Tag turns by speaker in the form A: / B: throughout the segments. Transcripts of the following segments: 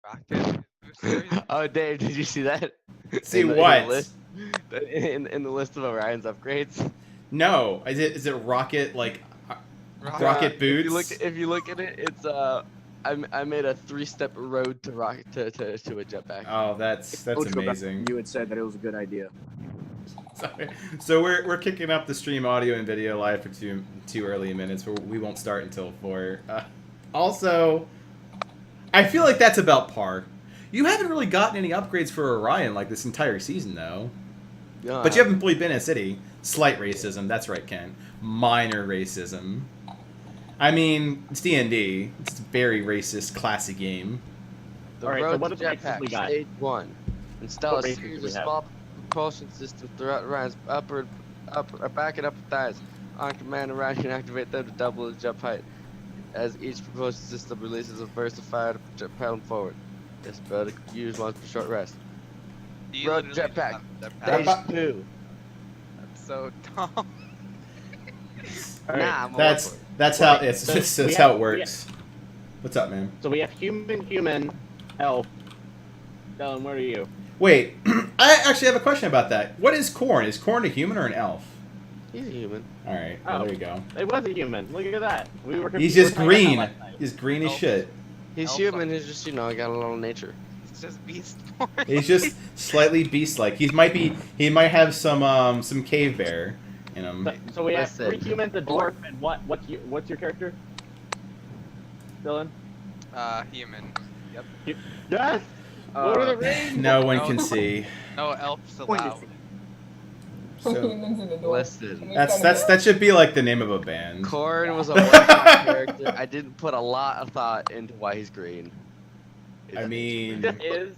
A: rocket boosters.
B: Oh, Dave, did you see that?
C: See
B: In the
C: what?
B: list, in the list of Orion's upgrades.
C: No, is it rocket like rocket boots?
B: If you look at it, it's I made a 3-step road to rocket to a jetpack.
C: Oh, that's amazing.
D: You had said that it was a good idea.
C: Sorry. So we're kicking up the stream audio and video live for two early minutes. We won't start until 4. Also, I feel like that's about par. You haven't really gotten any upgrades for Orion like this entire season, though.
B: No,
C: But you haven't really been in a city. Slight racism. That's right, Ken. Minor racism. I mean, it's D&D. It's a very racist, classy game.
B: The
E: Alright, so
B: road
E: what
B: to
E: races we
B: jetpack,
E: got?
B: stage 1. Install
E: What
B: a
E: races
B: series
E: do we
B: of
E: have?
B: small propulsion systems throughout Orion's back and upper thighs. On command, Orion can activate them to double the jump height. As each propulsion system releases a burst of fire to propel them forward. This ability can be used once for short rest.
A: You
B: Road
A: literally
B: jetpack.
A: just have
B: Stage 2.
A: That's so dumb.
E: Alright,
B: Nah, I'm all
C: That's
B: for it.
C: that's how
E: Wait,
C: it's
E: so
C: just
E: we
C: that's
E: have-
C: how it works. What's up, man?
E: So we have human, elf. Dylan, where are you?
C: Wait, I actually have a question about that. What is Corn? Is Corn a human or an elf?
B: He's a human.
C: All right,
E: Oh.
C: there you go.
E: It was a human. Look at that. We were.
C: He's
E: we were
C: just
E: talking about
C: green.
E: that last night.
C: He's green as
A: Elf.
C: shit.
B: He's
A: Alpha.
B: human. He's just got a little nature.
A: It's just beast born.
C: He's just slightly beast-like. He might have some cave bear in him.
E: So we have
B: Listen.
E: 3 humans, a dwarf, and what's your character? Dylan?
A: Human.
E: Yes. Lord of the Rings.
C: No one can see.
A: No elves
D: Point
A: allowed.
C: So
F: Humans in the door.
B: Listen,
C: that should be like the name of a band.
B: Korn was a one-shot character. I didn't put a lot of thought into why he's green.
C: I mean,
E: Just is.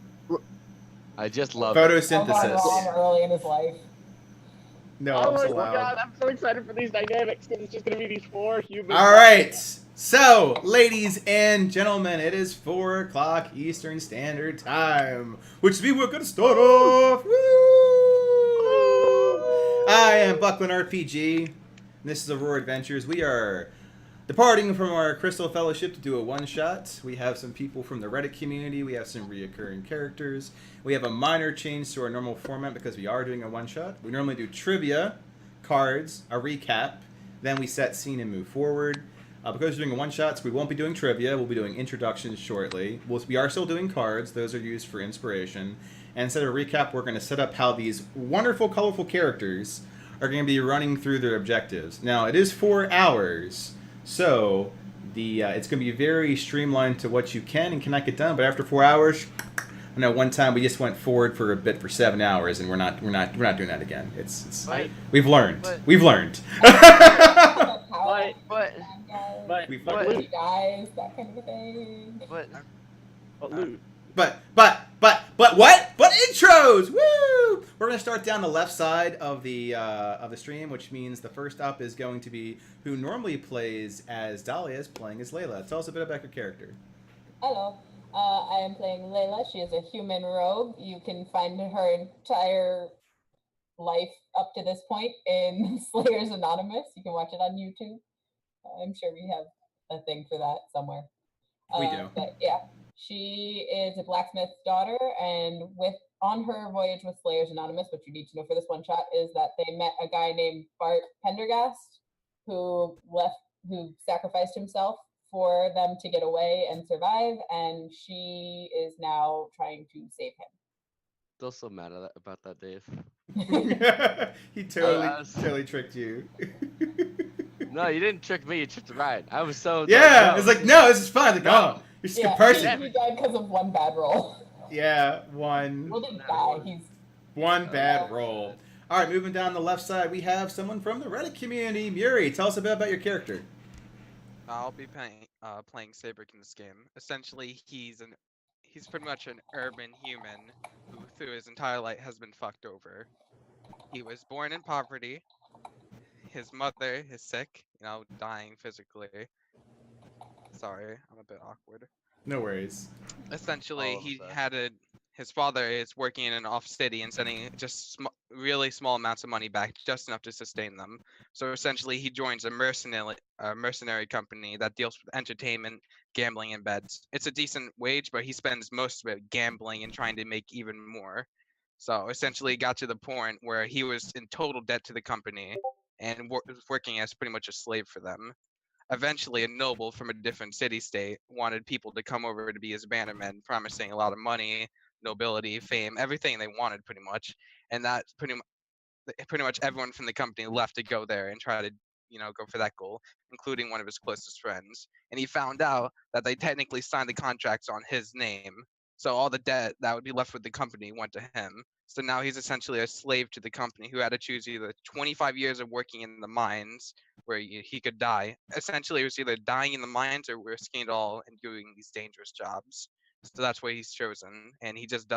B: I just love it.
C: photosynthesis.
F: Wrong early in his life.
C: No,
E: Oh
C: elves
E: my
C: allowed.
E: god, I'm so excited for these dynamics because it's just gonna be these 4 humans.
C: All right. So, ladies and gentlemen, it is 4 o'clock Eastern Standard Time, which means we're going to start off. Woo! I am Buckland RPG. And this is Aurora Adventures. We are departing from our Crystal Fellowship to do a one-shot. We have some people from the Reddit community. We have some reoccurring characters. We have a minor change to our normal format because we are doing a one-shot. We normally do trivia, cards, a recap, then we set scene and move forward. Because we're doing one-shots, we won't be doing trivia. We'll be doing introductions shortly. We are still doing cards. Those are used for inspiration. And instead of a recap, we're going to set up how these wonderful, colorful characters are going to be running through their objectives. Now, it is 4 hours, so it's going to be very streamlined to what you can and cannot get done. But after 4 hours, I know one time we just went forward for a bit for 7 hours, and we're not doing that again. It's
E: Right.
C: we've learned.
B: But-
C: We've learned.
E: But
C: We've
E: but
C: learned.
E: loot.
F: Guys, that kind of thing.
E: But loot.
C: But what? But intros! Woo! We're gonna start down the left side of the stream, which means the first up is going to be who normally plays as Dahlia is playing as Layla. Tell us a bit about your character.
F: Hello. I am playing Layla. She is a human rogue. You can find her entire life up to this point in Slayers Anonymous. You can watch it on YouTube. I'm sure we have a thing for that somewhere.
C: We do.
F: But yeah, she is a blacksmith's daughter, and on her voyage with Slayers Anonymous, what you need to know for this one shot is that they met a guy named Bart Pendergast who sacrificed himself for them to get away and survive, and she is now trying to save him.
B: Still so mad about that, Dave.
C: He totally
B: was-
C: tricked you.
B: No, you didn't trick me. You tricked Ryan. I was so.
C: Yeah,
B: no.
C: it's like no, this is fine. Like, oh, you're just a good person.
F: He died because of one bad roll.
C: Yeah, one
F: Well, didn't die. He's
C: bad roll. All right, moving down the left side, we have someone from the Reddit community. Muri, tell us a bit about your character.
A: I'll be playing Sabrick in this game. Essentially, he's pretty much an urban human who, through his entire life, has been fucked over. He was born in poverty. His mother is sick, dying physically. Sorry, I'm a bit awkward.
C: No worries.
A: Essentially,
B: All of
A: he
B: that.
A: had his father is working in an off city and sending just really small amounts of money back, just enough to sustain them. So essentially, he joins a mercenary company that deals with entertainment, gambling, and beds. It's a decent wage, but he spends most of it gambling and trying to make even more. So essentially, it got to the point where he was in total debt to the company and was working as pretty much a slave for them. Eventually, a noble from a different city-state wanted people to come over to be his bannermen, promising a lot of money, nobility, fame, everything they wanted pretty much. And that pretty much everyone from the company left to go there and try to, go for that goal, including one of his closest friends. And he found out that they technically signed the contracts on his name. So all the debt that would be left with the company went to him. So now he's essentially a slave to the company who had to choose either 25 years of working in the mines where he could die. Essentially, it was either dying in the mines or risking it all and doing these dangerous jobs. So that's what he's chosen, and he just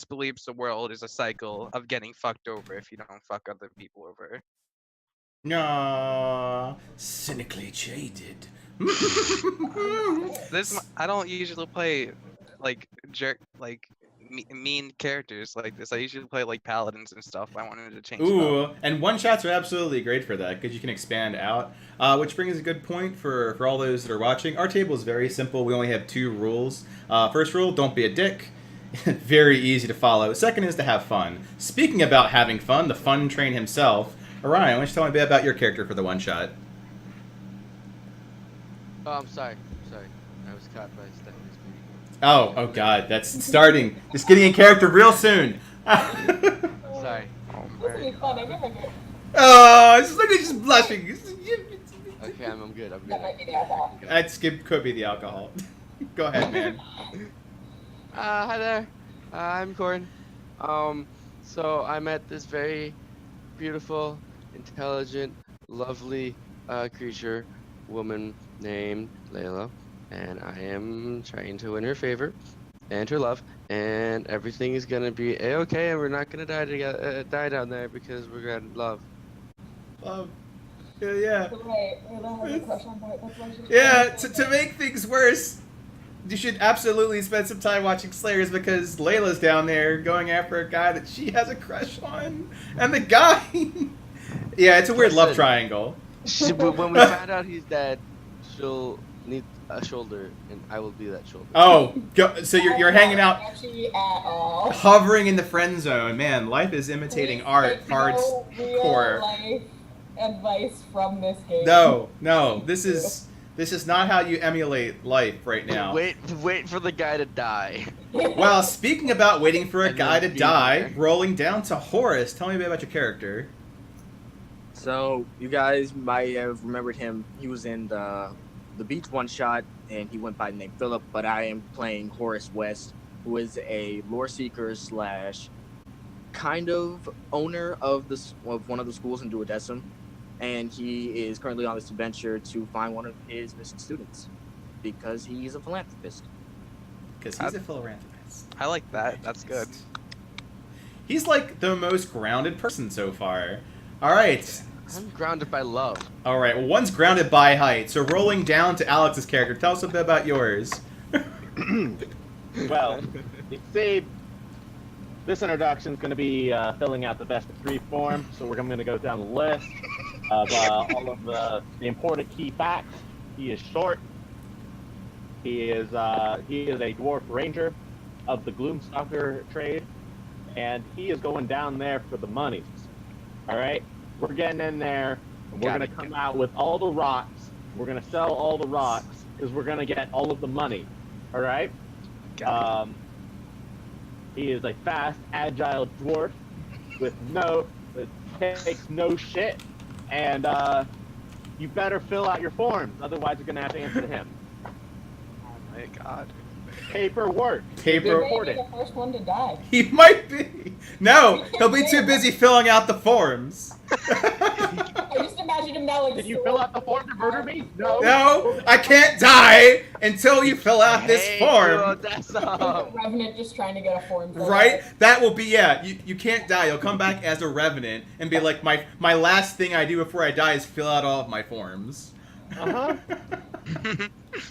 A: believes the world is a cycle of getting fucked over if you don't fuck other people over.
C: No, cynically jaded.
A: I don't usually play like mean characters like this. I usually play like paladins and stuff. I wanted to change it
C: Ooh,
A: up.
C: and one shots are absolutely great for that because you can expand out. Which brings a good point for all those that are watching. Our table is very simple. We only have 2 rules. First rule: don't be a dick. Very easy to follow. Second is to have fun. Speaking about having fun, the fun train himself, Orion, why don't you tell me a bit about your character for the one shot?
B: Oh, I'm sorry. I was caught by Stephanie's meeting.
C: Oh God, that's starting. Just getting in character real soon.
B: Sorry.
F: This will be fun. I never get.
C: Oh, it's like just blushing.
B: Okay, I'm good.
F: That might be the alcohol.
C: That could be the alcohol. Go ahead, man.
B: Hi there. I'm Corin. So I met this very beautiful, intelligent, lovely creature, woman named Layla, and I am trying to win her favor and her love, and everything is gonna be a-okay, and we're not gonna die down there because we're gonna love.
C: Yeah.
F: Right, Layla has a crush on Bart. That's why she's
C: Yeah,
F: trying
C: to make things worse, you should absolutely spend some time watching Slayers because Layla's down there going after a guy that she has a crush on. And the guy... yeah, it's a weird love triangle.
B: When we find out he's dead, she'll need a shoulder, and I will be that shoulder.
C: Oh, so you're hanging out,
F: Actually, at all.
C: hovering in the friend zone. Man, life is imitating
F: Please
C: art,
F: take
C: art's
F: no real
C: core.
F: life advice from this game.
C: No, this is not how you emulate life right now.
B: Wait for the guy to die.
C: Well, speaking about waiting for a
B: And
C: guy to
B: then be
C: die,
B: there.
C: rolling down to Horace. Tell me a bit about your character.
D: So you guys might have remembered him. He was in the Beach one shot, and he went by the name Philip. But I am playing Horace West, who is a lore seeker / kind of owner of one of the schools in Duodecim, and he is currently on this adventure to find one of his missing students because he's a philanthropist.
C: Because he's a philanthropist.
A: I like that. That's good.
C: He's like the most grounded person so far. All right.
B: I'm grounded by love.
C: All right. Well, one's grounded by height. So rolling down to Alex's character, tell us a bit about yours.
E: Well, you see, this introduction is going to be filling out the best of 3 form, so we're going to go down the list of all of the important key facts. He is short. He is a dwarf ranger of the Gloomstalker trade, and he is going down there for the monies. All right, we're getting in there, and we're going to come out with all the rocks. We're going to sell all the rocks because we're going to get all of the money. All right. He is a fast, agile dwarf that takes no shit, and you better fill out your forms, otherwise you're gonna have to answer to him.
A: Oh my god.
E: Paperwork.
F: He may
E: Important.
F: be the first one to die.
C: He might be. No, he'll be too busy filling out the forms.
F: I just imagine him now like.
E: Did you fill out the form to murder me? No.
C: No, I can't die until you fill out this form.
F: Revenant just trying to get a form.
C: Right? That will be, yeah, you can't die. You'll come back as a revenant and be like, my last thing I do before I die is fill out all of my forms.
E: Uh-huh.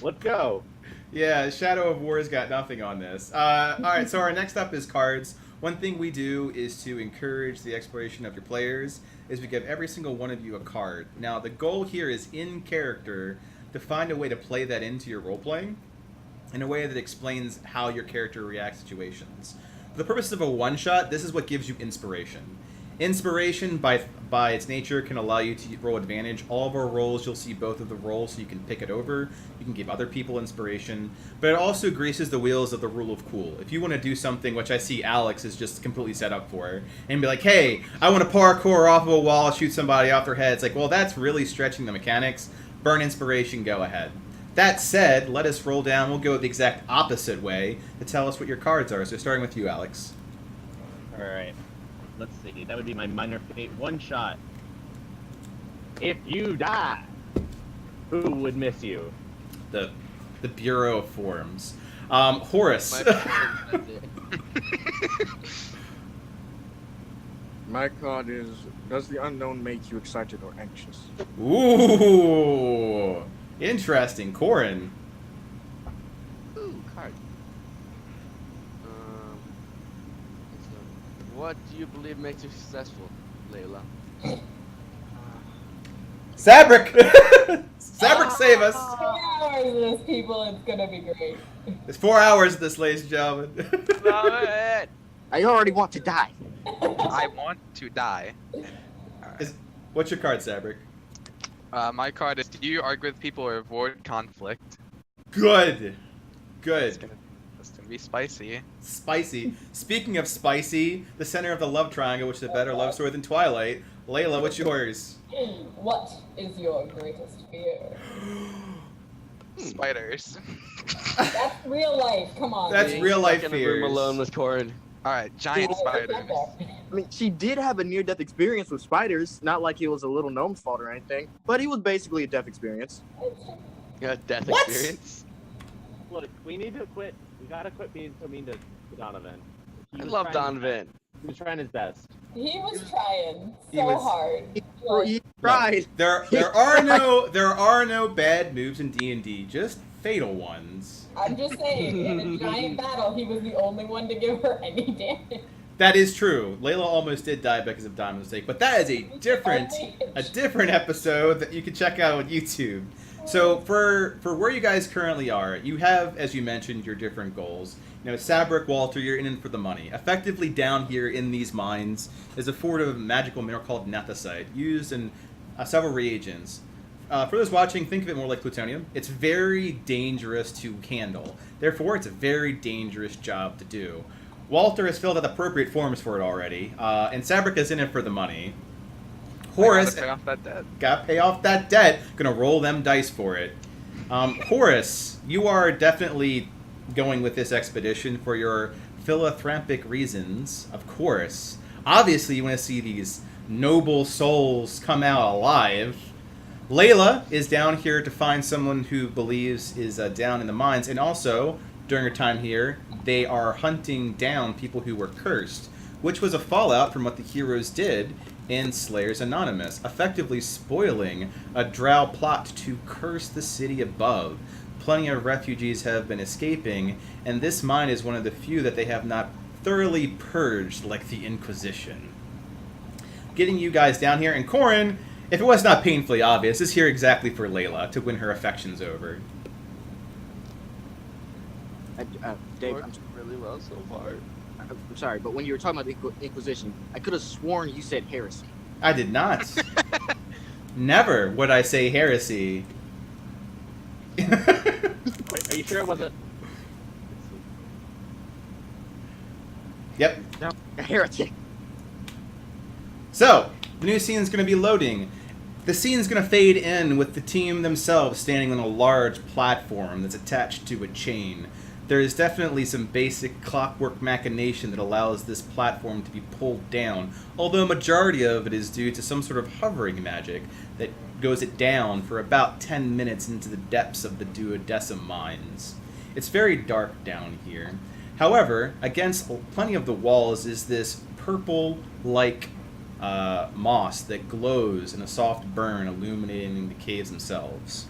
E: Let's go.
C: Yeah, Shadow of War's got nothing on this. All right, so our next up is cards. One thing we do is to encourage the exploration of your players. Is we give every single one of you a card. Now the goal here is in character to find a way to play that into your role playing in a way that explains how your character reacts to situations. For the purpose of a one shot, this is what gives you inspiration. Inspiration, by its nature, can allow you to roll advantage. All of our rolls, you'll see both of the rolls, so you can pick it over. You can give other people inspiration. But it also greases the wheels of the rule of cool. If you want to do something, which I see Alex is just completely set up for, and be like, hey, I want to parkour off of a wall, shoot somebody off their head. It's like, well, that's really stretching the mechanics. Burn inspiration, go ahead. That said, let us roll down. We'll go the exact opposite way to tell us what your cards are. So starting with you, Alex.
E: All right. Let's see. That would be my minor fate one shot. If you die, who would miss you?
C: The Bureau of Forms. Horace.
D: My card is, does the unknown make you excited or anxious?
C: Ooh, interesting. Corin.
B: Ooh, card. What do you believe makes you successful, Layla?
C: Sabric! Sabric, save us!
F: 4 hours of this, people. It's gonna be great.
C: It's 4 hours of this, ladies and gentlemen.
B: Love it!
D: I already want to die.
A: I want to die.
C: What's your card, Sabric?
A: My card is: do you argue with people or avoid conflict?
C: Good.
A: It's
C: Good.
A: gonna be spicy.
C: Spicy. Speaking of spicy, the center of the love triangle, which is a better love story than Twilight. Layla, what's yours?
F: What is your greatest fear?
A: Spiders.
F: That's real life. Come on.
C: That's
F: dude.
C: real life
B: Stuck in a room
C: fears.
B: alone with Corin.
A: All right, giant spiders.
D: I mean, she did have a near-death experience with spiders. Not like it was a little gnome's fault or anything, but it was basically a death experience.
B: Yeah, death
C: What?
B: experience.
E: Look, we need to quit. We gotta quit being so mean to Donovan.
B: I love Donovan.
E: He was trying his best.
F: He was trying
C: He
F: so
C: was-
F: hard.
D: He tried.
C: There are no bad moves in D&D, just fatal ones.
F: I'm just saying, in a giant battle, he was the only one to give her any damage.
C: That is true. Layla almost did die because of Diamond's mistake, but that is a different episode that you can check out on YouTube. So for where you guys currently are, you have, as you mentioned, your different goals. You know, Sabric, Walter, you're in for the money. Effectively down here in these mines is a fort of magical mineral called nethicite, used in several reagents. For those watching, think of it more like plutonium. It's very dangerous to handle. Therefore, it's a very dangerous job to do. Walter has filled out appropriate forms for it already, and Sabric is in it for the money. Horace,
A: Pay off that debt.
C: gotta pay off that debt. Gonna roll them dice for it. Horace, you are definitely going with this expedition for your philanthropic reasons, of course. Obviously, you want to see these noble souls come out alive. Layla is down here to find someone who believes is down in the mines, and also, during her time here, they are hunting down people who were cursed, which was a fallout from what the heroes did in Slayers Anonymous, effectively spoiling a drow plot to curse the city above. Plenty of refugees have been escaping, and this mine is one of the few that they have not thoroughly purged like the Inquisition. Getting you guys down here, and Corin, if it was not painfully obvious, is here exactly for Layla, to win her affections over.
D: Dave,
B: Worked really well so far.
D: I'm sorry, but when you were talking about the Inquisition, I could have sworn you said heresy.
C: I did not. Never would I say heresy.
E: Wait, are you sure it wasn't?
C: Yep.
D: No, a heretic.
C: So, the new scene is going to be loading. The scene is going to fade in with the team themselves standing on a large platform that's attached to a chain. There is definitely some basic clockwork machination that allows this platform to be pulled down, although a majority of it is due to some sort of hovering magic that goes it down for about 10 minutes into the depths of the duodecim mines. It's very dark down here. However, against plenty of the walls is this purple-like moss that glows in a soft burn illuminating the caves themselves.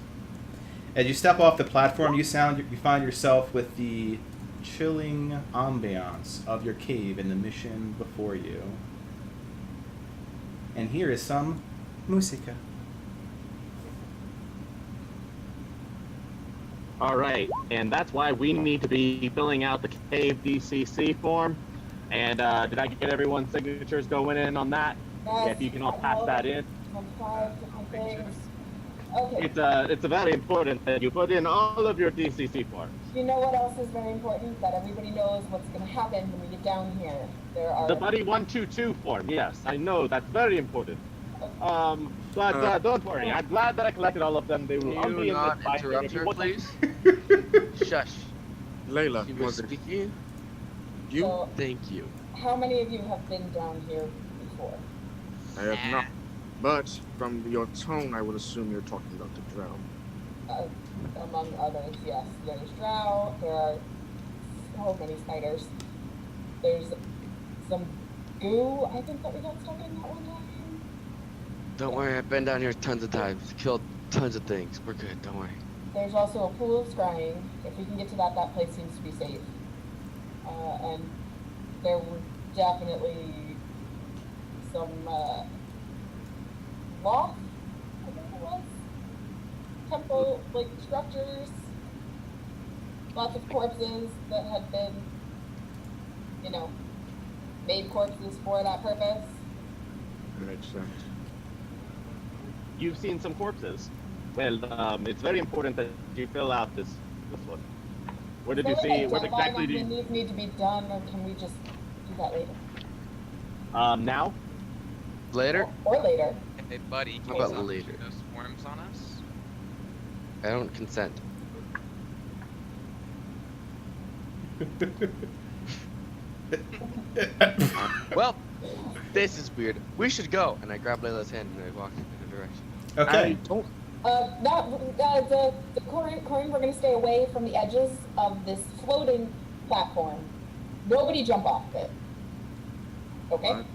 C: As you step off the platform, you find yourself with the chilling ambiance of your cave and the mission before you. And here is some musica.
E: All right, and that's why we need to be filling out the cave DCC form. And did I get everyone's signatures going in on that? Yeah, if you can all pass that in.
F: 5 different things. Okay.
E: It's a very important that you put in all of your DCC forms.
F: You know what else is very important? That everybody knows what's going to happen when we get down here. There are
E: The Buddy 122 form, yes, I know, that's very important. But don't worry, I'm glad that I collected all of them. They will all
B: Can
E: be
B: you
E: in this
B: not
E: binder.
B: interrupt
E: If you
B: her,
E: would like-
B: please? Shush.
D: Layla,
B: She
D: mother,
B: was speaking. You,
F: So-
B: thank you.
F: How many of you have been down here before?
D: I have not. But from your tone, I would assume you're talking about the drow.
F: Among others, yes. There's drow. There are so many spiders. There's some goo. I think that we got stuck in that one time.
B: Don't worry, I've been down here tons of times. Killed tons of things. We're good, don't worry.
F: There's also a pool of scrying. If we can get to that, that place seems to be safe. And there were definitely some loft, I think it was, temple like structures. Lots of corpses that had been, made corpses for that purpose.
D: Makes sense.
E: You've seen some corpses. Well, it's very important that you fill out this one. What did you
F: So,
E: see?
F: like,
E: What
F: deadline
E: exactly
F: on
E: did
F: when
E: you...
F: these need to be done, or can we just do that later?
E: Now?
B: Later?
F: Or later.
A: Hey, buddy, can
B: How
A: you
B: about
A: stop
B: later?
A: pushing those forms on us?
B: I don't consent. Well, this is weird. We should go. And I grab Layla's hand and I walk in a direction.
C: Okay.
D: Don't.
F: Corin, we're going to stay away from the edges of this floating platform. Nobody jump off it. Okay?
D: What?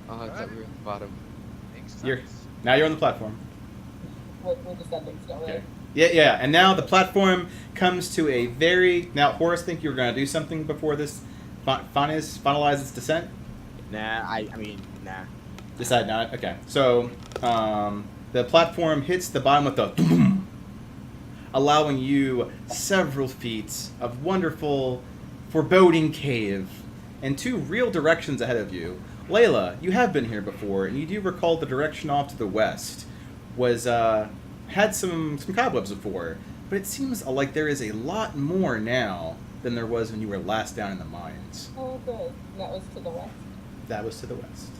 B: Oh, it's that we're at the bottom.
A: Makes sense.
C: Now you're on the platform.
F: We're descending still, right?
C: Okay. Yeah. And now the platform comes to a very... Now, Horace, think you were going to do something before this finalize its descent?
D: Nah, I mean, nah.
C: Decide not? Okay. So, the platform hits the bottom with the... allowing you several feet of wonderful, foreboding cave and 2 real directions ahead of you. Layla, you have been here before, and you do recall the direction off to the west was had some cobwebs before, but it seems like there is a lot more now than there was when you were last down in the mines.
F: Oh, good. That was to the west.
C: That was to the west.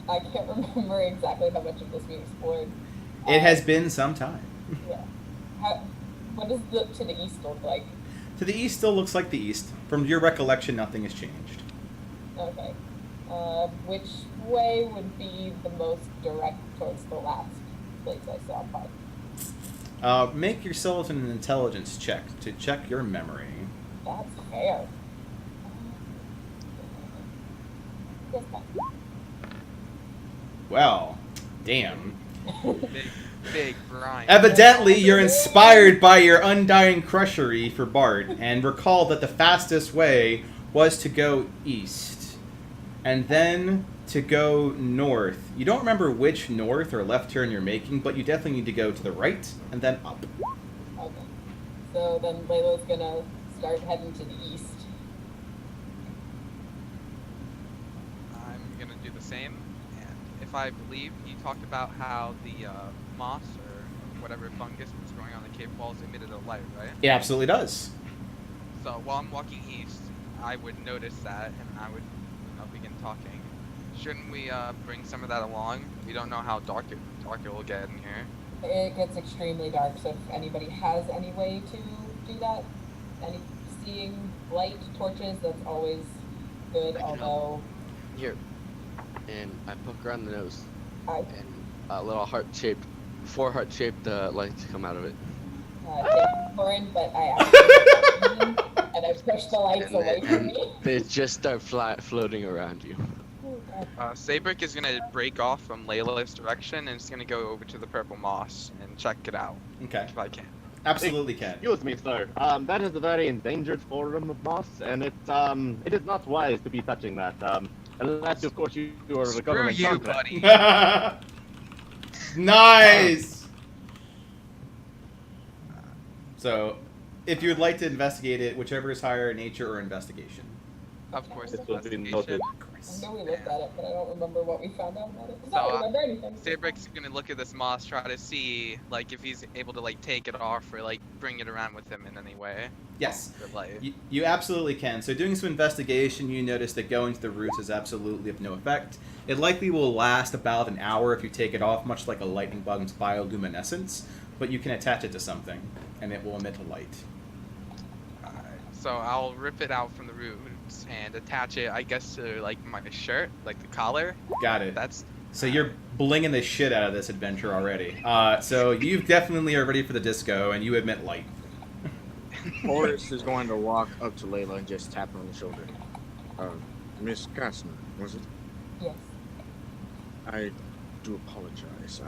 F: I can't remember exactly how much of this we explored.
C: It has been some time.
F: Yeah. What does to the east look like?
C: To the east still looks like the east. From your recollection, nothing has changed.
F: Okay. Which way would be the most direct towards the last place I saw Bud?
C: Make yourself an intelligence check to check your memory.
F: That's fair. Yes,
C: Well, damn.
A: Big Brian.
C: Evidently, you're inspired by your undying crushery for Bart, and recall that the fastest way was to go east, and then to go north. You don't remember which north or left turn you're making, but you definitely need to go to the right, and then up.
F: Okay. So then Layla's gonna start heading to the east.
A: I'm gonna do the same. And if I believe, you talked about how the moss or whatever fungus was growing on the cave walls emitted a light, right?
C: It absolutely does.
A: So while I'm walking east, I would notice that, and I would begin talking. Shouldn't we bring some of that along? We don't know how dark it will get in here.
F: It gets extremely dark, so if anybody has any way to do that, any seeing light torches, that's always good.
B: I can help.
F: Although
B: Here. And I poke her on the nose.
F: I
B: And a little heart-shaped, 4 heart-shaped lights come out of it.
F: take Corin, but I actually and I push the lights
B: And
F: away
B: they-
F: from me.
B: They just start floating around you.
A: Sabrick is gonna break off from Layla's direction and it's gonna go over to the purple moss and check it out
C: Okay.
A: if I can.
C: Absolutely can.
E: Excuse me, sir. That is a very endangered form of moss, and it is not wise to be touching that. Unless, of course, you are the
A: Screw
E: government
A: you,
E: contract.
A: buddy.
C: Nice. So, if you would like to investigate it, whichever is higher, nature or investigation.
A: Of course,
E: This was being
A: investigation.
E: noted.
F: I know we looked at it, but I don't remember what we found out about it. 'Cause I
A: So,
F: don't remember anything.
A: Sabrick's gonna look at this moss, try to see like if he's able to like take it off or like bring it around with him in any way.
C: Yes.
A: Or, like,
C: You absolutely can. So doing some investigation, you notice that going to the roots is absolutely of no effect. It likely will last about an hour if you take it off, much like a lightning bug's bioluminescence, but you can attach it to something, and it will emit a light.
A: so I'll rip it out from the roots and attach it, I guess, to like my shirt, like the collar.
C: Got it.
A: That's
C: So you're blinging the shit out of this adventure already. So you definitely are ready for the disco, and you emit light.
D: Horace is going to walk up to Layla and just tap her on the shoulder. Miss Kastner, was it?
F: Yes.
D: I do apologize.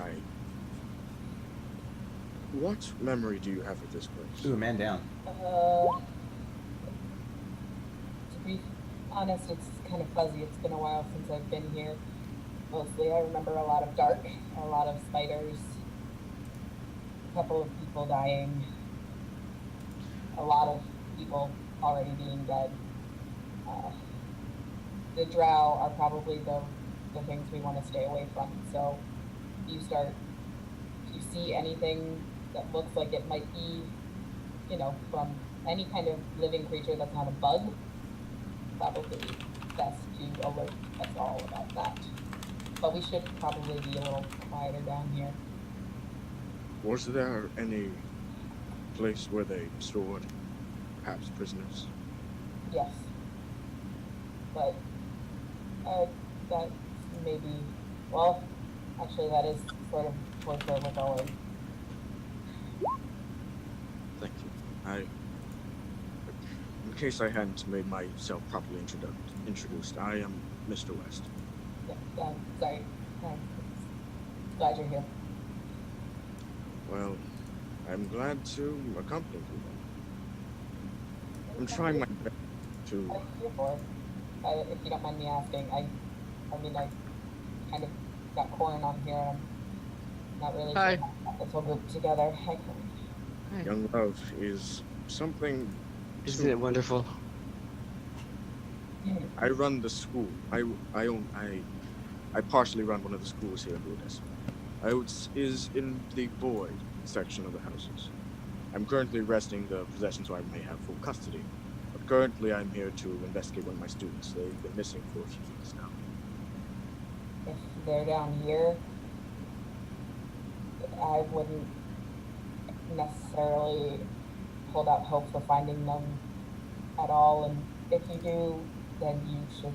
D: What memory do you have of this place?
C: Ooh, man down.
F: To be honest, it's kind of fuzzy. It's been a while since I've been here. Mostly, I remember a lot of dark, a lot of spiders, a couple of people dying, a lot of people already being dead. The drow are probably the things we want to stay away from. So, if you see anything that looks like it might be, from any kind of living creature that's not a bug, probably best to alert us all about that. But we should probably be a little quieter down here.
D: Was there any place where they stored, perhaps, prisoners?
F: Yes. But that maybe, well, actually that is sort of towards where we're going.
D: Thank you. In case I hadn't made myself properly introduced, I am Mr. West.
F: Yeah, sorry. I'm glad you're here.
D: Well, I'm glad to accompany you. I'm trying my best to.
F: I'm here for it. If you don't mind me asking, I mean, I kind of got Corin on here, and I'm not really
B: Hi.
F: sure how to get this whole group together. Hi, Corin.
D: Young love is something.
B: Isn't it wonderful?
D: I run the school. I partially run one of the schools here in Budapest. Is in the void section of the houses. I'm currently resting the possession so I may have full custody. But currently I'm here to investigate one of my students. They've been missing for a few weeks now.
F: If they're down here, I wouldn't necessarily hold out hope for finding them at all. And if you do, then you should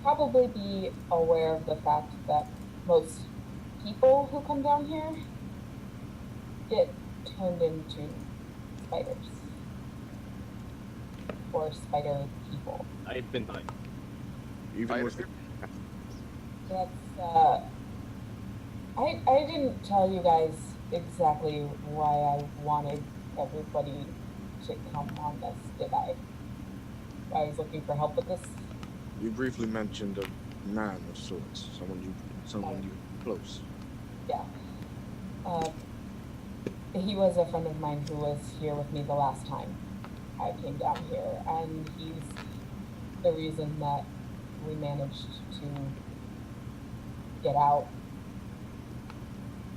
F: probably be aware of the fact that most people who come down here get turned into spiders. Or spider people.
E: I've been dying.
D: Even with
F: That's, I didn't tell you guys exactly why I wanted everybody to come on this, did I? I was looking for help with this.
D: you briefly mentioned a man of sorts, someone you close.
F: Yeah. He was a friend of mine who was here with me the last time I came down here, and he's the reason that we managed to get out.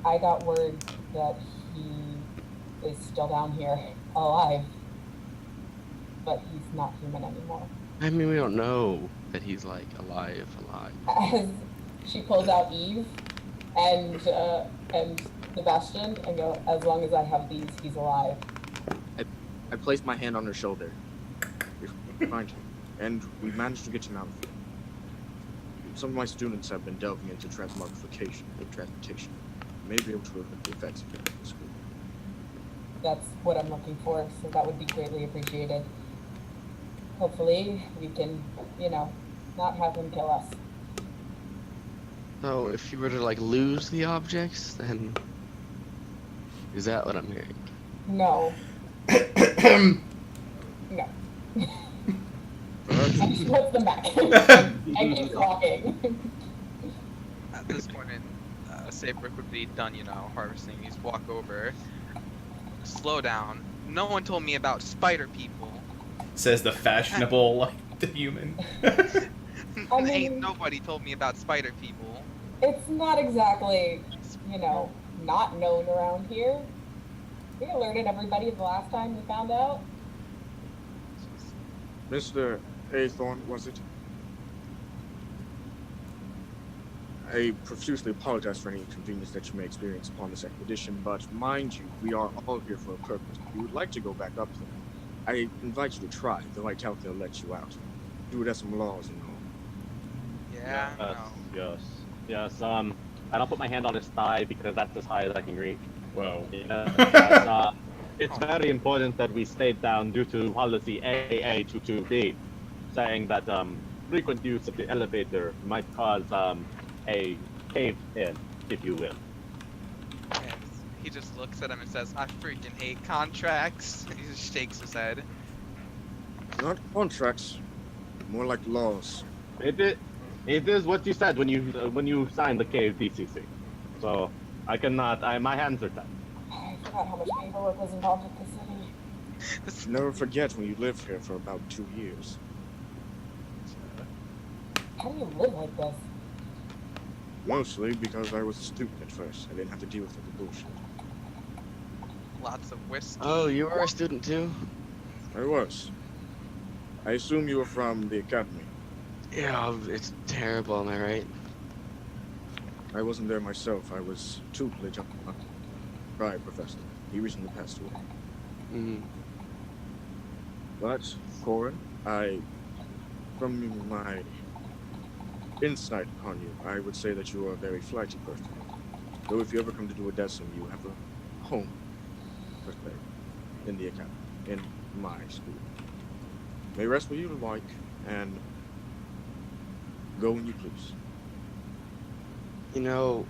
F: I got word that he is still down here, alive, but he's not human anymore.
B: I mean, we don't know that he's like alive.
F: As she pulls out Eve and Sebastian and go, as long as I have these, he's alive.
D: I placed my hand on her shoulder. We find him, and we managed to get him out of here. Some of my students have been delving into transmogrification or transportation. May be able to prevent the effects of it in school.
F: That's what I'm looking for, so that would be greatly appreciated. Hopefully, we can, not have him kill us.
B: So if you were to like lose the objects, then Is that what I'm hearing?
F: No. No.
B: Fuck.
F: And she puts them back and keeps walking.
A: At this point, Sabrick would be done, harvesting. He's walk over. Slow down. No one told me about spider people.
C: Says the fashionable, like, the human.
F: I mean-
A: Ain't nobody told me about spider people.
F: It's not exactly, not known around here. We alerted everybody the last time we found out.
D: Mr. Athorn, was it? I profusely apologize for any inconvenience that you may experience upon this expedition, but mind you, we are all here for a purpose. If you would like to go back up there, I invite you to try. The White House will let you out. Do it as some laws and all.
A: Yeah, no.
E: Yes. And I'll put my hand on his thigh because that's as high as I can reach.
C: Whoa.
E: It's very important that we stay down due to policy AA22B, saying that frequent use of the elevator might cause a cave-in, if you will.
A: And he just looks at him and says, I freaking hate contracts. He just shakes his head.
D: Not contracts, more like laws.
E: It is what you said when you signed the KDCC. So I cannot. My hands are tied.
F: I forgot how much paperwork was involved with the city.
D: Never forget when you lived here for about 2 years.
F: How do you live like this?
D: Mostly because I was a student at first. I didn't have to deal with the bullshit.
A: Lots of whiskey.
B: Oh, you were a student too?
D: I was. I assume you were from the academy.
B: Yeah, it's terrible, am I right?
D: I wasn't there myself. I was tutelage of a prior professor. He recently passed away.
B: Mm-hmm.
D: But, Corin, from my insight upon you, I would say that you are a very flighty person. Though if you ever come to do a decim, you have a home, per se, in the academy, in my school. May rest where you like, and go when you please.
B: You know,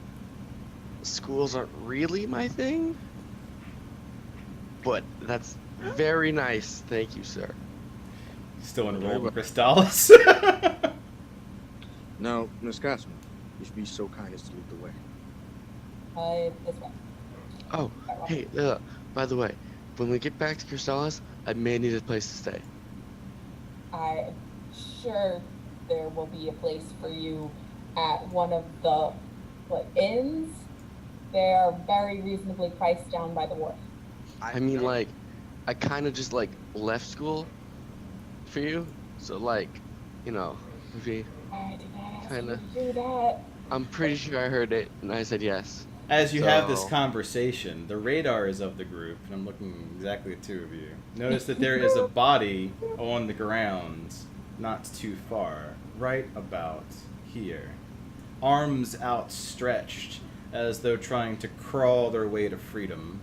B: schools aren't really my thing, but that's very nice. Thank you, sir.
C: Still enrolled in Crystallis.
D: Now, Miss Gassman, you should be so kind as to lead the way.
F: This way.
B: Oh, hey, by the way, when we get back to Crystallis, I may need a place to stay.
F: I'm sure there will be a place for you at one of the inns. They are very reasonably priced down by the wharf.
B: I mean, like, I kind of just, left school for you, so, maybe
F: I did not ask
B: Kinda.
F: you to do that.
B: I'm pretty sure I heard it, and I said yes.
C: As you have this
B: So-
C: conversation, the radars of the group, and I'm looking exactly at two of you, notice that there is a body on the ground, not too far, right about here. Arms outstretched, as though trying to crawl their way to freedom.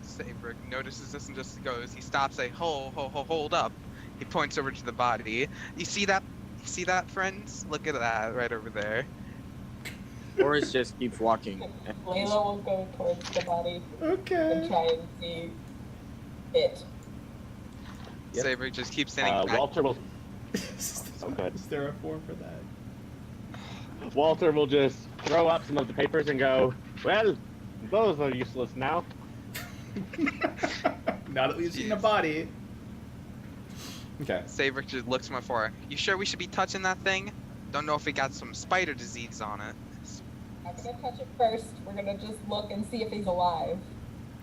A: Sabrick notices this and just goes. He stops. Hold up. He points over to the body. You see that? You see that, friends? Look at that right over there.
D: Horace just keeps walking.
F: Layla will go towards the body
C: Okay.
F: and try and see it.
B: Yep.
A: Sabrick just keeps standing back.
E: Walter will.
C: Okay. Is there a form for that?
E: Walter will just throw up some of the papers and go, well, those are useless now.
C: Now that we've seen the body. Okay.
A: Sabrick just looks my far. You sure we should be touching that thing? Don't know if it got some spider disease on it.
F: I'm gonna touch it first. We're gonna just look and see if he's alive.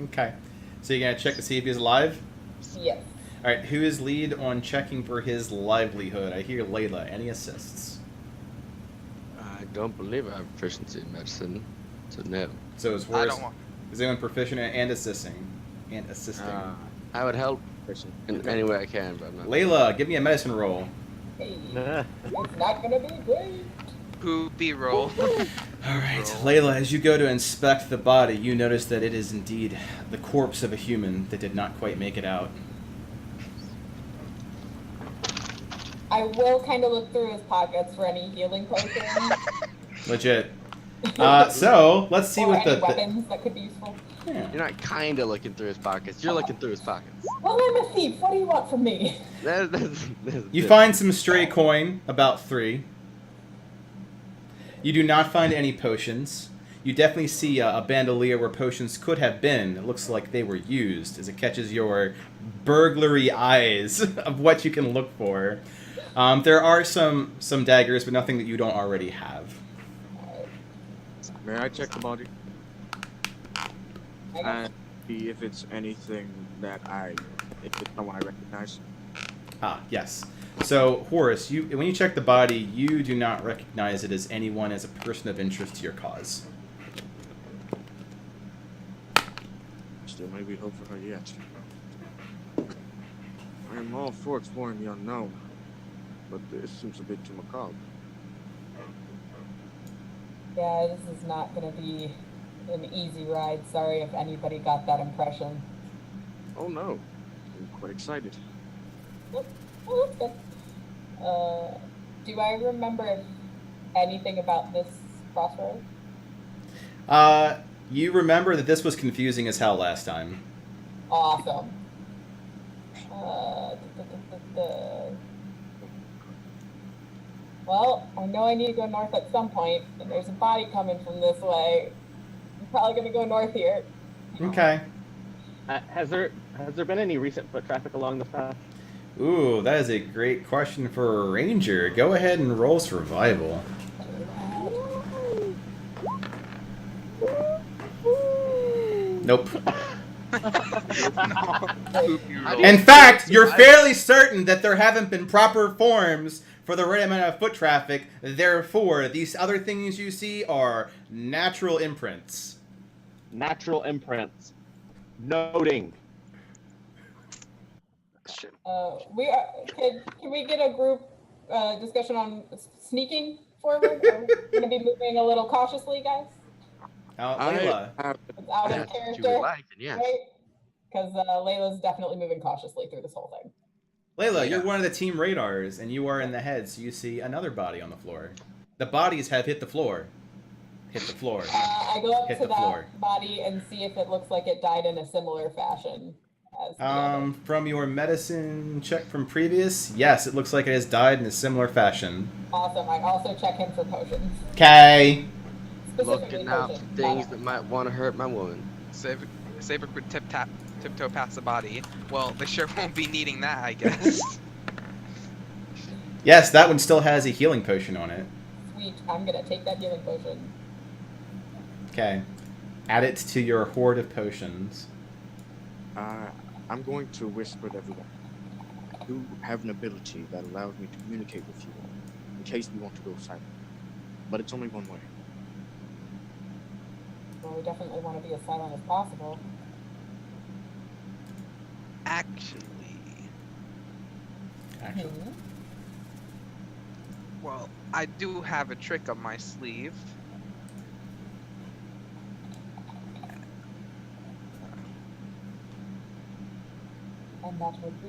C: Okay. So you're gonna check to see if he's alive?
F: Yes.
C: Alright, who is lead on checking for his livelihood? I hear Layla. Any assists?
B: I don't believe I have proficiency in medicine, so no.
C: So is
A: I
C: Horace,
A: don't want.
C: is anyone proficient and assisting? And assisting.
B: I would help in any way I can, but I'm not.
C: Layla, give me a medicine roll.
F: Hey,
E: Nah.
F: it's not gonna be great.
A: Who B-roll?
C: Alright, Layla, as you go to inspect the body, you notice that it is indeed the corpse of a human that did not quite make it out.
F: I will kind of look through his pockets for any healing potions
C: Legit. So, let's see
F: or
C: what
F: any
C: the
F: weapons that could be useful.
C: Yeah.
B: You're not kind of looking through his pockets. You're looking through his pockets.
F: Well, I'm a thief. What do you want from me?
B: That's
C: You find some stray coin, about 3. You do not find any potions. You definitely see a bandolier where potions could have been. It looks like they were used, as it catches your burglary eyes of what you can look for. There are some daggers, but nothing that you don't already have.
D: May I check the body?
F: I guess.
D: And see if it's anything that if it's someone I recognize.
C: Ah, yes. So, Horace, when you check the body, you do not recognize it as anyone as a person of interest to your cause.
D: Still may be hope for her yet. I am all for exploring the unknown, but this seems a bit too macabre.
F: Yeah, this is not going to be an easy ride. Sorry if anybody got that impression.
D: Oh no, I'm quite excited.
F: Oh, that's good. Do I remember anything about this crossroad?
C: You remember that this was confusing as hell last time.
F: Awesome. Well, I know I need to go north at some point, and there's a body coming from this way. I'm probably going to go north here.
C: Okay.
E: Has there been any recent foot traffic along this path?
C: Ooh, that is a great question for a ranger. Go ahead and roll survival. Nope. In fact, you're fairly certain that there haven't been proper forms for the right amount of foot traffic. Therefore, these other things you see are natural imprints.
E: Natural imprints. Noting.
F: Can we get a group discussion on sneaking forward? Are we going to be moving a little cautiously, guys?
C: Layla.
F: It's out
B: That's
F: of
B: what you would
F: character,
B: like, and yes.
F: right? Because Layla's definitely moving cautiously through this whole thing.
C: Layla, you're one of the team radars, and you are in the head, so you see another body on the floor. The bodies have hit the floor. Hit the floor.
F: I go up
C: Hit
F: to
C: the floor.
F: that body and see if it looks like it died in a similar fashion as the other.
C: From your medicine check from previous, yes, it looks like it has died in a similar fashion.
F: Awesome. I also check him for potions.
C: Okay.
F: Specifically
B: Looking out
F: potions.
B: for things that might want to hurt my woman.
A: Saber could tiptoe past the body. Well, they sure won't be needing that, I guess.
C: Yes, that one still has a healing potion on it.
F: Sweet. I'm going to take that healing potion.
C: Okay. Add it to your hoard of potions.
D: I'm going to whisper to everyone. You have an ability that allows me to communicate with you all, in case we want to go silent. But it's only one way.
F: Well, we definitely want to be as silent as possible.
A: Actually,
F: Mhm.
A: well, I do have a trick up my sleeve.
F: And that would be.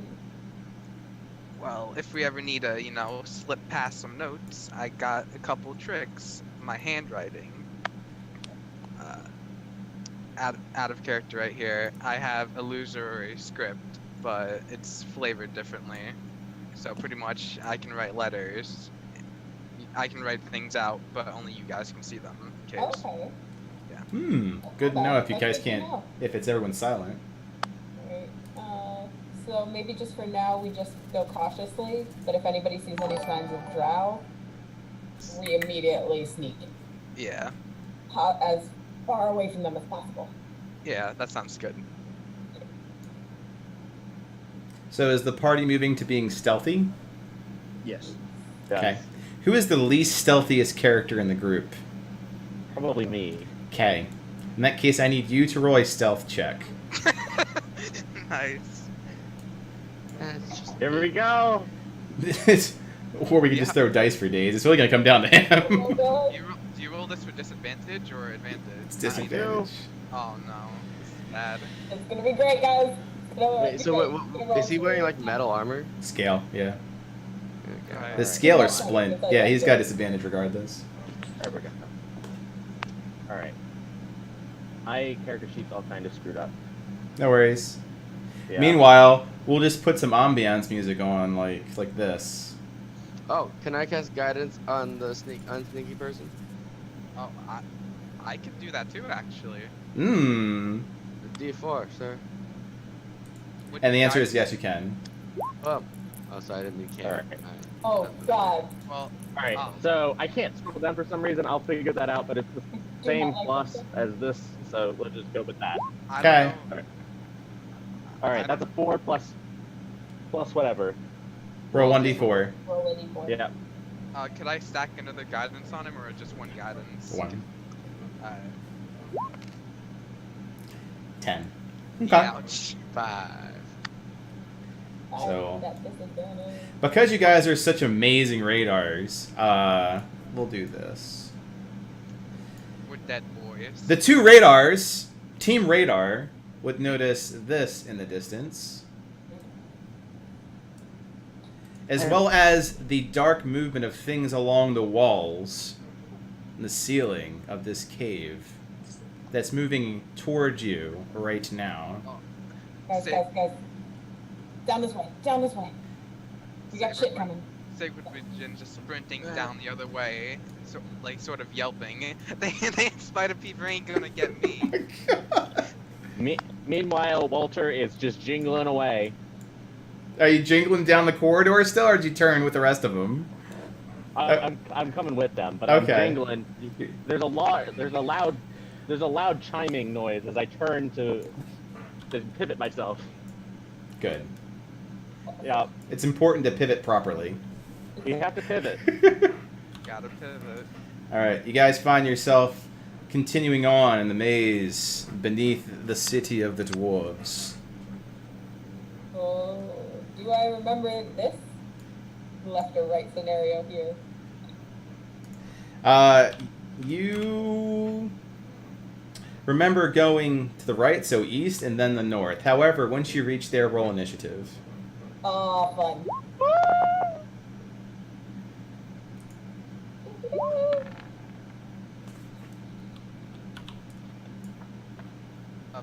A: Well, if we ever need to, slip past some notes, I got a couple tricks. My handwriting. Out of character right here. I have illusory script, but it's flavored differently. So pretty much, I can write letters. I can write things out, but only you guys can see them. In case.
F: Okay.
C: Good to know if you
F: That's
C: guys
F: good to
C: can't,
F: know.
C: if it's everyone's silent.
F: Alright. So maybe just for now, we just go cautiously. But if anybody sees any signs of drow, we immediately sneak
A: Yeah.
F: as far away from them as possible.
A: Yeah, that sounds good.
C: So is the party moving to being stealthy?
D: Yes.
C: Okay. Who is the least stealthiest character in the group?
E: Probably me.
C: Okay. In that case, I need you to roll a stealth check.
A: Nice.
B: That's just
E: Here we go.
C: Or we can just throw dice for days. It's really going to come down to him.
F: Oh, God.
A: Do you roll this for disadvantage or advantage?
C: It's disadvantage.
A: Oh no, this is bad.
F: It's gonna be great, guys.
B: Wait, so what, is he wearing like metal armor?
C: Scale, yeah.
B: Okay.
A: Alright.
C: The scale or splint. Yeah, he's got disadvantage regardless.
E: There we go. All right. My character sheet's all kind of screwed up.
C: No worries.
E: Yeah.
C: Meanwhile, we'll just put some ambiance music on, like this.
B: Oh, can I cast guidance on the sneaky person?
A: Oh, I can do that too, actually.
B: D4, sir.
A: Would
C: And the
A: you
C: answer
A: guys-
C: is yes, you can.
B: Oh, sorry, I didn't mean can't.
E: Alright.
F: Oh God.
A: Well,
E: All right,
A: Oh.
E: so I can't scroll down for some reason. I'll figure that out, but it's the
F: Do
E: same
F: not like
E: plus
F: that.
E: as this, so we'll just go with that.
A: I
C: Okay.
A: don't know.
E: All right, that's a 4 plus whatever.
C: Roll 1d4.
F: Roll a d4.
E: Yeah.
A: Could I stack another guidance on him, or just one guidance?
C: 1.
A: Alright.
C: 10. Okay.
A: Ouch.
B: 5.
C: So-
F: That disadvantage.
C: Because you guys are such amazing radars, we'll do this.
A: We're dead boys.
C: The two radars, Team Radar, would notice this in the distance, as well as the dark movement of things along the walls and the ceiling of this cave that's moving towards you right now.
F: Guys,
A: Sick.
F: guys. Down this way. Down this way. We got shit coming.
A: Sacred Vision just sprinting down the other way, so, like sort of yelping. They Spider Peeper ain't gonna get me.
E: Meanwhile, Walter is just jingling away.
C: Are you jingling down the corridor still, or did you turn with the rest of them?
E: I'm coming with them, but
C: Okay.
E: I'm jingling. There's a loud chiming noise as I turn to pivot myself.
C: Good.
E: Yeah,
C: It's important to pivot properly.
E: you have to pivot.
A: Gotta pivot.
C: Alright, you guys find yourself continuing on in the maze beneath the city of the dwarves.
F: Oh, do I remember this left or right scenario here?
C: You remember going to the right, so east, and then the north. However, once you reach there, roll initiative.
F: Oh, fun.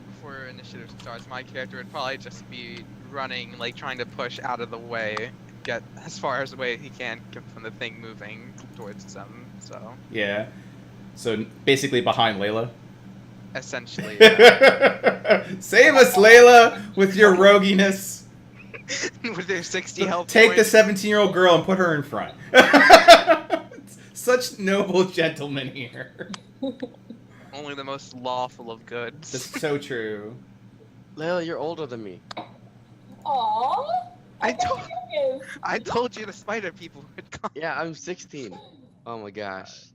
A: Before initiative starts, my character would probably just be running, like trying to push out of the way, get as far as away he can from the thing moving towards them. So
C: Yeah. So basically behind Layla.
A: essentially,
C: Save us, Layla, with your roguiness.
A: with their 60 health
C: Take the
A: points.
C: 17-year-old girl and put her in front. Such noble gentlemen here.
A: Only the most lawful of goods.
C: That's so true.
B: Layla, you're older than me.
F: Aww.
A: I told
F: Yes.
A: I told you the spider people would come.
B: Yeah, I'm 16. Oh my gosh.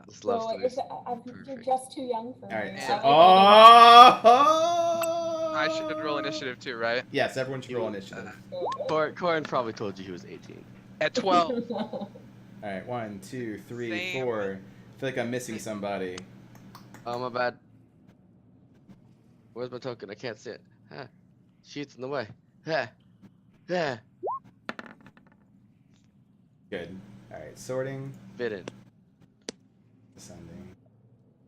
B: This
F: So
B: love story is
F: you're
B: perfect.
F: just too young for
C: Alright,
F: me.
C: so...
F: I
A: I should roll initiative too, right?
C: Yes, everyone should roll initiative.
B: Corin probably told you he was 18.
A: At 12.
C: Alright, 1, 2, 3,
A: Same.
C: 4. I feel like I'm missing somebody.
B: Oh my bad. Where's my token? I can't see it. Huh. Sheet's in the way. Huh. Yeah.
C: Good. Alright, sorting.
B: Fit in.
C: Ascending.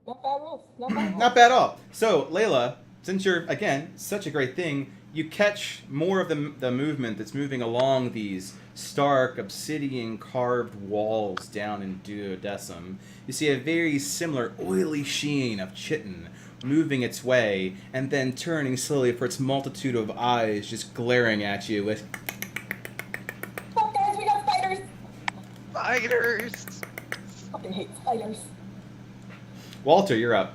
F: Not bad rules. Not bad rules.
C: Not bad at all. So, Layla, since you're, again, such a great thing, you catch more of the movement that's moving along these stark, obsidian-carved walls down in Duodecim. You see a very similar oily sheen of chitin moving its way, and then turning slowly for its multitude of eyes just glaring at you with...
F: Oh, guys, we got spiders.
A: Spiders!
F: Fucking hate spiders.
C: Walter, you're up.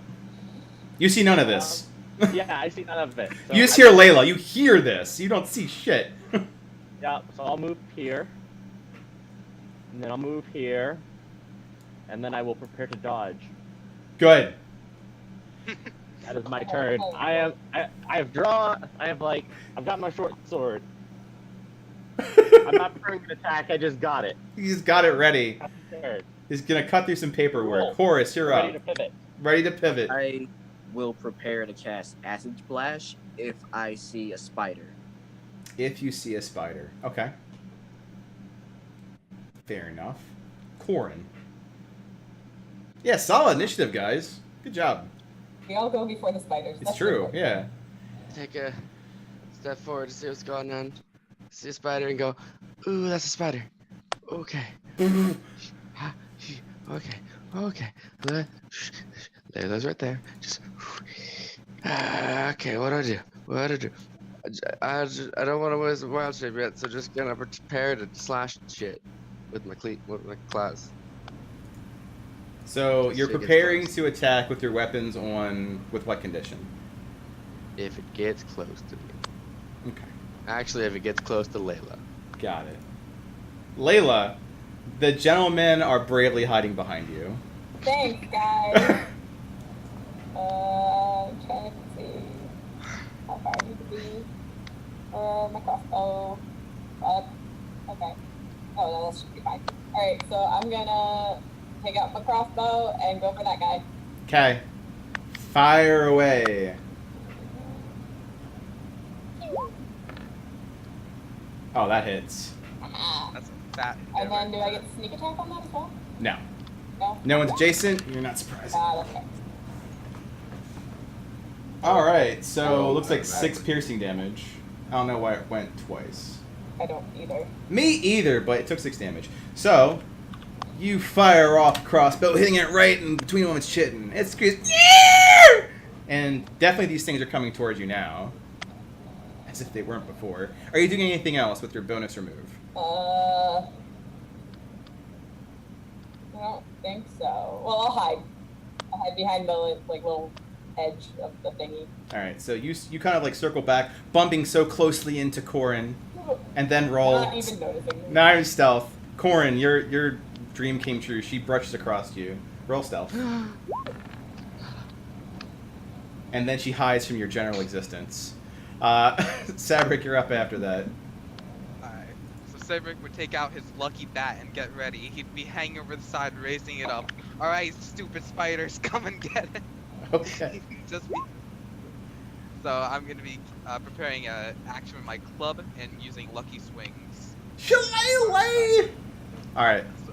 C: You see none of this.
E: Yeah, I see none of it. So
C: You just
E: I-
C: hear Layla. You hear this. You don't see shit.
E: Yeah, so I'll move here. And then I'll move here. And then I will prepare to dodge.
C: Good.
E: That is my turn. I've got my short sword. I'm not preparing an attack, I just got it.
C: He's got it ready.
E: I'm prepared.
C: He's gonna cut through some paperwork.
E: Cool.
C: Horace, you're
E: Ready
C: up.
E: to pivot.
C: Ready to pivot.
G: I will prepare to cast Acid Splash if I see a spider.
C: If you see a spider. Okay. Fair enough. Corin. Yeah, solid initiative, guys. Good job.
F: We all go before the spiders.
C: It's
F: That's
C: true,
F: important.
C: yeah.
B: Take a step forward to see what's going on. See a spider and go, ooh, that's a spider. Okay. Okay. Okay. Layla's right there. Just. Okay, what do I do? What do I do? I don't want to waste a wild shape yet, so just gonna prepare to slash shit with my claws.
C: So
B: Just
C: you're
B: so it gets
C: preparing
B: close.
C: to attack with your weapons on with what condition?
B: If it gets close to me.
C: Okay,
B: Actually, if it gets close to Layla.
C: got it. Layla, the gentlemen are bravely hiding behind you.
F: Thanks, guys. I'm trying to see how far I need to be. My crossbow. Okay. Oh, no, that should be fine. Alright, so I'm gonna take out my crossbow and go for that guy.
C: Okay. Fire away. Oh, that hits.
F: Ah.
A: That's a fat.
F: And then do I get sneak attack on that as well?
C: No.
F: No?
C: No one's adjacent. You're not surprised.
F: That's okay.
C: All right. So it looks like 6 piercing damage. I don't know why it went twice.
F: I don't either.
C: Me either, but it took 6 damage. So you fire off crossbow, hitting it right in between them. It's chitting. It screams, yeah! And definitely these things are coming towards you now, as if they weren't before. Are you doing anything else with your bonus remove?
F: I don't think so. Well, I'll hide. I'll hide behind the like little edge of the thingy.
C: All right. So you kind of like circle back, bumping so closely into Corin, and then roll.
F: Not even noticing.
C: Not even stealth. Corin, your dream came true. She brushes across you. Roll stealth. And then she hides from your general existence. Sabric, you're up after that.
A: Alright. So Sabric would take out his lucky bat and get ready. He'd be hanging over the side, raising it up. Alright, stupid spiders, come and get it.
C: Okay.
A: Just be. So I'm gonna be preparing an action with my club and using lucky swings.
C: Shillelagh! Alright.
A: So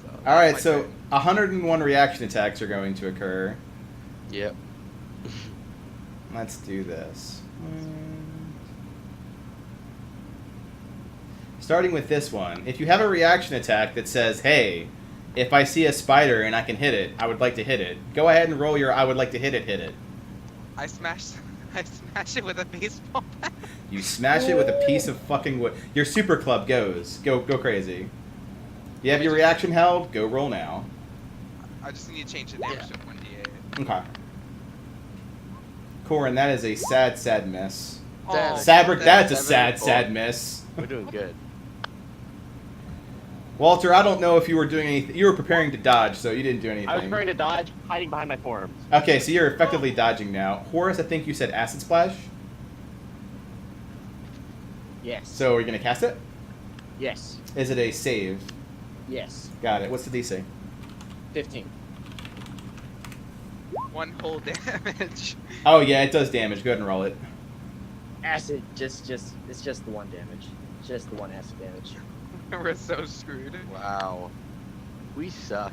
A: that's
C: Alright,
A: my
C: so
A: turn.
C: 101 reaction attacks are going to occur.
B: Yep.
C: Let's do this. Starting with this one. If you have a reaction attack that says, hey, if I see a spider and I can hit it, I would like to hit it. Go ahead and roll your I would like to hit it.
A: I smash it with a baseball bat.
C: You smash it with a piece of fucking wood. Your super club goes. Go crazy. You have your reaction held? Go roll now.
A: I just need to change the damage to 1d8.
C: Okay. Corin, that is a sad miss.
B: Damn.
A: Oh,
C: Sabric, that's a
B: Seven,
C: sad miss.
B: We're doing good.
C: Walter, I don't know if you were doing anything. You were preparing to dodge, so you didn't do anything.
E: I was preparing to dodge, hiding behind my forms.
C: Okay, so you're effectively dodging now. Horace, I think you said acid splash.
D: Yes.
C: So are you gonna cast it?
D: Yes.
C: Is it a save?
D: Yes.
C: Got it. What's the DC?
D: 15.
A: 1 whole damage.
C: Oh yeah, it does damage. Go ahead and roll it.
D: Acid, it's just the 1 damage. Just the 1 acid damage.
A: We're so screwed.
B: Wow. We suck.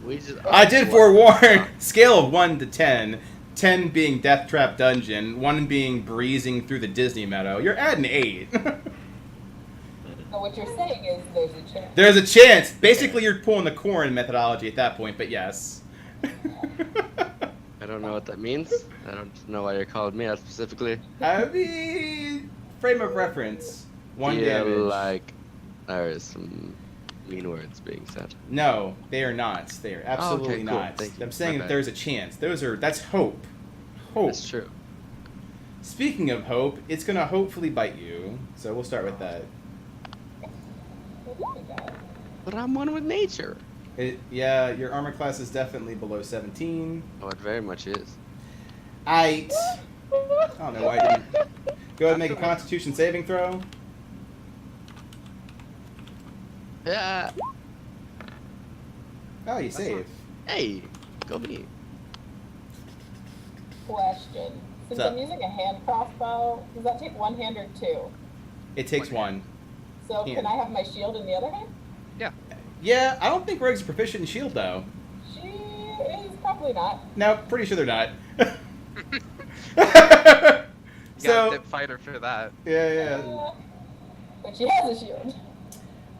B: We just.
C: I did forewarn. Scale of 1 to 10. 10 being Death Trap Dungeon. 1 being breezing through the Disney Meadow. You're at an 8.
F: So what you're saying is there's a chance.
C: There's a chance. Basically, you're pulling the Corin methodology at that point, but yes.
B: I don't know what that means. I don't know why you're calling me out specifically.
C: I mean, frame of reference. 1
B: Feel
C: damage.
B: like there is some mean words being said.
C: No, they are not. They are absolutely
B: cool.
C: not.
B: Thank you.
C: I'm saying
B: My
C: that
B: bad.
C: there's a chance. That's hope. Hope.
B: That's true.
C: Speaking of hope, it's gonna hopefully bite you. So we'll start with that.
B: But I'm one with nature.
C: Yeah, your armor class is definitely below 17.
B: Oh, it very much is.
C: 8. I don't know why I didn't. Go ahead and make a Constitution saving throw.
B: Yeah.
C: Oh, you save.
B: Hey, go me.
F: Question. Since
C: What's up?
F: I'm using a hand crossbow, does that take 1 hand or 2?
C: It takes 1.
F: So
C: Hand.
F: can I have my shield in the other hand?
C: Yeah, I don't think Rogue's proficient in shield though.
F: She is Probably not.
C: No, pretty sure they're not.
A: You got
C: So
A: a dip fighter for that.
C: yeah.
F: But she has a shield.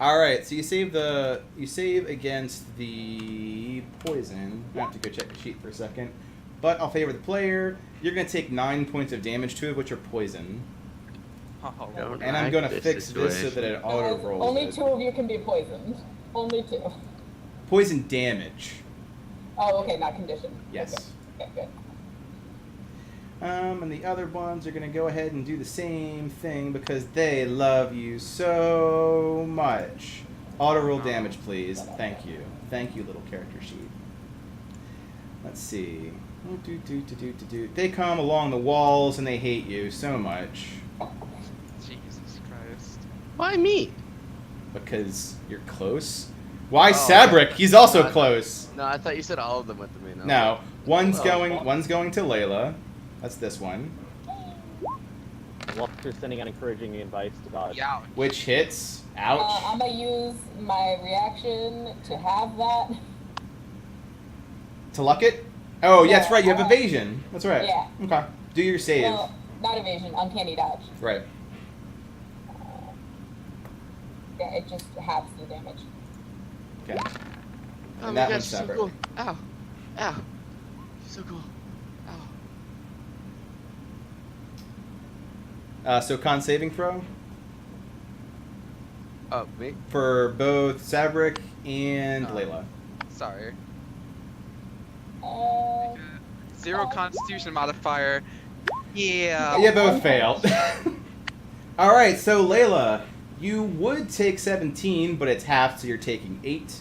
C: All right, so you save against the poison. I have to go check the sheet for a second, but I'll favor the player. You're gonna take 9 points of damage, 2 of which are poison,
A: Oh,
B: Don't
C: and I'm
B: like
C: gonna
B: this
C: fix this so that it auto rolls.
F: Only
C: it.
F: 2 of you can be poisoned. Only 2.
C: Poison damage.
F: Oh, okay, not condition.
C: Yes.
F: Okay, good.
C: And the other ones are gonna go ahead and do the same thing because they love you so much. Auto roll damage, please. Thank you. Thank you, little character sheet. Let's see. They come along the walls and they hate you so much
A: Jesus Christ.
B: Why me?
C: because you're close. Why
B: Oh,
C: Sabric? He's also
B: No, I-
C: close.
B: No, I thought you said all of them went to me.
C: No, one's
B: Oh.
C: going to Layla. That's this one,
E: Walter's sending out encouraging advice to God.
A: Yeah.
C: which hits. Ouch.
F: I'm gonna use my reaction to have that.
C: To luck it? Oh, yeah, that's
F: Yeah,
C: right. You have
F: I-
C: evasion. That's right.
F: Yeah.
C: Okay. Do your save.
F: Well, not evasion, uncanny dodge.
C: Right.
F: Yeah, it just halves the damage.
C: Okay.
B: Oh
C: And
B: my
C: that
B: god,
C: one's
B: she's so
C: separate.
B: cool. Ow. Ow. She's so cool. Ow.
C: So con saving throw
B: Oh, me?
C: for both Sabric and
A: Oh.
C: Layla.
A: Sorry.
F: Uh,
A: 0 Constitution modifier. Yeah.
C: You both failed. All right, so Layla, you would take 17, but it's half, so you're taking 8.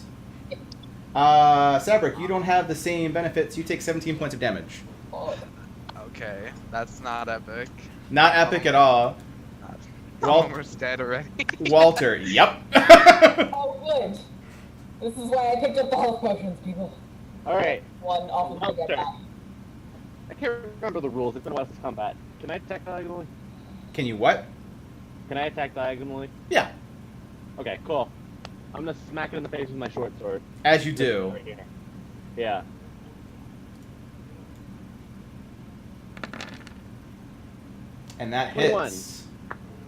C: Sabric, you don't have the same benefits. You take 17 points of damage.
A: Okay, that's not epic.
C: Not epic at all. Wal-
A: Almost dead already.
C: Walter, yep.
F: oh, good. This is why I picked up the health potions, people.
E: All right.
F: One off of the
E: Walter.
F: back.
E: I can't remember the rules. It's been a while since combat. Can I attack diagonally?
C: Can you what?
E: Can I attack diagonally?
C: Yeah,
E: Okay, cool. I'm gonna smack it in the face with my short sword.
C: as you do.
E: Right here. Yeah.
C: And that
E: 21.
C: hits.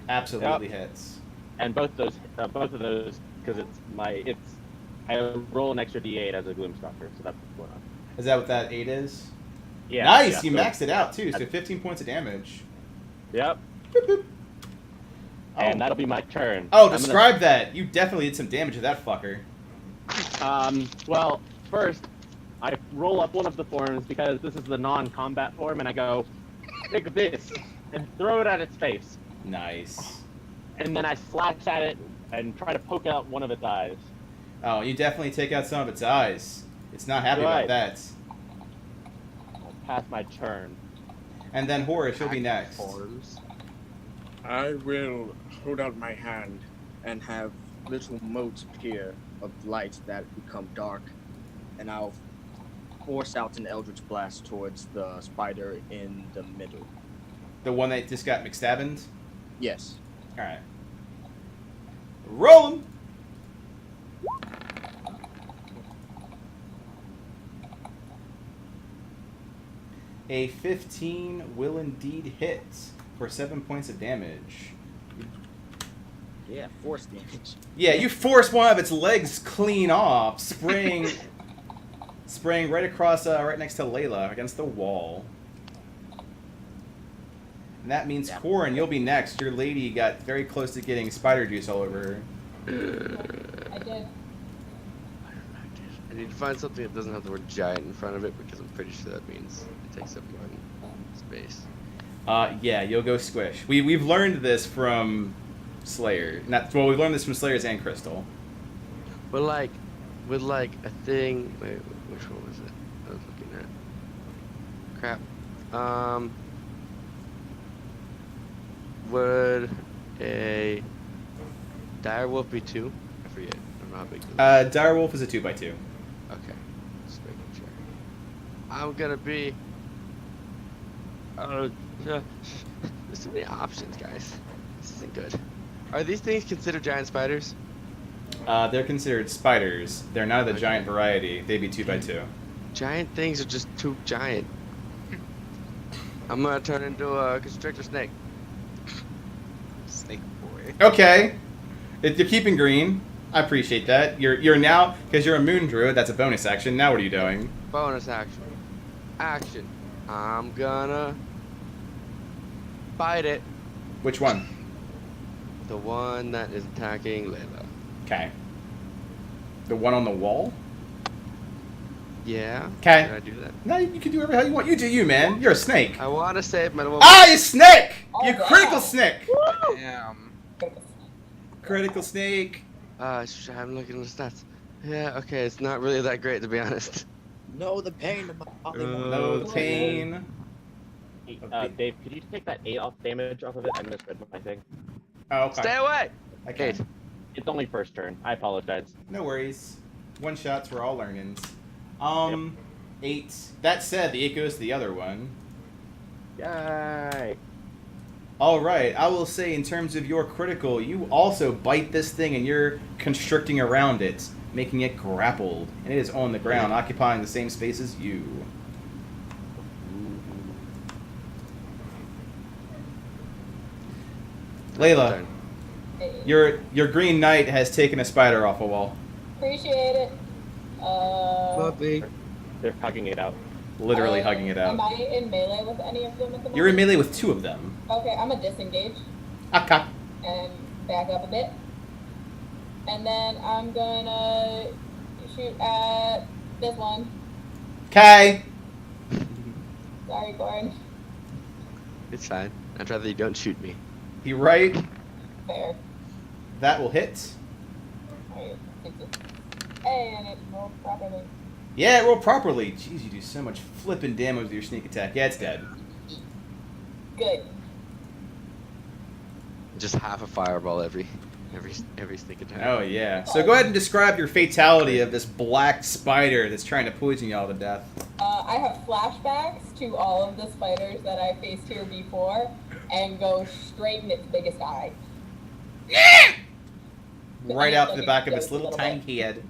C: Absolutely hits.
E: And both of those, because I roll an extra D8 as a Gloomstalker, so that's what's going on.
C: Is that what that 8 is?
E: Yeah.
C: Nice,
E: yeah,
C: you
E: so-
C: maxed it out too, so 15 points of damage.
E: Yep.
C: Boop, boop.
E: And that'll be my turn.
C: Oh,
E: I'm gonna-
C: describe that. You definitely did some damage to that fucker.
E: Well, first, I roll up one of the forms because this is the non-combat form, and I go, take this, and throw it at its face.
C: Nice.
E: And then I slash at it and try to poke out one of its eyes.
C: Oh, you definitely take out some of its eyes. It's not happy about
E: Right.
C: that.
E: I'll pass my turn.
C: And then Horace, you'll be next.
B: Forms.
G: I will hold out my hand and have little motes appear of light that become dark, and I'll force out an Eldritch Blast towards the spider in the middle.
C: The one that just got McStabbined?
G: Yes.
C: Alright. Roll 'em! A 15 will indeed hit for 7 points of damage.
G: Yeah, force damage.
C: Yeah, you force one of its legs clean off, spraying right across, right next to Layla against the wall. And that means,
G: Yeah.
C: Corin, you'll be next. Your lady got very close to getting spider juice all over her.
F: I did.
B: I need to find something that doesn't have the word giant in front of it because I'm pretty sure that means it takes up one space.
C: Yeah, you'll go squish. We've learned this from Slayer. Well, we've learned this from Slayers and Crystal.
B: But like, with like a thing. Wait, which one was it? I was looking at. Crap. Would a direwolf be 2? I forget. I don't know how big. It is.
C: Direwolf is a 2x2.
B: Okay. Just making sure. I'm gonna be. There's too many options, guys. This isn't good. Are these things considered giant spiders?
C: They're considered spiders. They're not of the
B: Okay.
C: giant variety. They'd be 2x2.
B: Giant things are just too giant. I'm gonna turn into a constrictor snake.
A: Snake boy.
C: Okay. You're keeping green. I appreciate that. You're now, because you're a moon druid, that's a bonus action. Now what are you doing?
B: Bonus action. Action. I'm gonna bite it.
C: Which one?
B: The one that is attacking Layla.
C: Okay. The one on the wall?
B: Yeah.
C: Okay.
B: Can I do that?
C: No, you can do whatever the hell you want. You do you, man. You're a snake.
B: I want to save my little.
C: Ah, you snake!
F: Oh,
C: You
F: wow.
C: critical snake!
A: Damn.
C: Critical snake.
B: I'm looking at the stats. Yeah, okay, it's not really that great to be honest.
G: No, the pain of my body.
C: No pain.
E: Hey, Dave, could you take that 8 off damage off of it? I misread my thing.
C: Oh, okay.
B: Stay away!
C: Okay.
B: Eight.
E: It's only first turn. I apologize.
C: No worries. One shots for all learnings. 8. That said, the 8 goes to the other one.
E: Yay!
C: Alright, I will say in terms of your critical, you also bite this thing and you're constricting around it, making it grappled. And it is on the ground, occupying the same space as you. Layla,
F: Hey,
C: your green knight has taken a spider off a wall.
F: appreciate it.
B: Puppy.
E: They're hugging it out.
C: Literally hugging it
F: Am
C: out.
F: I in melee with any of them at the moment?
C: You're in melee with 2 of them.
F: Okay, I'm gonna disengage
C: Okay.
F: and back up a bit. And then I'm gonna shoot at this one.
C: Okay.
F: Sorry, Gordon.
B: It's fine. I'd rather you don't shoot me.
C: He right.
F: Fair.
C: That will hit.
F: Alright, fix it. Hey, and it rolled properly.
C: Yeah, roll properly. Jeez, you do so much flipping damage with your sneak attack. Yeah, it's dead.
F: Good.
B: Just half a fireball every sneak attack.
C: Oh, yeah. So go ahead and describe your fatality of this black spider that's trying to poison y'all to death.
F: I have flashbacks to all of the spiders that I faced here before and go straight in its biggest eye.
C: Right out the back of its little tiny head.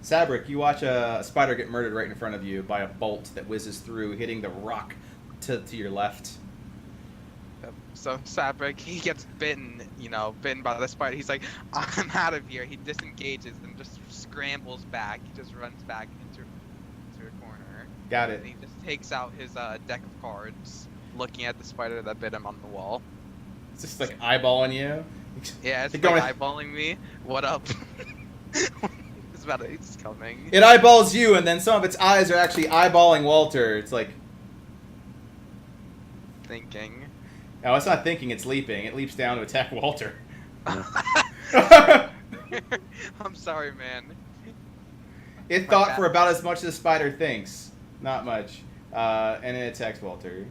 C: Sabric, you watch a spider get murdered right in front of you by a bolt that whizzes through, hitting the rock to your left.
A: So Sabric, he gets bitten, bitten by the spider. He's like, I'm out of here. He disengages and just scrambles back. He just runs back into a corner.
C: Got it.
A: And he just takes out his deck of cards, looking at the spider that bit him on the wall.
C: It's just like eyeballing you.
A: Yeah, it's
C: Keep
A: like
C: going.
A: eyeballing me. What up? It's coming.
C: It eyeballs you, and then some of its eyes are actually eyeballing Walter. It's like,
A: Thinking.
C: no, it's not thinking, it's leaping. It leaps down to attack Walter.
A: I'm sorry, man.
C: It thought for about as much as a spider thinks. Not much. And it attacks Walter.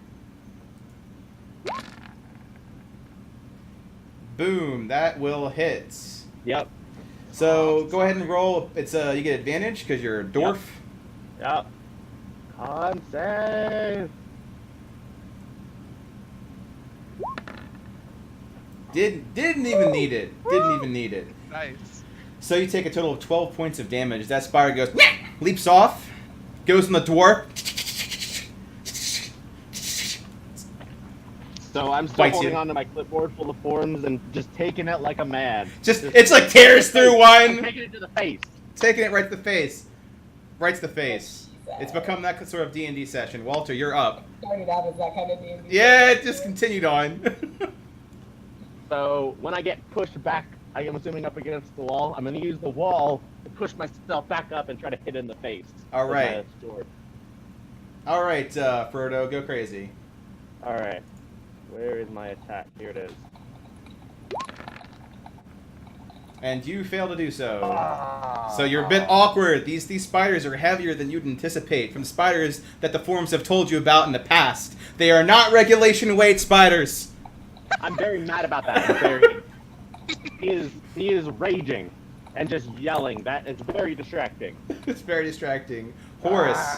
C: Boom, that will hit.
E: Yep.
C: So go ahead and roll. It's you get advantage because you're a dwarf.
E: Yep. Con save.
C: Didn't even need it. Didn't even need it.
A: Nice.
C: So you take a total of 12 points of damage. That spider goes, leaps off, goes on the dwarf.
E: So I'm still
C: Bites
E: holding
C: you.
E: onto my clipboard full of forms and just taking it like a man.
C: It's like tears through
E: I'm
C: one.
E: taking it to the face.
C: Taking it right to the face. Right to the face. It's become that sort of D&D session. Walter, you're up.
F: Started out as that kind of D&D.
C: Yeah, it just continued on.
E: So when I get pushed back, I am assuming up against the wall. I'm going to use the wall to push myself back up and try to hit it in the face.
C: All
E: with
C: right.
E: my sword.
C: All right, Frodo, go crazy.
E: All right. Where is my attack? Here it is.
C: And you fail to do so. So you're a bit awkward. These spiders are heavier than you'd anticipate from spiders that the forums have told you about in the past. They are not regulation weight spiders.
E: I'm very mad about that. I'm very... he is raging and just yelling. That is very distracting.
C: It's very distracting. Horace,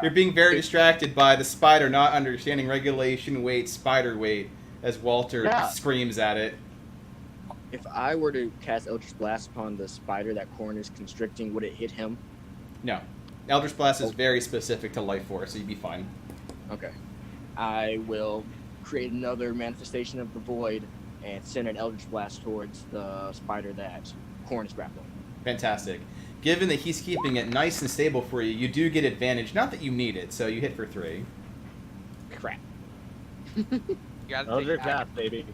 C: you're being very distracted by the spider not understanding regulation weight, spider weight, as Walter screams at it.
D: If I were to cast Eldritch Blast upon the spider that Corn is constricting, would it hit him?
C: No. Eldritch Blast is very specific to Life Force, so you'd be fine.
D: Okay. I will create another manifestation of the void and send an Eldritch Blast towards the spider that Corn is grappling.
C: Fantastic. Given that he's keeping it nice and stable for you, you do get advantage. Not that you need it, so you hit for 3.
D: Crap.
A: You gotta
E: Eldritch
A: take
E: Blast, baby.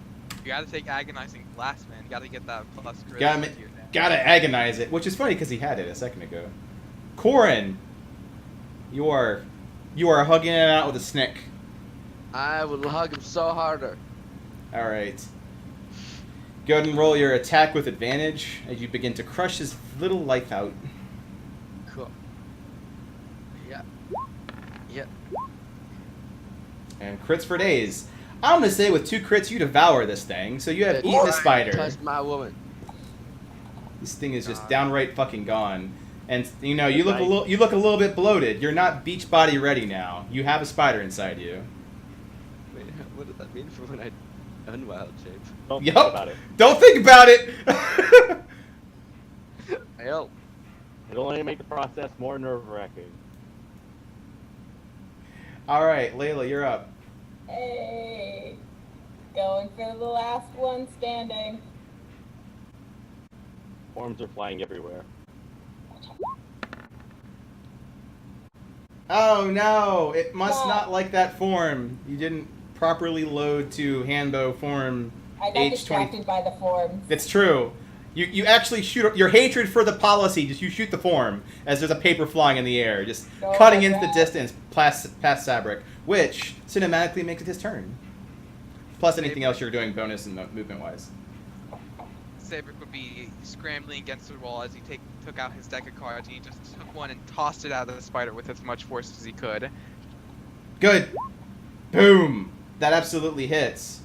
A: You gotta take agonizing blast, man. You gotta get that plus charisma
C: Gotta,
A: with you now.
C: gotta agonize it, which is funny because he had it a second ago. Corin, you are hugging it out with a snick.
B: I will hug him so harder.
C: All right. Go ahead and roll your attack with advantage as you begin to crush his little life out.
B: Cool. Yeah. Yep.
C: And crits for days. I'm gonna say with 2 crits you devour this thing, so you have eaten a spider.
B: Touch my woman.
C: This thing is just downright fucking gone. And you know, you look a little bit bloated. You're not beach body ready now. You have a spider inside you.
B: Wait, what does that mean for when I unwild shape?
E: Don't
C: Yup.
E: think about it.
C: Don't think about it.
B: Hell.
E: It'll only make the process more nerve-wracking.
C: All right, Layla, you're up.
F: Hey, going for the last one standing.
E: Forms are flying everywhere.
C: Oh no! It must not like that form. You didn't properly load to handbow form.
F: I got
C: H20.
F: distracted by the forms.
C: That's true. You actually shoot your hatred for the policy. Just you shoot the form as there's a paper flying in the air, just
F: Oh,
C: cutting into the
F: right.
C: distance past Sabric, which cinematically makes it his turn. Plus anything else you're doing bonus and movement wise.
A: Sabric would be scrambling against the wall as he took out his deck of cards. He just took one and tossed it out of the spider with as much force as he could.
C: Good. Boom. That absolutely hits.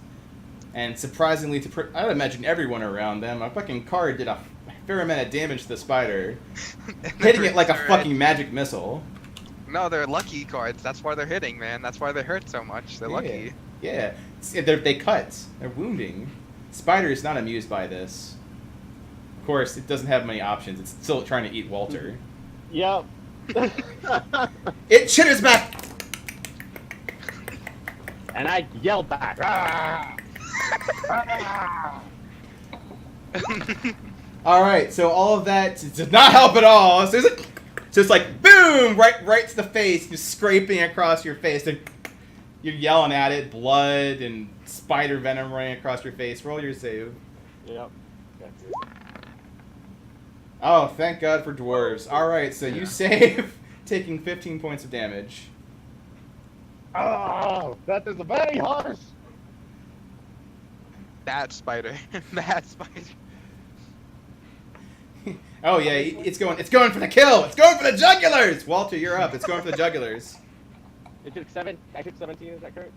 C: And surprisingly, I would imagine everyone around them, a fucking card did a fair amount of damage to the spider, hitting it like a fucking magic missile.
A: No, they're lucky cards. That's why they're hitting, man. That's why they hurt so much. They're lucky.
C: Yeah. They cut. They're wounding. Spider is not amused by this. Of course, it doesn't have many options. It's still trying to eat Walter.
E: Yep.
C: It chitters back!
E: And I yelled back. "Ah!"
C: Alright, so all of that does not help at all. So it's like, boom! Right to the face, just scraping across your face. And you're yelling at it, blood and spider venom running across your face. Roll your save.
E: Yep. That's it.
C: Oh, thank God for dwarves. Alright, so you save, taking 15 points of damage.
E: Oh, that is very harsh.
A: That spider. That spider.
C: Oh yeah, it's going for the kill. It's going for the jugulars. Walter, you're up. It's going for the jugulars.
E: It took 7. I took 17. Is that correct?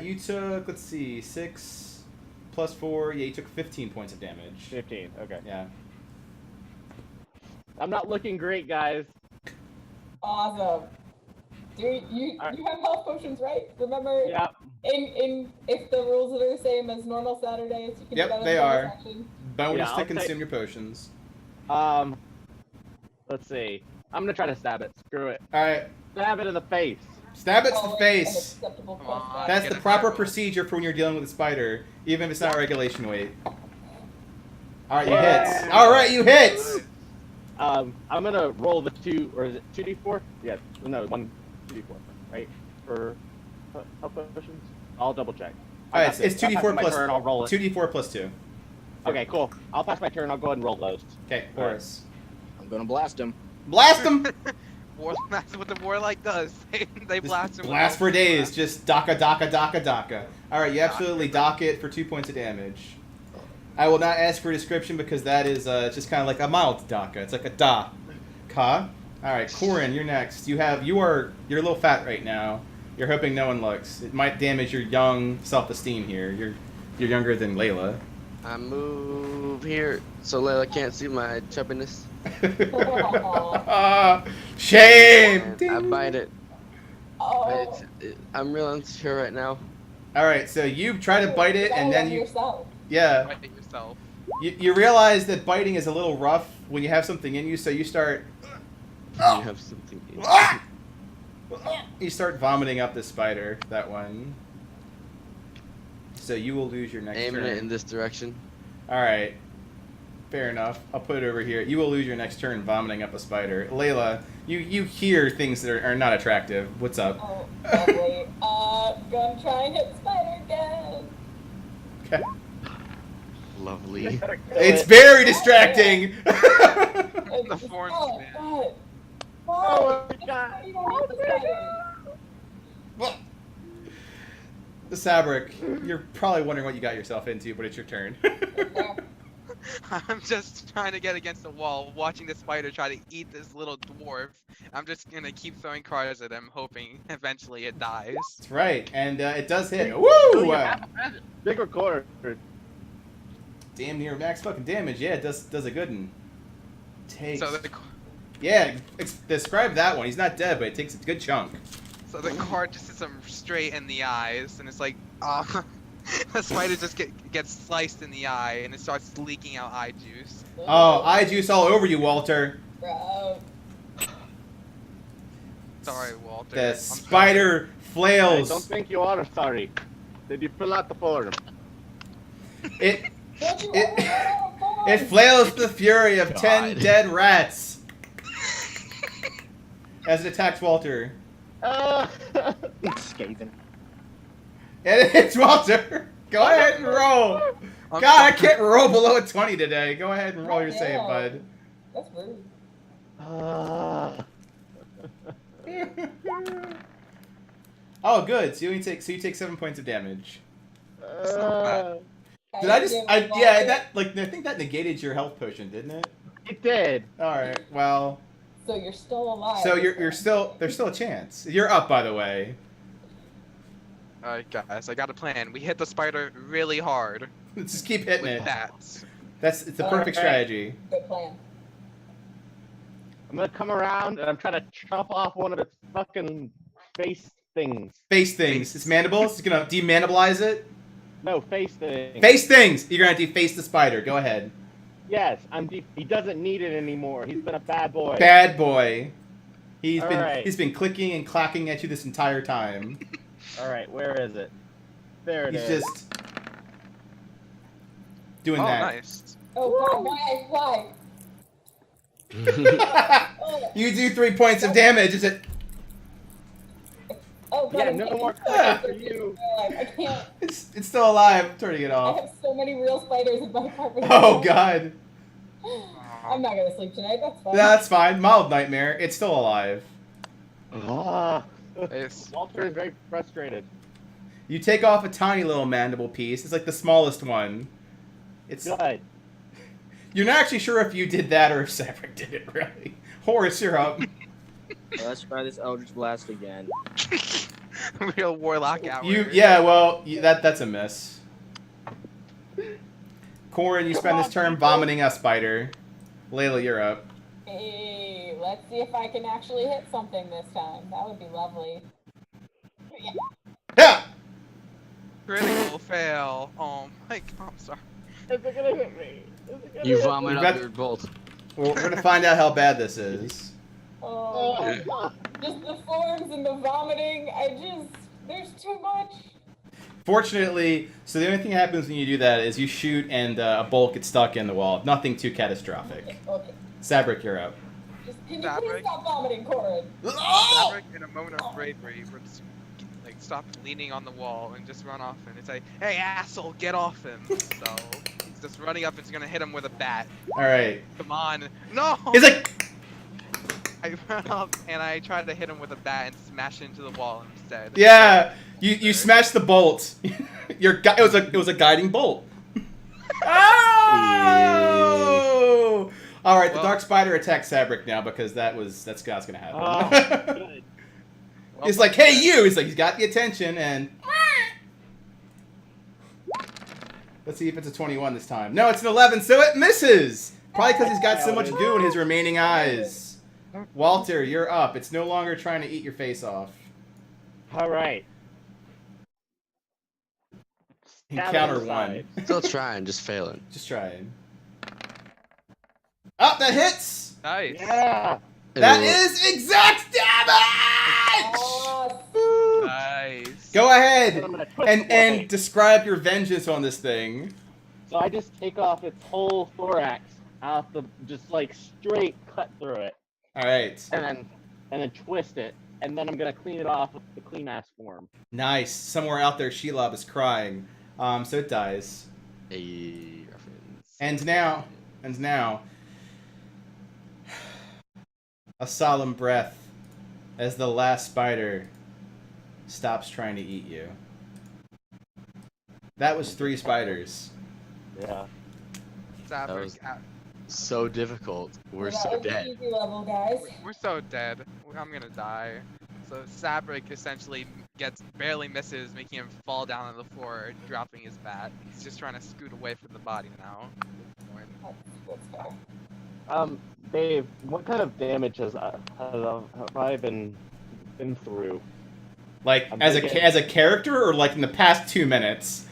C: You took, let's see, 6 plus 4. Yeah, you took 15 points of damage.
E: 15. Okay.
C: Yeah.
E: I'm not looking great, guys.
F: Awesome. Dude, you
E: Alright.
F: you have health potions, right? Remember?
E: Yeah.
F: In if the rules are the same as normal Saturdays, you can
C: Yep,
F: do that as
C: they
F: a bonus
C: are.
F: action.
C: Bonus
E: Yeah,
C: to
E: I'll
C: consume
E: take-
C: your potions.
E: Let's see. I'm gonna try to stab it. Screw it.
C: All right,
E: Stab it in the face.
C: stab it to
F: Oh,
C: the
F: an
C: face.
F: acceptable
A: Come
F: plus
A: on.
F: five.
C: That's
A: Get
C: the
A: a
C: proper
A: barrel.
C: procedure for when you're dealing with a spider, even if it's not regulation weight. All right, you
E: Yeah.
C: hit. All right, you hit.
E: I'm gonna roll the 2, or is it 2d4? Yeah. No, 1 2d4. Right? For health potions. I'll double check.
C: All right, it's
E: I'll
C: 2d4
E: pass my
C: plus
E: turn, I'll roll it.
C: 2d4 plus 2.
E: Okay, cool. I'll pass my turn. I'll go ahead and roll those.
C: Okay, Horace.
D: I'm gonna blast him.
C: Blast him.
A: That's what the warlike does. They blast
C: Just
A: him. with
C: blast
A: all-
C: for days. Just daka. All right, you absolutely dock it for 2 points of damage. I will not ask for a description because that is just kind of like a mild daka. It's like a da. Ka. All right, Corin, you're next. You're a little fat right now. You're hoping no one looks. It might damage your young self-esteem here. You're younger than Layla.
B: I move here so Layla can't see my chubbiness.
C: Shame.
B: And I
C: Ding.
B: bite it.
F: Oh.
B: I'm real insecure right now.
C: All right, so you try to bite it, and then you
F: yourself.
C: yeah.
A: Fight it yourself.
C: You realize that biting is a little rough when you have something in you, so you start
B: You have something.
C: You start vomiting up the spider. That one. So you will lose your next
B: Aiming
C: turn.
B: it in this direction.
C: All right. Fair enough. I'll put it over here. You will lose your next turn vomiting up a spider. Layla, you hear things that are not attractive. What's up?
F: Oh, lovely. Gonna try and hit spider again.
C: Okay.
B: Lovely.
C: It's very distracting.
A: The forms, man.
F: God.
E: Oh
F: Why?
E: my god.
F: You don't hit the spider.
C: The Sabric, you're probably wondering what you got yourself into, but it's your turn.
A: I'm just trying to get against the wall, watching the spider try to eat this little dwarf. I'm just gonna keep throwing cards at him, hoping eventually it dies.
C: That's right, and it does hit.
E: So
C: Woo!
E: you have bigger quarter.
C: Damn near max fucking damage. Yeah, it does a good one. Takes.
A: So the
C: Yeah, describe that one. He's not dead, but it takes a good chunk.
A: card just hits him straight in the eyes, and it's like, the spider just gets sliced in the eye, and it starts leaking out eye juice.
C: Oh, eye juice all over you, Walter.
F: Bro.
A: Sorry, Walter.
C: The
A: I'm
C: spider
E: I
C: flails.
E: don't think you are sorry. Did you fill out the form?
C: It
F: Don't you
C: It-
F: ever go
C: it flails the fury of 10
B: God.
C: dead rats as it attacks Walter.
D: Scathing.
C: And it's Walter. Go ahead and roll.
A: I'm
C: God, I
A: sorry.
C: can't roll below a 20 today. Go ahead and roll your save,
F: Yeah.
C: bud.
F: That's rude.
C: Oh, good. So you take 7 points of damage.
E: uh,
C: Did I just? I think that negated your health potion, didn't it?
E: it did.
C: All right. Well,
F: So you're still alive.
C: so you're still there's still a chance. You're up, by the way.
A: Alright, guys, I got a plan. We hit the spider really hard
C: Let's just keep hitting
A: with
C: it.
A: that.
C: It's the perfect
E: Alright.
C: strategy.
F: Good plan.
E: I'm gonna come around and I'm trying to chop off one of its fucking face things.
C: Face things. It's mandibles. It's gonna demandibilize it.
E: No, face things.
C: Face things. You're gonna deface the spider. Go ahead.
E: Yes, he doesn't need it anymore. He's been a bad boy.
C: Bad boy. He's
E: Alright.
C: been clicking and clacking at you this entire time.
E: All right, where is it? There it
C: He's
E: is.
C: just doing
A: Oh,
C: that.
A: nice.
F: Oh, God, why? Oh,
C: You do 3 points of damage. Is it?
F: oh, God.
E: Yeah,
F: I'm
E: no
F: getting
E: more
F: so
E: questions for
F: confused.
E: you.
F: I can't.
C: It's still alive. I'm turning it
F: I
C: off.
F: have so many real spiders in my apartment.
C: Oh God.
F: I'm not gonna sleep tonight. That's fine.
C: That's fine. Mild nightmare. It's still alive.
E: Ah.
A: It's-
E: Walter is very frustrated.
C: You take off a tiny little mandible piece. It's like the smallest one. It's.
E: Good.
C: You're not actually sure if you did that or if Sabric did it, really. Horace, you're up.
D: Let's try this Eldritch Blast again.
A: Real warlock hour.
C: That's a miss. Corin, you spend this turn vomiting a spider. Layla, you're up.
F: Hey, let's see if I can actually hit something this time. That would be lovely.
C: Yeah!
A: Critical fail. Oh my god, I'm sorry.
E: Is it gonna hit me? Is it gonna
B: You
E: hit
B: vomit
C: We've
B: up
C: got-
B: your bolt.
C: Well, we're gonna find out how bad this is.
F: Oh,
E: me? Oh,
F: just the forms and the vomiting. There's too much.
C: Fortunately, so the only thing that happens when you do that is you shoot and a bolt gets stuck in the wall. Nothing too catastrophic.
F: Okay.
C: Sabric, you're up.
F: Can you
A: Fabric.
F: please stop vomiting, Corin?
A: Fabric, in a moment of bravery, would like stop leaning on the wall and just run off and say, "Hey, asshole, get off him!" So he's just running up and he's gonna hit him with a bat.
C: All right.
A: Come on, no!
C: He's like,
A: I run up and I try to hit him with a bat and smash it into the wall instead.
C: yeah, you smashed the bolt. It was a guiding bolt. Oh! All right, the
A: Well-
C: dark spider attacks Sabric now because that's gonna happen.
E: Oh, good.
A: Well,
C: He's like, "Hey, you!" He's like, he's got the attention, and let's see if it's a 21 this time. No, it's an 11, so it misses. Probably because he's got so much goo in his remaining eyes. Walter, you're up. It's no longer trying to eat your face off.
E: All right.
C: Encounter
E: Stab
C: one.
E: it
B: Still trying, just failing.
C: Just trying. Oh, that hits!
A: nice.
E: Yeah.
C: That is exact damage!
F: Oh,
A: Nice.
C: Go ahead
E: I'm gonna twist the
C: and
E: blade.
C: describe your vengeance on this thing.
E: So I just take off its whole thorax out the, just like straight cut through it,
C: All right.
E: and then twist it, and then I'm gonna clean it off with the clean ass form.
C: Nice. Somewhere out there, Shelob is crying. So it dies.
B: Hey, reference.
C: And now, a solemn breath as the last spider stops trying to eat you. That was 3 spiders.
E: Yeah.
A: Sabric,
B: was- So difficult. We're
F: that
B: so
F: was the
B: dead.
F: easy level, guys.
A: we're so dead. I'm gonna die. So Sabric essentially barely misses, making him fall down on the floor, dropping his bat. He's just trying to scoot away from the body now.
F: That's fair.
E: Dave, what kind of damage have I been through
C: Like
E: I'm
C: as
E: thinking-
C: a character, or like in the past 2 minutes.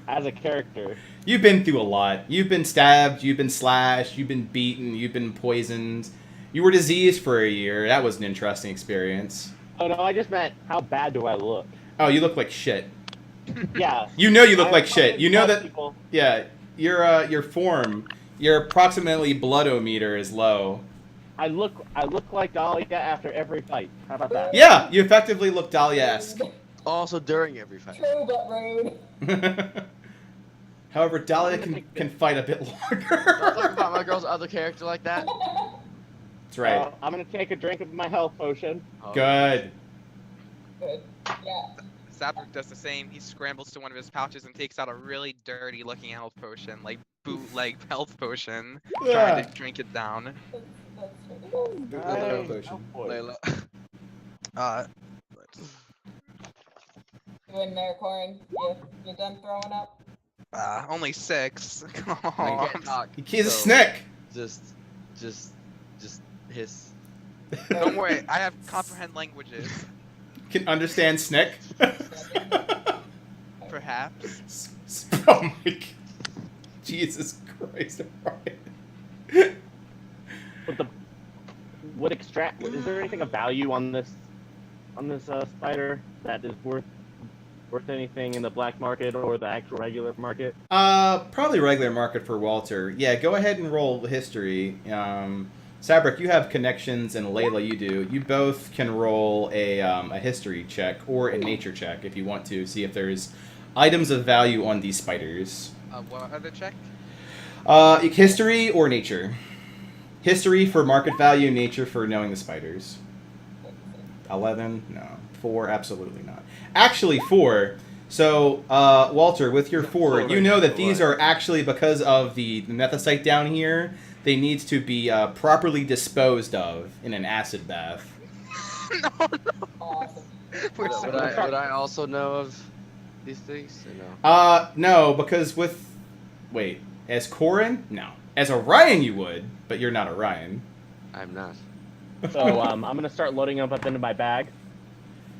E: as a character?
C: You've been through a lot. You've been stabbed. You've been slashed. You've been beaten. You've been poisoned. You were diseased for a year. That was an interesting experience.
E: Oh no, I just meant how bad do I look?
C: Oh, you look like shit.
E: Yeah.
C: You know you look
E: I-
C: like shit. You know that.
E: people-
C: Yeah, your form, your approximately bloodometer is low.
E: I look like Dahlia after every fight. How about that?
C: Yeah, you effectively look Dahlia-esque.
B: Also during every fight.
F: True, but rude.
C: However, Dahlia can fight a bit
B: Don't
C: longer.
B: talk about my girl's other character like that.
C: That's right.
E: I'm gonna take a drink of my health potion.
B: Oh,
C: Good.
F: Good. Yeah.
A: Sabric does the same. He scrambles to one of his pouches and takes out a really dirty looking health potion, like bootleg health potion, trying
C: Yeah.
A: to drink it down.
F: That's pretty good.
C: Bootleg health potion.
A: Layla. Let's-
F: You in there, Corin? You done throwing up?
A: only 6.
B: I
A: Aw,
B: can't talk.
C: He's a
B: so
C: snake.
B: Just hiss.
A: Don't worry, I have comprehend languages.
C: Can understand snake.
A: Perhaps.
C: Oh my God. Jesus Christ! Ryan.
E: Is there anything of value on this spider that is worth anything in the black market or the actual regular market?
C: Probably regular market for Walter. Yeah, go ahead and roll history. Sabric, you have connections, and Layla, you do. You both can roll a history check or a nature check if you want to see if there's items of value on these spiders.
A: What other check?
C: History or nature. History for market value, nature for knowing the spiders. 11? No. 4? Absolutely not. Actually, 4. So, Walter, with your 4, you know that these are actually, because of the methicite down here, they need to be properly disposed of in an acid bath.
A: No.
F: Awesome.
A: We're
B: Would,
A: so
B: would I also know of these things? Or no?
C: No, because with... Wait, as Corin? No. As Orion you would, but you're not Orion.
B: I'm not.
E: So I'm gonna start loading them up into my bag.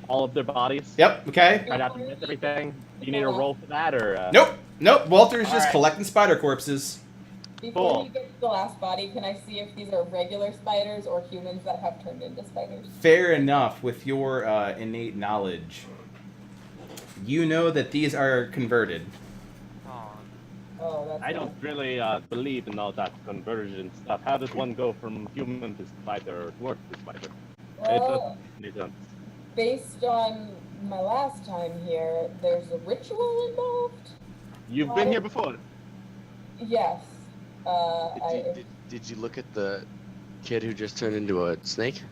E: All of their bodies.
C: Yep, okay.
E: Right after miss everything. Do you need a roll for that or?
C: Nope, Walter's just
E: Alright.
C: collecting spider corpses.
F: Before
E: Cool.
F: you get to the last body, can I see if these are regular spiders or humans that have turned into spiders?
C: Fair enough, with your innate knowledge. You know that these are converted.
A: Aw.
F: Oh, that's
E: I don't really believe in all that conversion stuff. How does one go from human to spider or dwarf to spider? It
F: Well,
E: doesn't make sense.
F: based on my last time here, there's a ritual involved?
E: You've been here before.
F: Yes.
B: Did you look at the kid who just turned into a snake?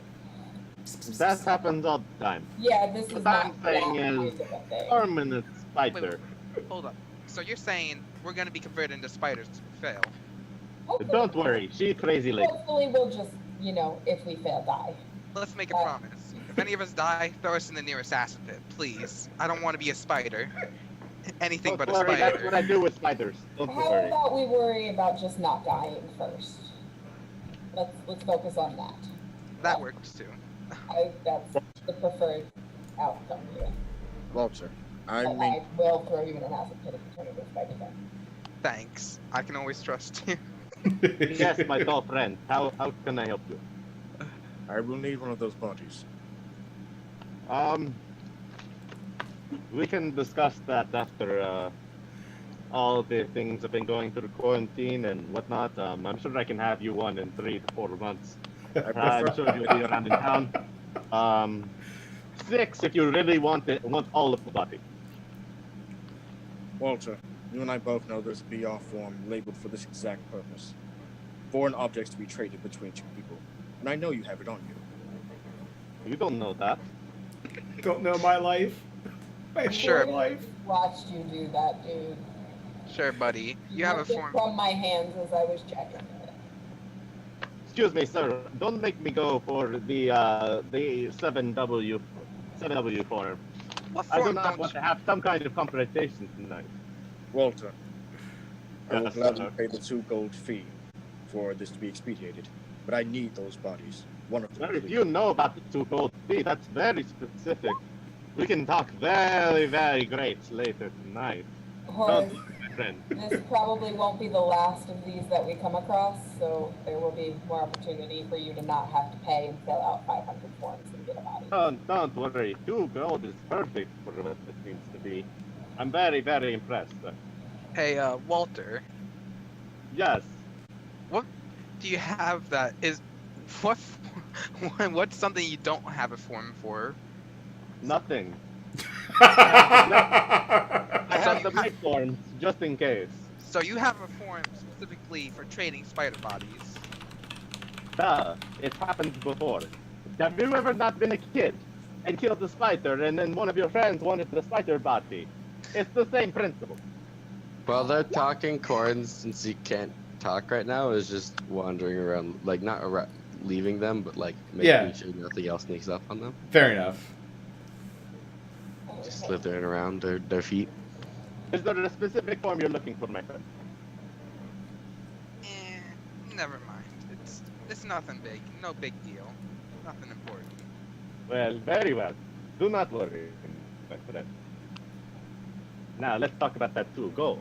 E: That happens all the time.
F: Yeah, this is
E: What
F: not
E: I'm saying
F: that
E: is-
F: kind of a thing.
E: Permanent spider.
A: Hold up. So you're saying we're gonna be converted into spiders if we fail?
F: Hopefully-
E: Don't worry, she's crazy lady.
F: Hopefully we'll just, if we fail, die.
A: Let's make a promise. If any of us die, throw us in the nearest acid pit, please. I don't want to be a spider. Anything
E: Don't
A: but a
E: worry, that's
A: spider.
E: what I do with spiders. Don't
F: How
E: worry.
F: about we worry about just not dying first? Let's focus on that.
A: That works too.
F: That's the preferred outcome here.
G: Walter, I
F: But
G: mean,
F: I will throw you in an acid pit if you turn into a spider then.
A: Thanks. I can always trust you.
E: Yes, my tall friend. How can I help you?
G: I will need one of those bodies.
E: We can discuss that after all the things have been going through quarantine and whatnot. I'm sure I can have you one in 3 to 4 months. I'm sure you'll be around in town. 6 if you really want all of the body.
G: Walter, you and I both know there's a BR form labeled for this exact purpose. Foreign objects to be traded between two people. And I know you have it on you.
E: You don't know that.
C: Don't know my life. My
A: Sure.
C: poor life.
F: Watched you do that, dude.
A: Sure, buddy. You have a
F: ripped it
A: form.
F: from my hands as I was checking it.
E: Excuse me, sir. Don't make me go for the 7W form.
A: What
E: I do
A: form
E: not
A: don't
E: want
A: you?
E: to have some kind of confrontation tonight.
G: Walter, I will
E: Yes,
G: gladly
E: sir.
G: pay the 2 gold fee for this to be expedited, but I need those bodies. One of them.
E: Well, if
G: please.
E: you know about the 2 gold fee, that's very specific. We can talk very, very great later tonight.
F: Horace,
E: Don't worry, my friend.
F: this probably won't be the last of these that we come across, so there will be more opportunity for you to not have to pay and fill out 500 forms and get a body.
E: Don't worry. 2 gold is perfect for what it seems to be. I'm very, very impressed.
A: Hey, Walter.
E: Yes.
A: Do you have that? What's something you don't have a form for?
E: Nothing.
C: I
E: I have the right forms, just in case.
A: So you have a form specifically for trading spider bodies.
E: It happened before. Have you ever not been a kid and killed a spider and then one of your friends wanted the spider body? It's the same principle.
B: While they're talking, Corin, since he can't talk right now, is just wandering around, like not around, leaving them, but like making
C: Yeah.
B: sure nothing else sneaks up on them.
C: Fair enough.
B: Just slithering around their feet.
E: Is there a specific form you're looking for, my friend?
A: Never mind. It's nothing big. No big deal. Nothing important.
E: Well, very well. Do not worry, my friend. Now, let's talk about that 2 gold.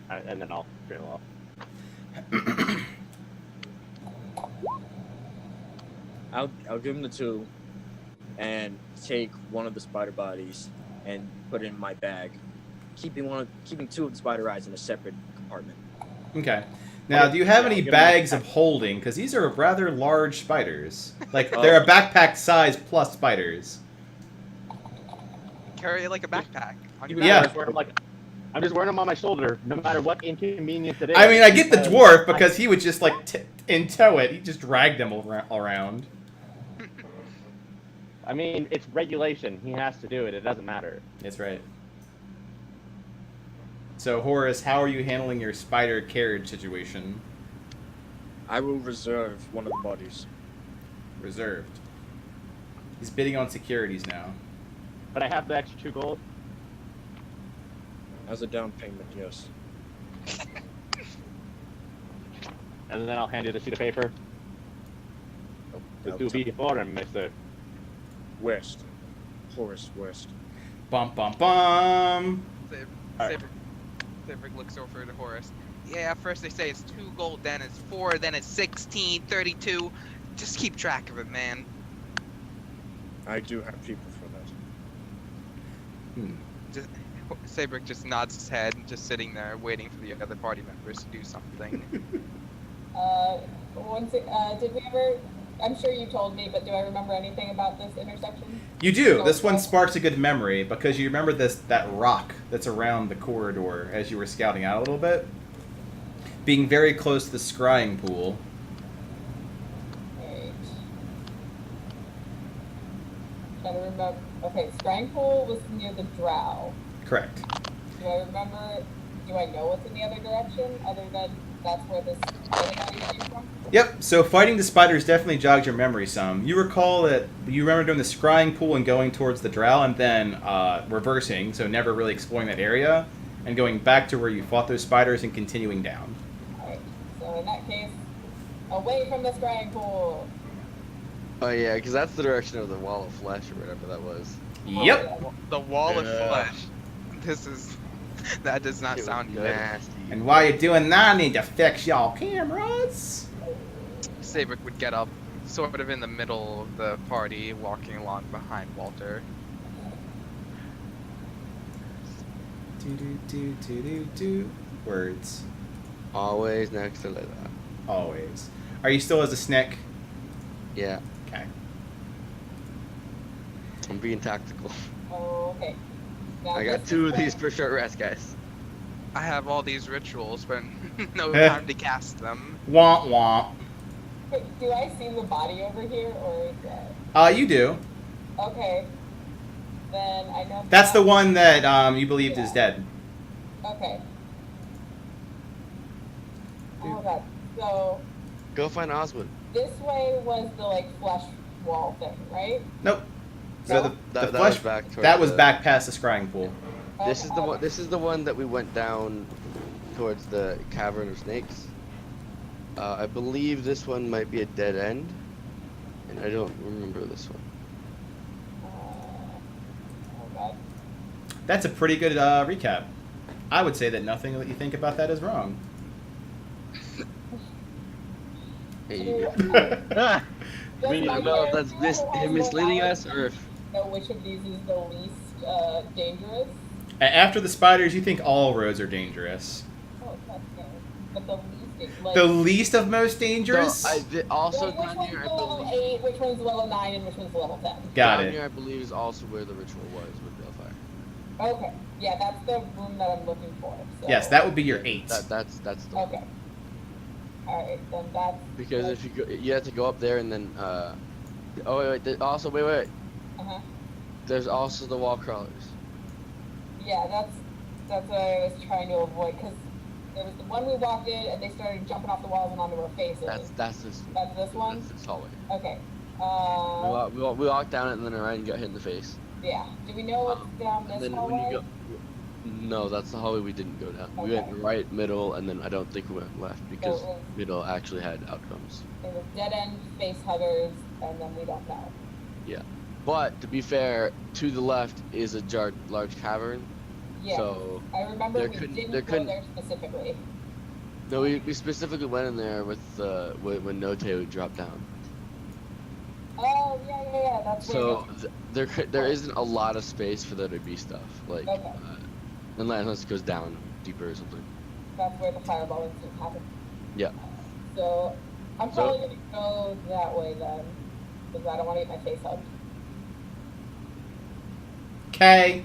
E: And then I'll trail off.
G: I'll give him the 2 and take one of the spider bodies and put it in my bag, keeping 2 of the spider eyes in a separate compartment.
C: Okay. Now, do you have
E: Yeah,
C: any
E: give me-
C: bags of holding? Because these are rather large spiders. Like, they're a backpack size plus spiders.
A: Carry it like a backpack on your
C: Yeah.
E: I'm just wearing them on my shoulder, no matter what inconvenience it is.
C: I mean, I get the
E: because
C: dwarf because he would just, like, in tow it. He just dragged them around.
E: I mean, it's regulation. He has to do it. It doesn't matter.
C: That's right. So, Horace, how are you handling your spider carriage situation?
G: I will reserve one of the bodies.
C: Reserved. He's bidding on securities now.
E: But I have the extra 2 gold.
G: As a down payment, yes.
E: And then I'll hand you the sheet of paper. The 2B form, mister.
G: West. Horace West.
C: Bum, bum, bum.
A: Saber looks over to Horace. Yeah, first they say it's 2 gold, then it's 4, then it's 16, 32. Just keep track of it, man.
G: I do have people for that.
A: Sabrick just nods his head, just sitting there waiting for the other party members to do something.
F: Did we ever? I'm sure you told me, but do I remember anything about this intersection?
C: You do. This one sparks a good memory because you remember that rock that's around the corridor as you were scouting out a little bit, being very close to the scrying pool.
F: Right. Trying to remember. Okay, scrying pool was near the drow.
C: Correct.
F: Do I remember? Do I know what's in the other direction other than that's where this other body came from?
C: Yep. So fighting the spiders definitely jogged your memory some. You recall that you remember doing the scrying pool and going towards the drow, and then reversing, so never really exploring that area, and going back to where you fought those spiders and continuing down.
F: Alright, so in that case, away from the scrying pool.
B: Oh yeah, because that's the direction of the wall of flesh or whatever that was.
C: Yep.
A: The wall of
G: Yeah.
A: flesh. That does not
B: It was
A: sound good.
B: nasty.
C: And while you're doing that, I need to fix y'all cameras.
A: Sabrick would get up, sort of in the middle of the party, walking along behind Walter.
C: Do. Words.
B: Always next to Layla.
C: Always. Are you still as a snake?
B: Yeah,
C: Okay.
B: I'm being tactical.
F: Oh, okay. Now
B: I got
F: this
B: two
F: is
B: of these
F: where-
B: for short rest, guys.
A: I have all these rituals, but no
C: Eh.
A: time to cast them.
C: Womp womp.
F: Wait, do I see the body over here, or is that...
C: You do.
F: Okay. Then I know...
C: That's the one that you believed is dead.
F: Okay. Oh god. So,
B: Go find Oswald.
F: this way was the, like, flesh wall thing, right?
C: Nope. So
F: No?
C: the
B: That
C: flesh
B: was back. towards
C: that was
B: the-
C: back past the scrying pool.
B: This is the one.
F: Okay.
B: This is the one that we went down towards the cavern of snakes. I believe this one might be a dead end, and I don't remember this one.
F: Oh god.
C: That's a pretty good recap. I would say that nothing that you think about that is wrong.
B: Hey, you go.
E: Ah,
F: Does
E: We need
F: my
E: to
B: know if
F: character
B: that's
F: have
B: misleading
F: more
B: us or if
F: know which of these is the least dangerous?
C: After the spiders, you think all roads are dangerous.
F: Oh, that's good. But the least, like,
C: The least of most dangerous?
B: So, also
F: like, which
B: down
F: one's
B: here, I
F: level
B: believe.
F: 8, which one's level 9, and which one's level 10?
C: Got
B: down
C: it.
B: here, I believe, is also where the ritual was with Balefire.
F: Okay. Yeah, that's the room that I'm looking for. So.
C: Yes, that would be your 8.
B: That's the one.
F: Okay. Alright, then that's...
B: Because
F: that's-
B: if you go, you have to go up there and then. Oh wait. Also wait.
F: Uh-huh.
B: There's also the wall crawlers.
F: Yeah, that's what I was trying to avoid, because there was the one we walked in, and they started jumping off the walls and onto our faces.
B: That's this.
F: That's this one?
B: That's this hallway.
F: Okay.
B: We walked down it and then around and got hit in the face.
F: Yeah. Do we know what's down
B: And
F: this
B: then
F: hallway?
B: when you go. No, that's the hallway we didn't go down. We went
F: Okay.
B: right, middle, and then I don't think we went left because
F: it was,
B: middle actually had outcomes.
F: it was dead end, face huggers, and then we don't know.
B: But to be fair, to the left is a large cavern.
F: Yeah.
B: So
F: I remember
B: there
F: we
B: couldn't-
F: didn't
B: there
F: go
B: couldn't-
F: there specifically.
B: no, we specifically went in there with when Note dropped down.
F: Oh, yeah, that's
B: So
F: where
B: there isn't a lot of space for there to be stuff like
F: Okay.
B: unless it goes down deeper or something.
F: that's where the fireball incident happened.
B: Yeah.
F: So I'm
B: So-
F: probably gonna go that way then, because I don't want to get my face hugged.
C: Okay.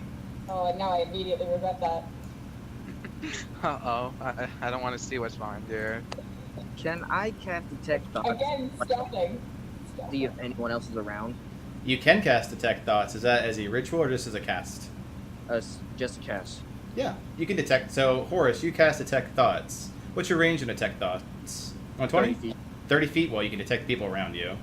F: Oh, and now I immediately regret that.
A: Uh-oh. I don't want to see what's behind here.
G: Can I cast detect thoughts?
F: Again, stealthing.
G: See if anyone else is around.
C: You can cast Detect Thoughts. Is that as a ritual or just as a cast?
G: Just a cast.
C: Yeah, you can detect. So, Horace, you cast Detect Thoughts. What's your range in Detect Thoughts? 120?
G: 30 feet.
C: 30 feet? Well, you can detect people around you.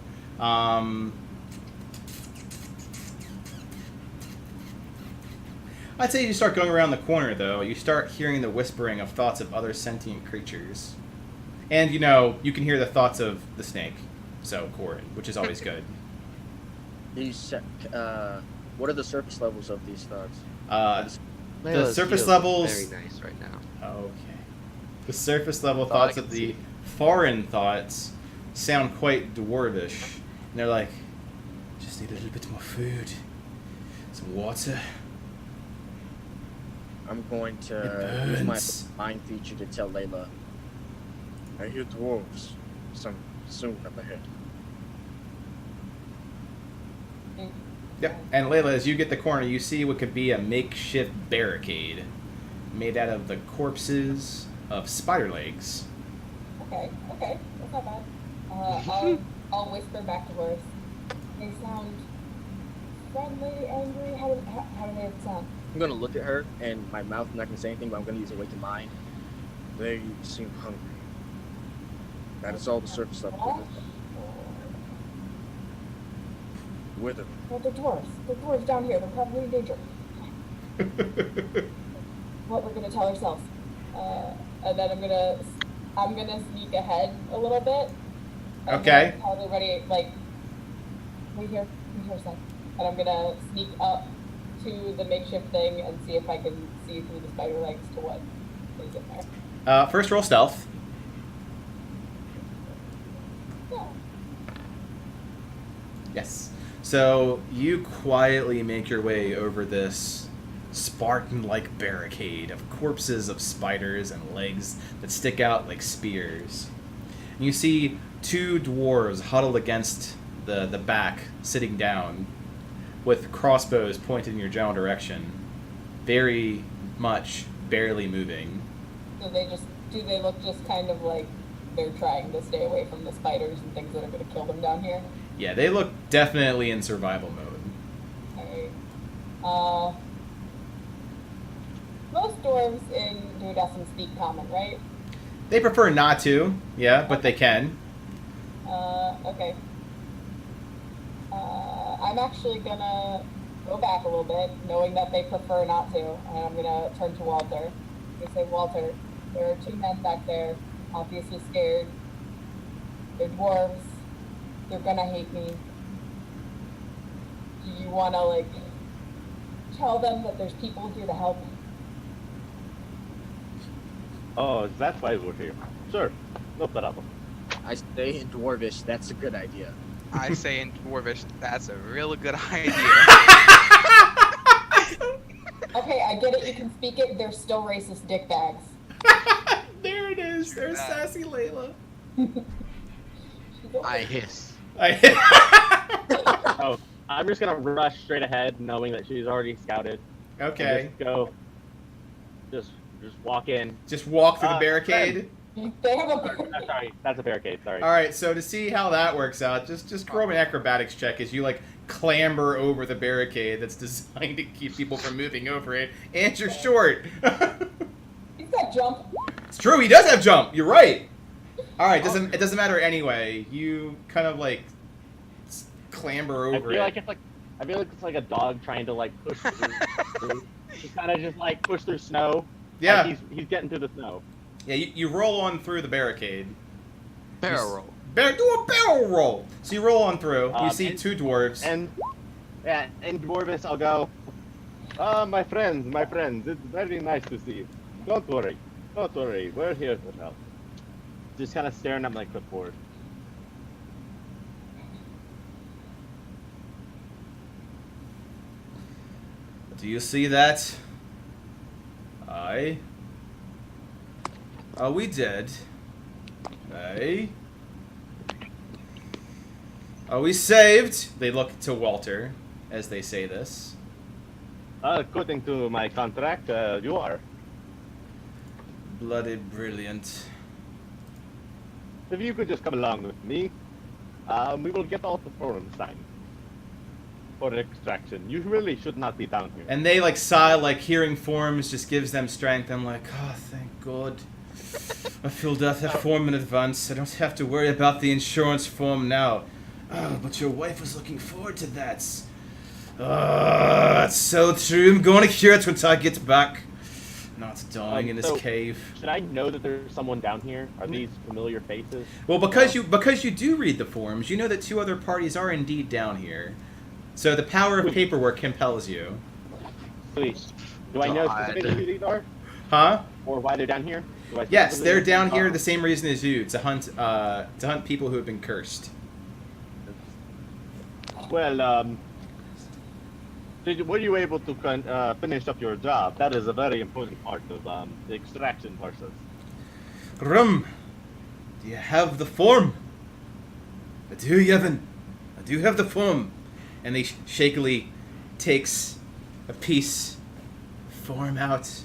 C: I'd say you start going around the corner, though. You start hearing the whispering of thoughts of other sentient creatures. And, you can hear the thoughts of the snake. So, Corin, which is always good.
G: What are the surface levels of these thoughts?
B: Layla's
C: surface
B: heels
C: levels-
B: Very nice right now.
C: Okay. The surface level
B: Thought I
C: thoughts
B: could
C: of the
B: see.
C: foreign thoughts sound quite dwarvish. And they're like, just need a little bit more food. Some water.
G: I'm going
C: It
G: to use my
C: burns.
G: mind feature to tell Layla. I hear dwarves. Soon up ahead.
C: Yep. And Layla, as you get the corner, you see what could be a makeshift barricade made out of the corpses of spider legs.
F: Okay, that's not bad. I'll whisper back to Horace. They sound friendly, angry. How do they sound?
G: I'm gonna look at her, and my mouth is not gonna say anything, but I'm gonna use Awaken Mind. They seem hungry. That is all the surface level.
F: What?
G: With them.
F: Well, the dwarves. The dwarves down here. They're probably in danger. What we're gonna tell ourselves. And then I'm gonna sneak ahead a little bit. And
C: Okay.
F: then probably ready, like, we hear something. And I'm gonna sneak up to the makeshift thing and see if I can see through the spider legs to what is in there.
C: First roll stealth.
F: Yeah.
C: So you quietly make your way over this Spartan-like barricade of corpses of spiders and legs that stick out like spears. And you see two dwarves huddled against the back, sitting down, with crossbows pointed in your general direction, very much barely moving.
F: Do they look just kind of like they're trying to stay away from the spiders and things that are going to kill them down here?
C: Yeah, they look definitely in survival mode.
F: Alright. Most dwarves in Duodecim speak common, right?
C: They prefer not to, yeah, but they can.
F: Okay. I'm actually gonna go back a little bit, knowing that they prefer not to, and I'm gonna turn to Walter. I'm gonna say, Walter, there are two men back there, obviously scared. They're dwarves. They're gonna hate me. Do you wanna, like, tell them that there's people here to help?
E: Oh, that's why we're here. Sure, no problem.
G: I say in Dwarvish, that's a good idea.
A: I say in Dwarvish, that's a real good idea.
F: Okay, I get it, you can speak it, they're still racist dickbags.
C: There it is. There's sassy Layla.
B: I hiss.
E: Oh, I'm just gonna rush straight ahead, knowing that she's already scouted.
C: Okay.
E: Just go. Just walk in.
C: Just walk through the barricade.
F: They have a...
E: Sorry, that's a barricade. Sorry.
C: All right. So to see how that works out, just roll an acrobatics check as you like clamber over the barricade that's designed to keep people from moving over it. And you're short.
F: He's got jump.
C: It's true. He does have jump. You're right. All right. It doesn't matter anyway. You kind of like clamber over
E: I feel
C: it.
E: like it's like a dog trying to like push through. Just kind of just like push through snow.
C: Yeah.
E: Like he's getting through the snow.
C: Yeah. You roll on through the barricade.
B: Barrel roll.
C: Do a barrel roll. So you roll on through. You see two dwarves.
E: And yeah, in Dwarvis I'll go. My friends, it's very nice to see you. Don't worry, we're here to help. Just kind of staring at my clipboard.
C: Do you see that? Aye. Are we dead? Aye. Are we saved? They look to Walter as they say this.
E: According to my contract, you are.
C: Bloody brilliant.
E: If you could just come along with me, we will get all the forms signed for extraction. You really should not be down here.
C: And they like sigh, like hearing forms just gives them strength. I'm like, oh, thank God. I filled out that form in advance. I don't have to worry about the insurance form now. Oh, but your wife was looking forward to that. Oh, that's so true. I'm going to cure it once I get back. Not dying in this cave.
E: Should I know that there's someone down here? Are these familiar faces?
C: Well, because you do read the forms, you know that two other parties are indeed down here. So the power of paperwork compels you.
E: Sweet. Do I know specifically who these are?
C: Huh?
E: Or why they're down here?
C: Yes, they're down here the same reason as you, to hunt people who have been cursed.
E: Well, were you able to finish up your job? That is a very important part of the extraction process.
C: Rum, do you have the form? I do, Yevon. I do have the form. And he shakily takes a piece of form out.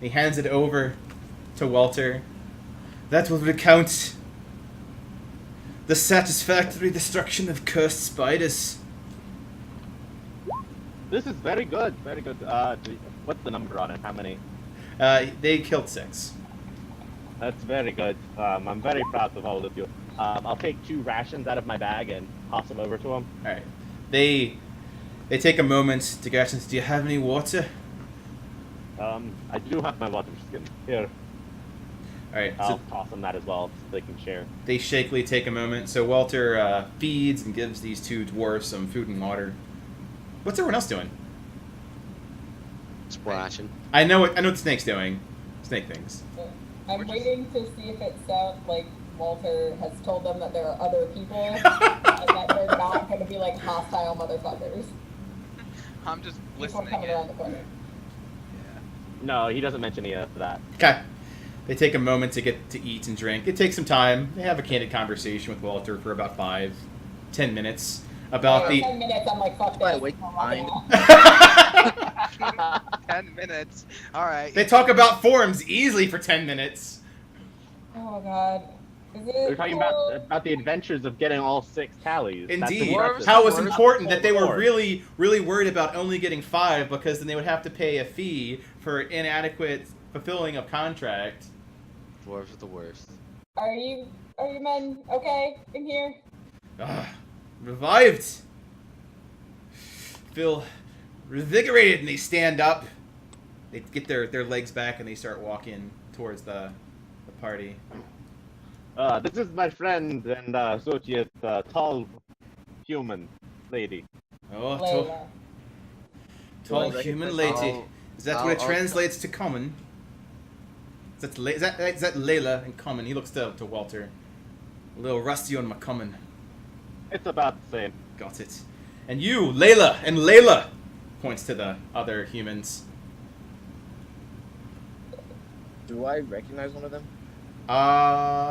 C: He hands it over to Walter. That will recount the satisfactory destruction of cursed spiders.
E: This is very good, very good. What's the number on it? How many?
C: They killed 6.
E: That's very good. I'm very proud of all of you. I'll take 2 rations out of my bag and toss them over to them.
C: All right. They take a moment to get rations. Do you have any water?
E: I do have my water skin here.
C: All right.
E: I'll
C: So
E: toss them that as well, so they can share.
C: they shakily take a moment. So Walter feeds and gives these two dwarfs some food and water. What's everyone else doing?
B: Splashing.
C: I know what Snake's doing. Snake things.
F: I'm waiting to see if it sounds like Walter has told them that there are other people and that they're not going to be like hostile motherfuckers.
A: I'm just
F: Before
A: listening
F: coming
A: in.
F: around the corner.
E: No, he doesn't mention any of that.
C: Okay. They take a moment to get to eat and drink. It takes some time. They have a candid conversation with Walter for about 5-10 minutes about the.
F: 10 minutes, I'm like, fuck
D: Wait,
F: this.
D: wait,
F: I'm walking
D: fine.
F: out.
A: 10 minutes. All right.
C: They talk about forms easily for 10 minutes.
F: Oh god. Is it
E: They're talking about the adventures of getting all 6 tallies. That's
C: Indeed.
E: impressive.
C: How it was
D: Dwarves
C: important that they were
E: Dwarves.
C: really worried about only getting 5 because then they would have to pay a fee for inadequate fulfilling of contract.
B: Dwarves are the worst.
F: Are you men okay in here?
C: Revived. Feel revigorated, and they stand up. They get their legs back and they start walking towards the party.
E: This is my friend and associate, tall human lady.
C: Oh,
F: Layla.
C: tall
D: Well,
C: human
D: like-
C: lady. Is that what it
B: I'll-
C: translates to common? Is that Layla in common? He looks to Walter. A little rusty on my common.
E: It's about the same.
C: Got it. And you, Layla, and Layla points to the other humans.
D: Do I recognize one of them?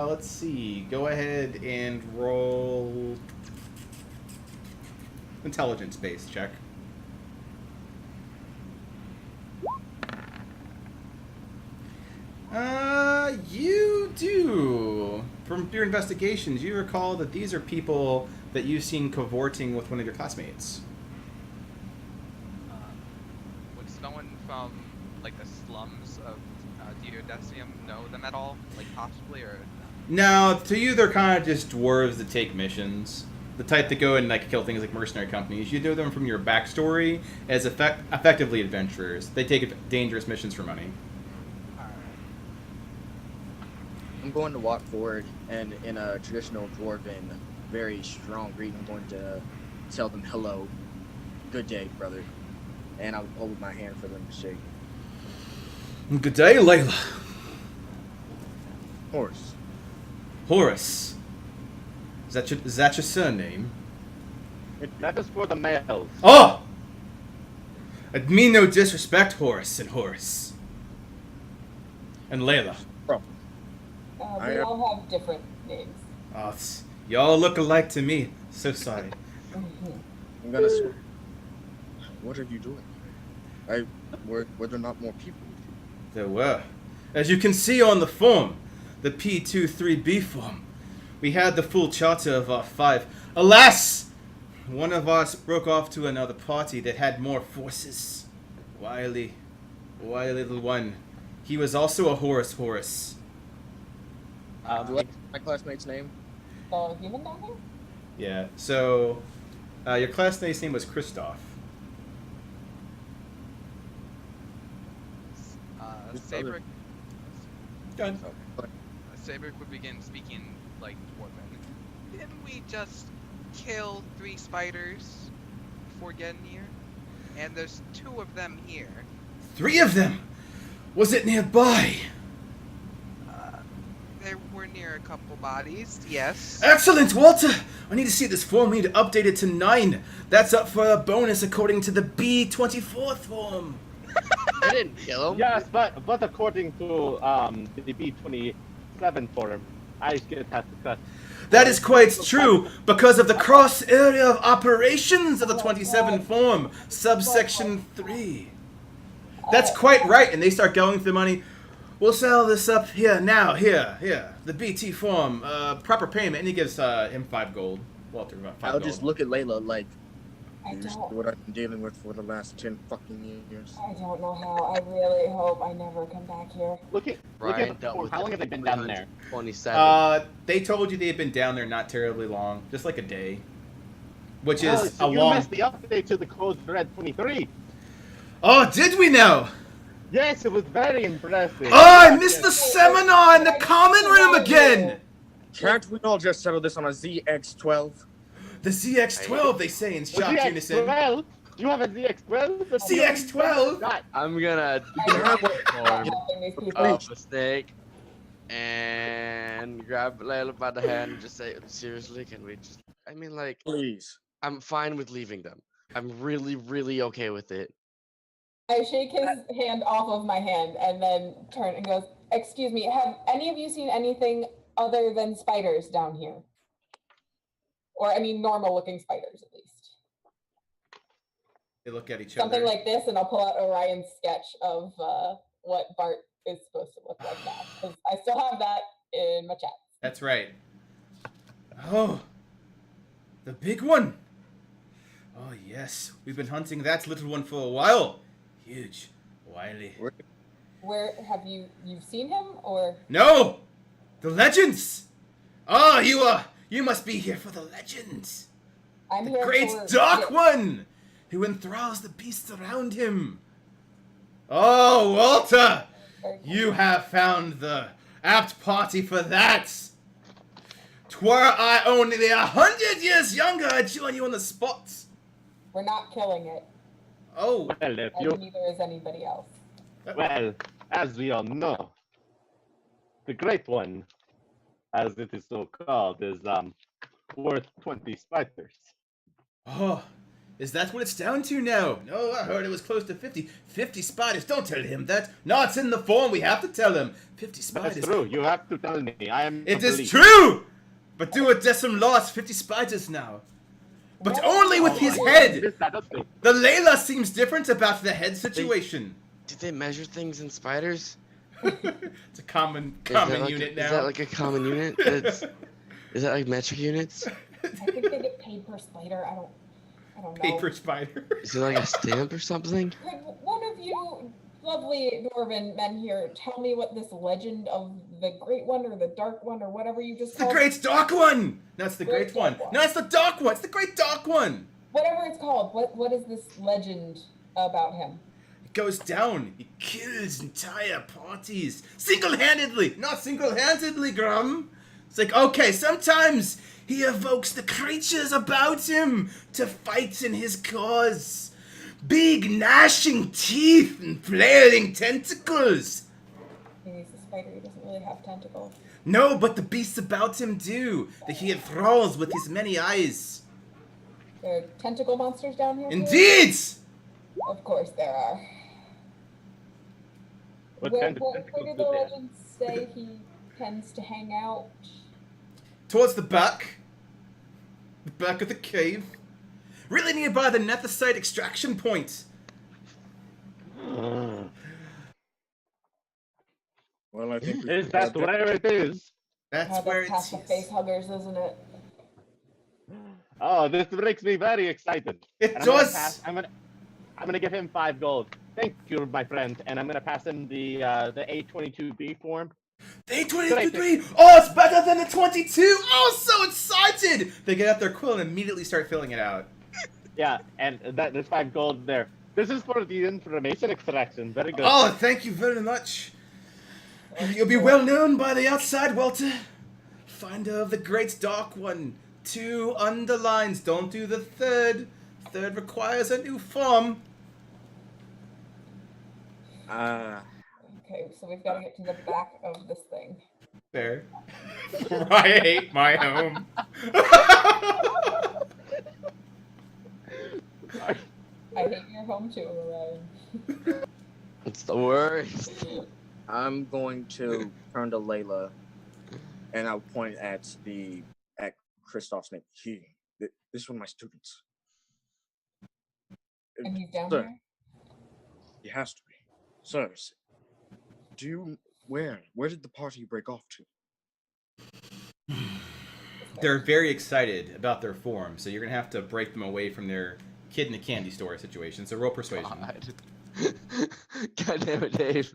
C: Let's see. Go ahead and roll intelligence based check. You do. From your investigations, you recall that these are people that you've seen cavorting with one of your classmates.
A: Would someone from like the slums of Geodesium know them at all? Like possibly, or
C: No, to you they're kind of just dwarves that take missions. The type that go and like kill things like mercenary companies. You know them from your backstory as effectively adventurers. They take dangerous missions for money.
D: I'm going to walk forward and in a traditional dwarven, very strong greeting, I'm going to tell them hello, good day, brother, and I'll hold my hand for them to shake.
C: Good day, Layla.
D: Horse.
C: Horace. Is that your surname?
E: That is for the males.
C: Oh! I mean no disrespect, Horace and Horace. And Layla.
F: We all have different names.
C: Oh, y'all look alike to me. So sorry.
D: I'm gonna. What are you doing? Were there not more people with you?
C: There were. As you can see on the form, the P23B form, we had the full charter of our 5. Alas! One of us broke off to another party that had more forces. Wily little one. He was also a Horus.
D: Do I have my classmate's name?
F: The human down here?
C: Yeah, so your classmate's name was Christoph.
A: Sabric.
C: Done.
A: Sabric would begin speaking like Dwarven. Didn't we just kill 3 spiders before getting here? And there's 2 of them here.
C: 3 of them! Was it nearby?
A: They were near a couple bodies, yes.
C: Excellent, Walter! I need to see this form. We need to update it to 9. That's up for a bonus according to the B24th form.
B: I didn't kill him.
E: Yes, but according to the B27 form, I get has discussed.
C: That is quite true because of the cross area of operations of the 27 form, subsection 3. That's quite right, and they start going through the money. We'll sell this up here now, here. The BT form, proper payment, and he gives him 5 gold. Walter, 5
D: I'll
C: gold.
D: just look at Layla like,
F: I
D: this is
F: don't,
D: what I've been dealing with for the last 10 fucking years.
F: I don't know how. I really hope I never come back here.
E: Look at
B: Ryan
E: the
B: dealt
E: form.
B: with
E: How long have they been down there?
B: 27.
C: They told you they had been down there not terribly long, just like a day. Which
E: Oh,
C: is
E: so
C: a
E: you
C: long...
E: missed the update to the Code Red 23.
C: Oh, did we now?
E: Yes, it was very impressive.
C: Oh, I missed the seminar in the common room again!
D: Can't we all just settle this on a ZX12?
C: The ZX12, they say in shocked unison.
E: ZX12? Do you have a ZX12?
C: ZX12?
E: God,
B: I'm gonna
F: I'm helping these people.
B: oh, mistake. and grab Layla by the hand and just say, seriously, can we just, I mean, like,
G: Please.
B: I'm fine with leaving them. I'm really, really okay with it.
F: I shake his hand off of my hand and then turn and goes, excuse me, have any of you seen anything other than spiders down here? Or, I mean, normal looking spiders, at least.
C: They look at each
F: Something
C: other.
F: like this, and I'll pull out Orion's sketch of what Bart is supposed to look like now. Because I still have that in my chat.
C: That's right. Oh, the big one. Oh, yes. We've been hunting that little one for a while. Huge. Wily.
F: Where have you've seen him, or?
C: No! The legends! Oh, you must be here for the legends.
F: I'm
C: The
F: here
C: great
F: for
C: dark
F: it.
C: one who enthralls the beasts around him. Oh, Walter! You have found the apt party for that. Twere I only 100 years younger, I'd join you on the spot.
F: We're not killing it,
C: Oh,
E: Well, if
F: and
E: you
F: neither is anybody else.
E: well, as we all know, the Great One, as it is so called, is worth 20 spiders.
C: oh, is that what it's down to now? No, I heard it was close to 50. 50 spiders, don't tell him that. No, it's in the form, we have to tell him. 50 spiders.
E: That's true. You have to tell me. I am.
C: It is
E: complete.
C: true! But do a decim loss, 50 spiders now. But
F: What?
C: only with his
E: Oh,
C: head!
E: this, that does it.
C: The Layla seems different about the head situation.
B: Did they measure things in spiders?
C: It's a common
B: Is that like
C: unit
B: a,
C: now.
B: Is that like a common unit? Is that like metric units?
F: I think they get paid per spider. I don't know.
C: Paper spider.
B: Is it like a stamp or something?
F: Could one of you lovely dwarven men here tell me what this legend of the Great One or the Dark One or whatever you just
C: It's the
F: called
C: Great Dark One! No, it's the
F: Great
C: Great One.
F: Dark One.
C: No, it's the Dark One. It's the Great Dark One.
F: whatever it's called. What is this legend about him?
C: It goes down. He kills entire parties. Single-handedly. Not single-handedly, Grum. It's like, okay, sometimes he evokes the creatures about him to fight in his cause. Big gnashing teeth and flailing tentacles.
F: He's a spider. He doesn't really have tentacles.
C: No, but the beasts about him do. That he enthralls with his many eyes.
F: There are tentacle monsters down here. too?
C: Indeed!
F: Of course there are.
E: What
F: Where
E: kind of
F: do
E: tentacles
F: the
E: do they have?
F: legends say he tends to hang out?
C: Towards the back. The back of the cave. Really nearby the nethicite extraction point.
E: Mm.
G: Well, I think
E: Is that where it is?
C: That's
F: Oh,
C: where
F: that's
C: it's.
F: past the face huggers, isn't it?
E: Oh, this makes me very excited.
C: It
E: And I'm gonna
C: does!
E: pass- I'm gonna give him 5 gold. Thank you, my friend. And I'm gonna pass him the A22B form.
C: The 23! Oh, it's better than the 22! Oh, so excited! They get out their quill and immediately start filling it out.
E: Yeah, and there's 5 gold there. This is for the information extraction. Very good.
C: Oh, thank you very much. You'll be well known by the outside, Walter. Finder of the Great Dark One. 2 underlines. Don't do the third. Third requires a new form.
F: Okay, so we've got to get to the back of this thing.
C: There. I hate my home.
F: I hate your home too, Orion.
B: It's the worst.
G: I'm going to turn to Layla, and I'll point at Kristoff's name. This is one of my students.
F: And he's down
G: Sir.
F: here?
G: He has to be. Sir, where did the party break off to?
C: They're very excited about their form, so you're gonna have to break them away from their kid in a candy store situation. So roll persuasion.
B: God. God damn it, Dave.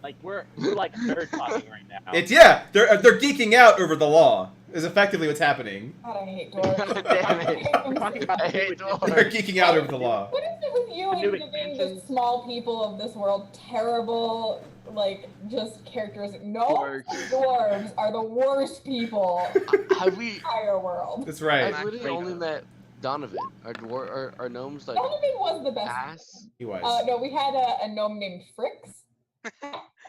E: Like we're like nerd talking right now.
C: It's they're geeking out over the law. Is effectively what's happening.
F: God, I hate dwarves.
B: God damn it.
F: I hate them
E: Talking
F: so
E: about
B: I
E: the
B: hate
E: new
B: dwarves.
C: They're geeking out over the law.
F: What is it with you
E: New
F: and giving the
E: extensions.
F: small people of this world terrible, like, just characteristic? No,
B: Dorks.
F: dwarves are the worst people in
B: Have
F: the
B: we?
F: entire world.
C: That's right.
B: I've literally only met Donovan. Our gnomes like
F: Donovan was the best.
B: ass.
C: He was.
F: No, we had a gnome named Fricks.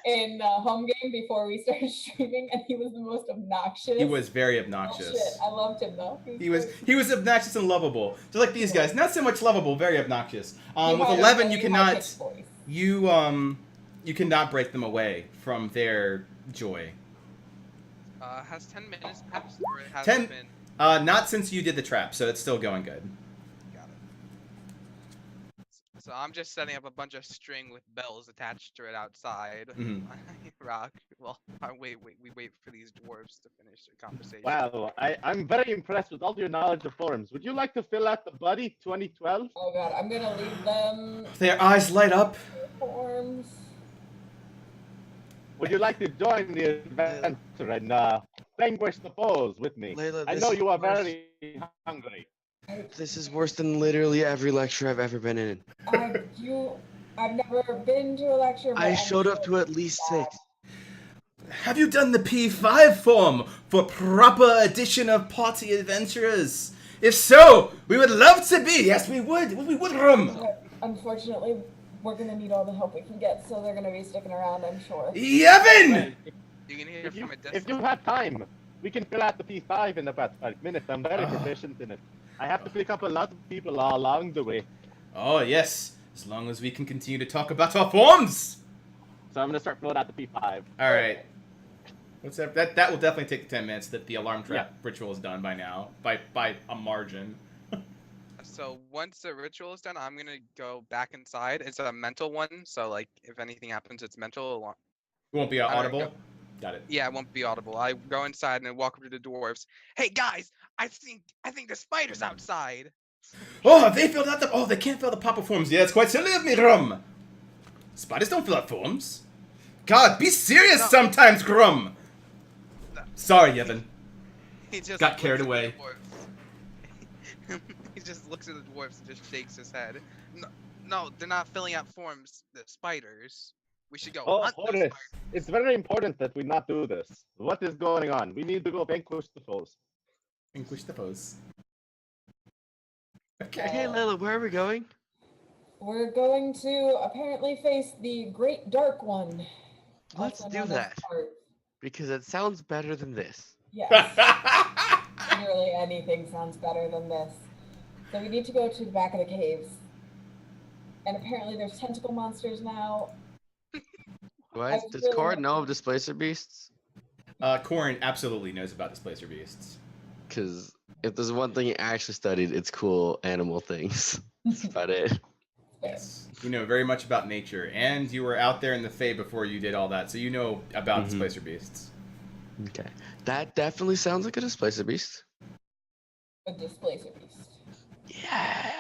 F: in home game before we started streaming, and he was the most obnoxious.
C: He was very
F: Oh,
C: obnoxious.
F: shit. I loved him though.
C: He was obnoxious and lovable, just like these guys. Not so much lovable, very obnoxious.
F: He
C: With
F: had a
C: 11, you
F: very
C: cannot
F: high-pitched voice.
C: you cannot break them away from their joy.
A: Has 10 minutes passed, or it has
C: 10
A: been?
C: Not since you did the trap, so it's still going good.
A: Got it. So I'm just setting up a bunch of string with bells attached to it outside.
C: Mhm.
A: Rock. Well, we wait for these dwarves to finish their conversation.
E: Wow, I'm very impressed with all your knowledge of forums. Would you like to fill out the buddy 2012?
F: Oh god, I'm gonna leave them
C: Their eyes light up.
F: forms.
E: Would you like to join the adventure and vanquish the foes with me?
B: Layla,
E: I
B: this
E: know
B: is
E: you are
B: worse.
E: very hungry.
B: This is worse than literally every lecture I've ever been in.
F: I've never been to a lecture. But
B: I
F: I'm
B: showed up
F: sure
B: to at least 6.
C: Have you done the P5 form for proper addition of party adventurers? If so, we would love to be. Yes, we would. We would, Rum.
F: But unfortunately, we're gonna need all the help we can get, so they're gonna be sticking around, I'm sure.
C: Yevon!
A: You can hear
E: If you,
A: from a
E: if
A: distance.
E: you have time, we can fill out the P5 in about 5 minutes. I'm very proficient in it. I have to pick up a lot of people all along the way.
C: Oh, yes. As long as we can continue to talk about our forms.
E: So I'm going to start filling out the P5.
C: All right. What's that? That will definitely take 10 minutes. That the alarm trap ritual is done by now, by a margin.
A: So once the ritual is done, I'm gonna go back inside. It's a mental one, so like if anything happens, it's mental.
C: It won't be
A: don't
C: audible.
A: go-
C: Got it.
A: Yeah, it won't be audible. I go inside and I walk up to the dwarves. Hey guys, I think the spider's outside.
C: Oh, they filled out the. Oh, they can't fill the pop-up forms. Yeah, it's quite silly of me, Grum. Spiders don't fill out forms. God, be serious
A: No.
C: sometimes, Grum.
A: No.
C: Sorry, Yevon.
A: He just
C: Got
A: looks
C: carried
A: at the
C: away.
A: dwarves. He just looks at the dwarves and just shakes his head. No, they're not filling out forms. The spiders. We should go.
E: Oh,
A: hunt those
E: Horace,
A: spiders.
E: it's very important that we not do this. What is going on? We need to go vanquish the foes.
C: Vanquish the foes. Okay.
B: Hey, Layla, where are we going?
F: We're going to apparently face the Great Dark One.
B: Let's
F: also
B: do
F: known as
B: that.
F: Art.
B: Because it sounds better than this.
F: Yes, literally anything sounds better than this. So we need to go to the back of the caves. And apparently there's tentacle monsters now.
B: What? Does Cord know of Displacer Beasts?
C: Corin absolutely knows about Displacer Beasts.
B: Because if there's one thing he actually studied, it's cool animal things. That's about it.
C: Yes. You know very much about nature, and you were out there in the Fae before you did all that, so you know about Displacer Beasts.
B: Okay. That definitely sounds like a Displacer Beast.
F: A displacer beast.
B: Yeah.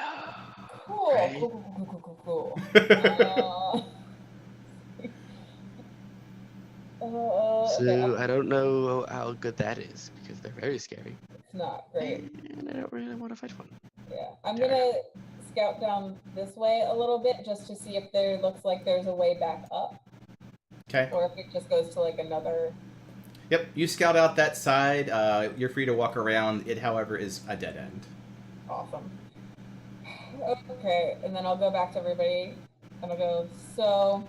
F: Cool,
B: Right.
F: cool.
B: So I don't know how good that is because they're very scary.
F: It's not great.
B: And I don't really want to fight one.
F: Yeah, I'm gonna scout down this way a little bit just to see if there looks like there's a way back up,
C: Okay.
F: or if it just goes to like another.
C: Yep, you scout out that side. You're free to walk around. It, however, is a dead end.
F: Awesome. Okay, and then I'll go back to everybody and I'll go, so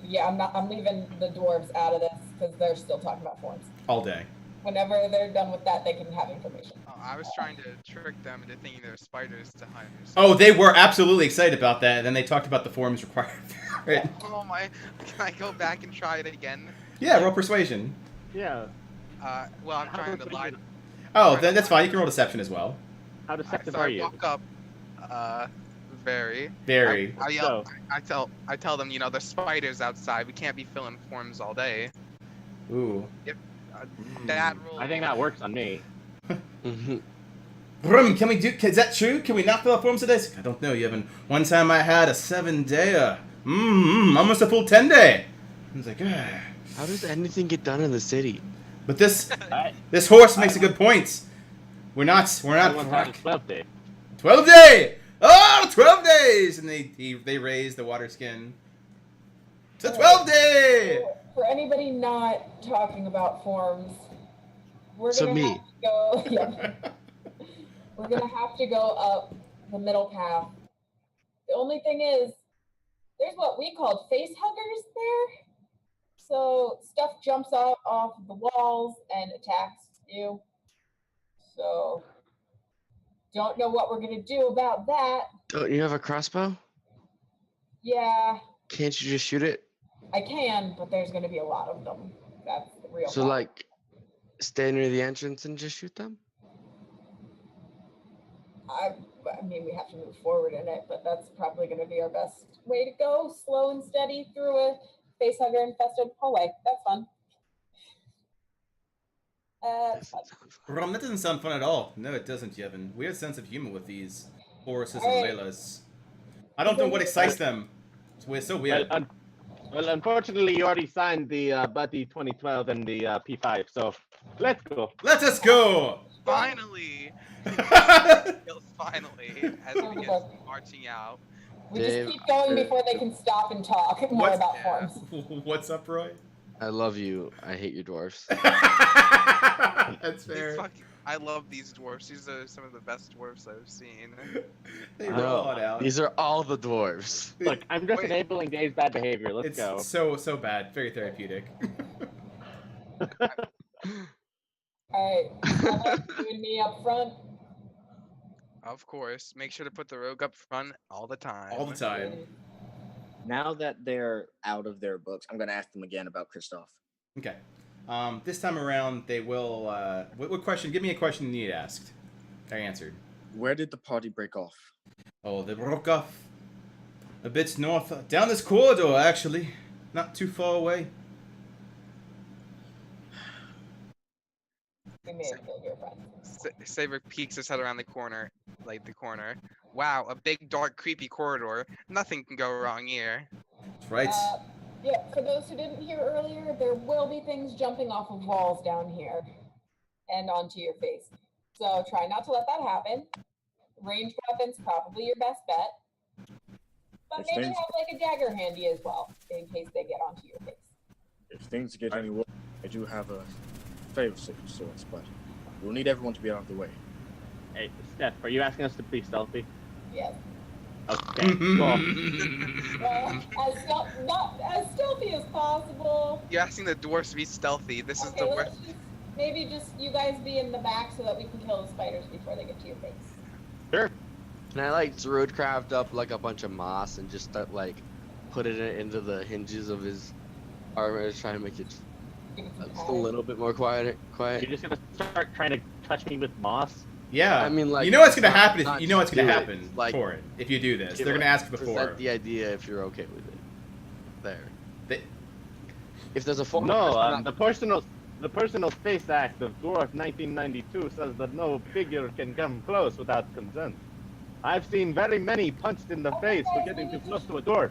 F: yeah, I'm leaving the dwarves out of this because they're still talking about forms.
C: All day.
F: Whenever they're done with that, they can have information.
A: Oh, I was trying to trick them into thinking there were spiders to hunt.
C: Oh, they were absolutely excited about that, and then they talked about the forms required for it.
A: Oh my! Can I go back and try it again?
C: Yeah, roll persuasion.
E: Yeah.
A: Well, I'm trying to lie.
C: Oh, then that's fine. You can roll deception as well.
E: How
A: Alright,
E: deceptive
A: so
E: are
A: I
E: you?
A: walk up. Very.
C: Very.
A: I yell. I tell them, there's spiders outside. We can't be filling forms all day.
C: Ooh.
A: Bad rule.
E: I think that works on me.
C: Brum, can we do? Is that true? Can we not fill out forms today? I don't know, Yevon. One time I had a 7-day, almost a full 10-day. I was like, ah.
B: How does anything get done in the city?
C: But this
E: I-
C: this horse makes a good point. We're not.
E: Everyone's on his 12th day.
C: 12-day. Oh, 12 days, and they raise the water skin. It's a 12-day.
F: For anybody not talking about forms, we're
B: So
F: gonna
B: me.
F: have to go. Yeah, we're gonna have to go up the middle path. The only thing is, there's what we called face huggers there. So stuff jumps out off the walls and attacks you. So don't know what we're gonna do about that.
B: Don't you have a crossbow?
F: Yeah,
B: Can't you just shoot it?
F: I can, but there's gonna be a lot of them. That's the real
B: So,
F: problem.
B: like, stay near the entrance and just shoot them?
F: I mean, we have to move forward in it, but that's probably going to be our best way to go. Slow and steady through a facehugger infested hallway. That's fun. That's fun.
C: Rom, that doesn't sound fun at all. No, it doesn't, Yevon. We have a sense of humor with these Horuses and
F: Alright.
C: Laylas. I don't know what excites them. It's so weird.
E: Well, unfortunately, you already signed the Buddy 2012 and the P5, so let's go.
C: Let us go!
A: Finally! Finally, as we
F: Okay.
A: get marching out.
F: We
B: Dave,
F: just keep going before they can stop and talk more
C: What's-
F: about
A: yeah.
F: forms.
C: What's up, Roy?
B: I love you. I hate you, dwarfs.
C: That's fair.
A: I love these dwarfs. These are some of the best dwarfs I've seen.
C: They roll on out.
B: These are all the dwarves.
E: Look, I'm just
A: Wait.
E: enabling Dave's bad behavior. Let's
C: It's
E: go.
C: so bad. Very therapeutic.
F: All right, you and me up front.
A: Of course, make sure to put the rogue up front all the time.
C: All the time.
D: Now that they're out of their books, I'm gonna ask them again about Kristoff.
C: Okay. This time around, they will. What question? Give me a question you need asked. I answered.
D: Where did the party break off?
C: Oh, they broke off a bit north, down this corridor, actually. Not too far away.
F: We may have killed your friend.
A: Saber peeks his head around the corner. Wow, a big, dark, creepy corridor. Nothing can go wrong here.
C: That's right.
F: Yeah, for those who didn't hear earlier, there will be things jumping off of walls down here and onto your face. So try not to let that happen. Ranged weapons, probably your best bet. But
D: If
F: maybe
D: things-
F: have like a dagger handy as well, in case they get onto your face.
D: If things get any worse, I do have a favorite set of swords, but we'll need everyone to be out of the way.
E: Hey, Steph, are you asking us to be stealthy?
F: Yes.
E: Okay, cool.
F: Not as stealthy as possible.
A: You're asking the dwarfs to be stealthy. This is
F: Okay,
A: the
F: let's
A: worst.
F: maybe just you guys be in the back so that we can kill the spiders before they get to your face.
E: Sure.
B: Can I like Druidcraft up like a bunch of moss and just start like put it into the hinges of his armor to try and make it
F: Give it some
B: just a
F: time.
B: little bit more quiet?
E: You're just gonna start trying to touch me with moss?
C: Yeah.
B: I mean, like,
C: you know what's gonna
B: not-
C: happen.
B: not
C: You know what's gonna
B: do it,
C: happen
B: like,
C: for it if you do this.
B: give
C: They're
B: it-
C: gonna ask before.
B: Present the idea if you're okay with it. There.
C: They-
B: If there's a form
E: No,
B: of
E: the personal space act of Dwarf 1992 says that no figure can come close without consent. I've seen very many punched in the face for getting too close to a dwarf.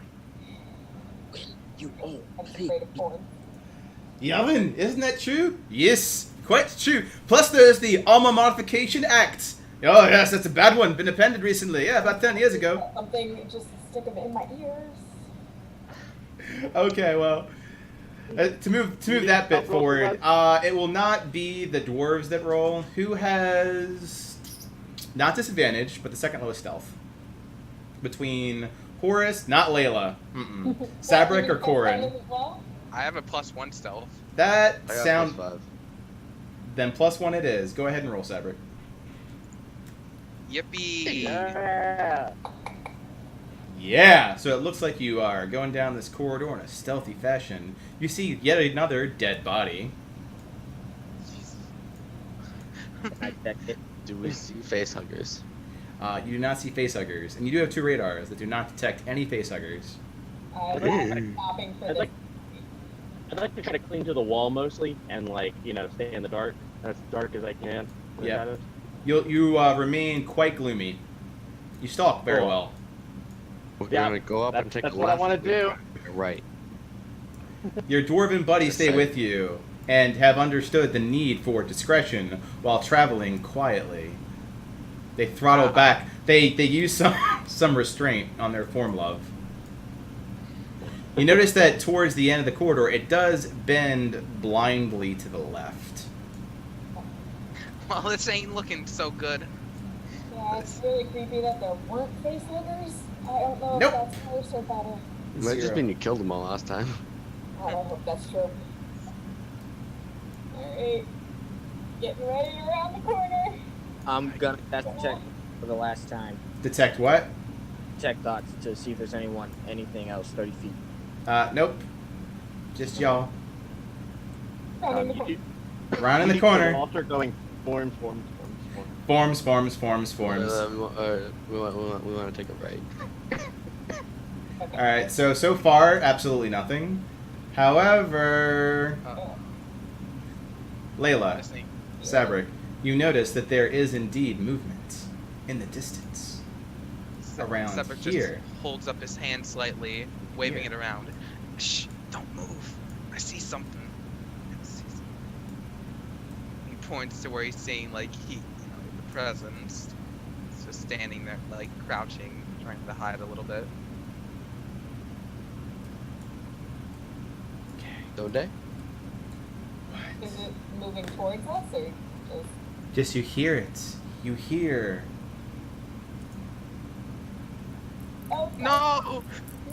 D: You
F: I'm afraid of forms.
C: Yevon, isn't that true? Yes, quite true. Plus, there's the Armor Modification Act. Oh yes, that's a bad one. Been appended recently. Yeah, about 10 years ago.
F: Something just stick in my ears.
C: Okay, well, to move that bit forward, it will not be the dwarves that roll. Who has not disadvantage, but the second lowest stealth between Horus, not Layla, Sabric or Corin.
F: Well,
A: I have a +1 stealth.
C: That
B: I got
C: sound.
B: +5.
C: Then +1 it is. Go ahead and roll, Sabric.
A: Yippee!
E: Yeah.
C: Yeah, so it looks like you are going down this corridor in a stealthy fashion. You see yet another dead body.
E: I checked it.
B: Do we see face huggers?
C: You do not see facehuggers, and you do have 2 radars that do not detect any facehuggers.
F: I'm stopping for
E: I'd
F: this.
E: like- I'd like to try to cling to the wall mostly and stay in the dark, as dark as I can.
C: Yeah. You remain quite gloomy. You stalk very
E: Cool.
C: well.
B: We're
E: Yeah,
B: gonna go up and take
E: that's
B: a
E: what I
B: left.
E: wanna do.
B: Right.
C: Your dwarven buddies stay with you and have understood the need for discretion while traveling quietly. They throttle back. They use some restraint on their form love. You notice that towards the end of the corridor, it does bend blindly to the left.
A: Well, this ain't looking so good.
F: Yeah, it's really creepy that there weren't facehuggers. I don't know
C: Nope.
F: if that's worse or better.
B: Might just
C: 0.
B: mean you killed them all last time.
F: Oh, I hope that's true. Alright. Getting ready to round the corner.
D: I'm gonna cast detect for the last time.
C: Detect what?
D: Detect thoughts to see if there's anything else 30 feet.
C: Nope. Just y'all.
F: Rounding the
E: You
F: corner.
E: keep-
C: Round in
E: you
C: the
E: keep the
C: corner.
E: Walter going forms.
C: Forms.
B: We want to take a break.
F: Okay.
C: Alright, so far, absolutely nothing. However, Layla,
A: Listening.
C: Sabric, you notice that there is indeed movement in the distance. Around
A: Sebrick
C: here.
A: just holds up his hand slightly, waving
C: Here.
A: it around. Shh! Don't move. I see something. He points to where he's seeing like the presence. He's just standing there, like crouching, trying to hide a little bit.
B: Don't they?
F: Is it moving towards us or just?
C: Just you hear it. You hear.
F: Oh
A: No!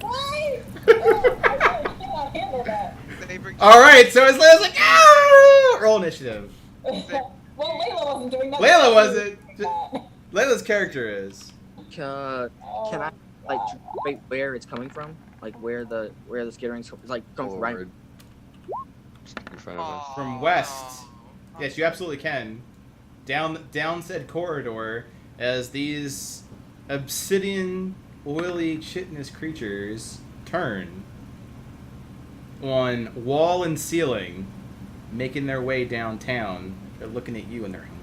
F: Why? Oh, I really cannot handle that.
A: Saber
C: Alright, so as Layla's like, ah! Roll initiative.
F: Well, Layla wasn't doing that.
C: Layla wasn't.
F: That.
C: Layla's character is.
D: Can
F: Oh,
D: I like
F: God.
D: wait where it's coming from? Like where the skittering's like coming from right?
B: Forward. In front of us.
C: From west. Yes, you absolutely can. Down said corridor as these obsidian, oily, chitinous creatures turn on wall and ceiling, making their way downtown. They're looking at you and they're hungry.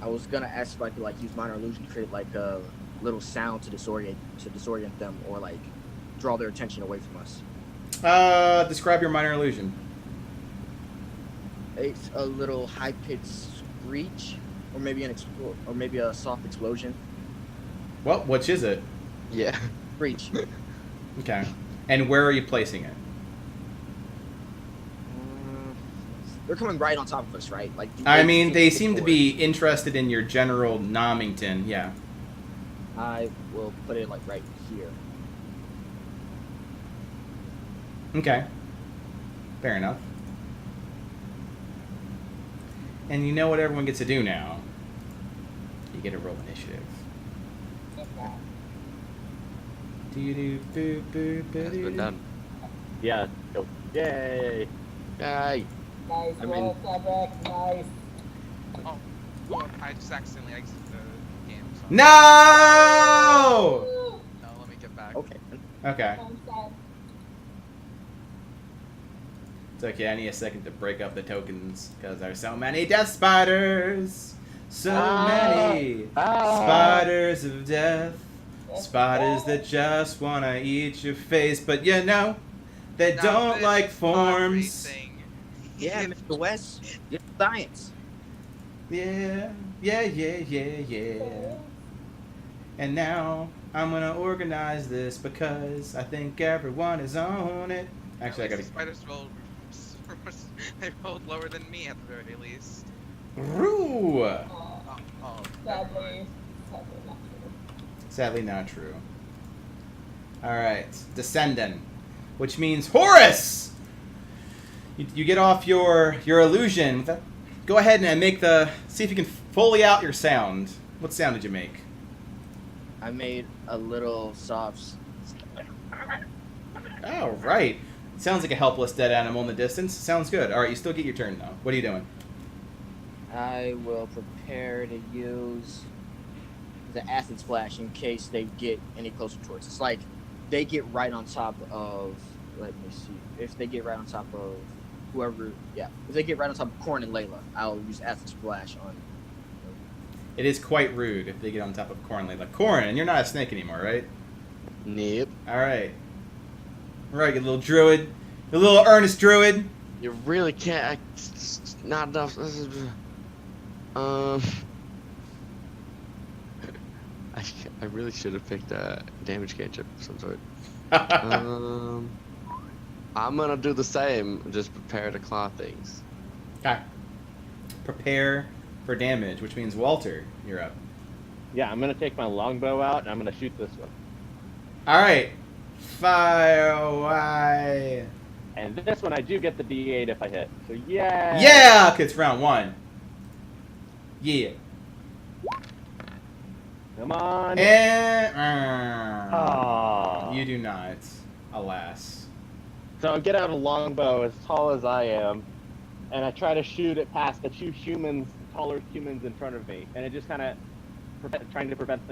D: I was gonna ask if I could like use minor illusion to create like a little sound to disorient them or like draw their attention away from us.
C: Describe your minor illusion.
D: It's a little high pitched screech, or maybe or maybe a soft explosion.
C: Well, which is it?
B: Yeah.
D: Screech.
C: Okay. And where are you placing it?
D: They're coming right on top of us, right? Like
C: I mean, they seem to be interested in your general Nommington, yeah.
D: I will put it like right here.
C: Okay. Fair enough. And you know what everyone gets to do now? You get to roll initiative.
B: Has been done.
E: Yeah. Go. Yay.
B: Yay.
F: Nice
B: I
F: roll, Cedric. Nice.
A: Oh, well, I just accidentally exited the game. So.
C: No!
F: Woo!
A: No, let me get back.
D: Okay.
C: Okay.
F: I'm sad.
C: It's okay, I need a second to break up the tokens, because there's so many death spiders! So many spiders of death. Spiders that just wanna eat your face, but you know, they
A: Now
C: don't
A: this
C: like
A: is pod
C: forms.
A: racing.
D: Yeah, Mr. West. It's science.
C: Yeah. And now I'm gonna organize this because I think everyone is on it. Actually, I
A: At
C: gotta.
A: least the spiders rolled. They rolled lower than me at the very least.
C: Roo!
F: Aw,
A: Oh,
F: sadly not true.
C: Sadly, not true. Alright, Descendant. Which means Horus! You get off your illusion. Go ahead and make see if you can foley out your sound. What sound did you make?
D: I made a little soft.
C: Oh, right. Sounds like a helpless dead animal in the distance. Sounds good. Alright, you still get your turn, though. What are you doing?
D: I will prepare to use the acid splash in case they get any closer towards us. Like they get right on top of. Let me see. If they get right on top of whoever, yeah. If they get right on top of Corn and Layla, I'll use acid splash on.
C: It is quite rude if they get on top of Corn like Corn, and you're not a snake anymore, right?
B: Nope.
C: Alright. Alright, you little druid. You little earnest druid.
B: You really can't. Not enough. I really should have picked a damage cantrip of some sort. I'm gonna do the same. Just prepare to claw things.
C: Okay. Prepare for damage, which means Walter, you're up.
E: Yeah, I'm gonna take my longbow out and I'm gonna shoot this one.
C: Alright. Fire away.
E: And this one I do get the D8 if I hit. So yeah.
C: Yeah! Okay, it's round 1. Yeah.
E: Come on.
C: And...
E: Aw.
C: You do not. Alas.
E: So I get out a longbow as tall as I am, and I try to shoot it past the 2 humans, taller humans in front of me, and it just kind of trying to prevent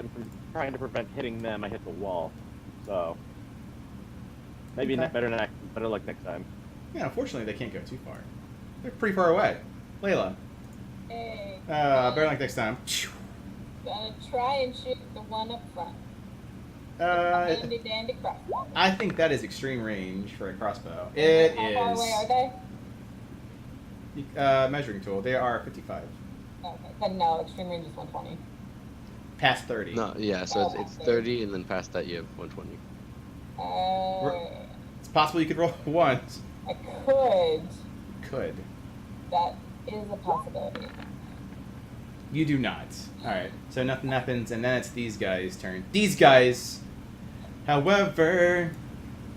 E: hitting them. I hit the wall. So maybe
C: Okay.
E: better luck next time.
C: Yeah, unfortunately, they can't go too far. They're pretty far away. Layla.
F: Hey,
C: Better luck next time.
F: gonna try and shoot the one up front. Dandy dandy crossbow.
C: I think that is extreme range for a crossbow. It
F: How far away are
C: is.
F: they?
C: Measuring tool. They are 55.
F: Okay, but no, extreme range is 120.
C: Past 30.
B: No, yeah, so it's 30, and then past that you have 120.
C: It's possible you could roll once.
F: I could.
C: Could.
F: That is a possibility.
C: You do not. Alright, so nothing happens, and then it's these guys' turn. These guys, however,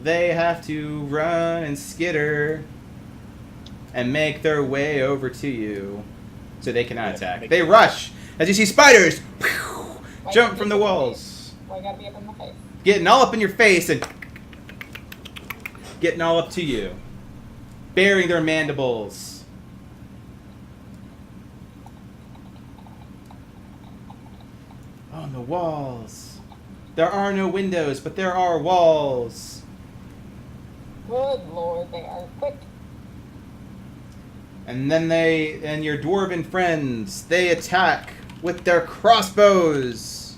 C: they have to run and skitter and make their way over to you so they cannot attack. They rush as you see spiders jump from the walls,
F: Why gotta be up in my face?
C: getting all up in your face and getting all up to you, baring their mandibles. On the walls. There are no windows, but there are walls.
F: Good lord, they are quick.
C: And then and your dwarven friends, they attack with their crossbows.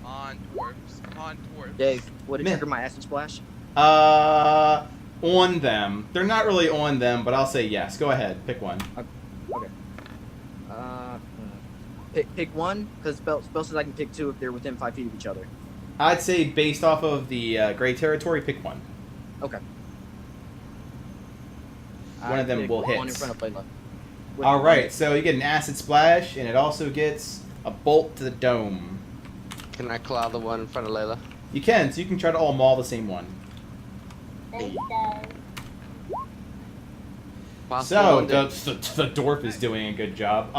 A: On dwarves. On dwarves.
D: Dave, would it
C: Meh.
D: trigger my acid splash?
C: On them. They're not really on them, but I'll say yes. Go ahead, pick one.
D: Okay. Pick one, because spell says I can pick 2 if they're within 5 feet of each other.
C: I'd say based off of the gray territory, pick one.
D: Okay.
C: One of them
D: pick
C: will hit.
D: One in front of Layla.
C: All right, so you get an acid splash, and it also gets a bolt to the dome.
B: Can I claw the one in front of Layla?
C: You can, so you can try to all maul the same one.
F: Thanks, guys.
B: Possible
C: So,
B: one day.
C: the dwarf is doing a good job.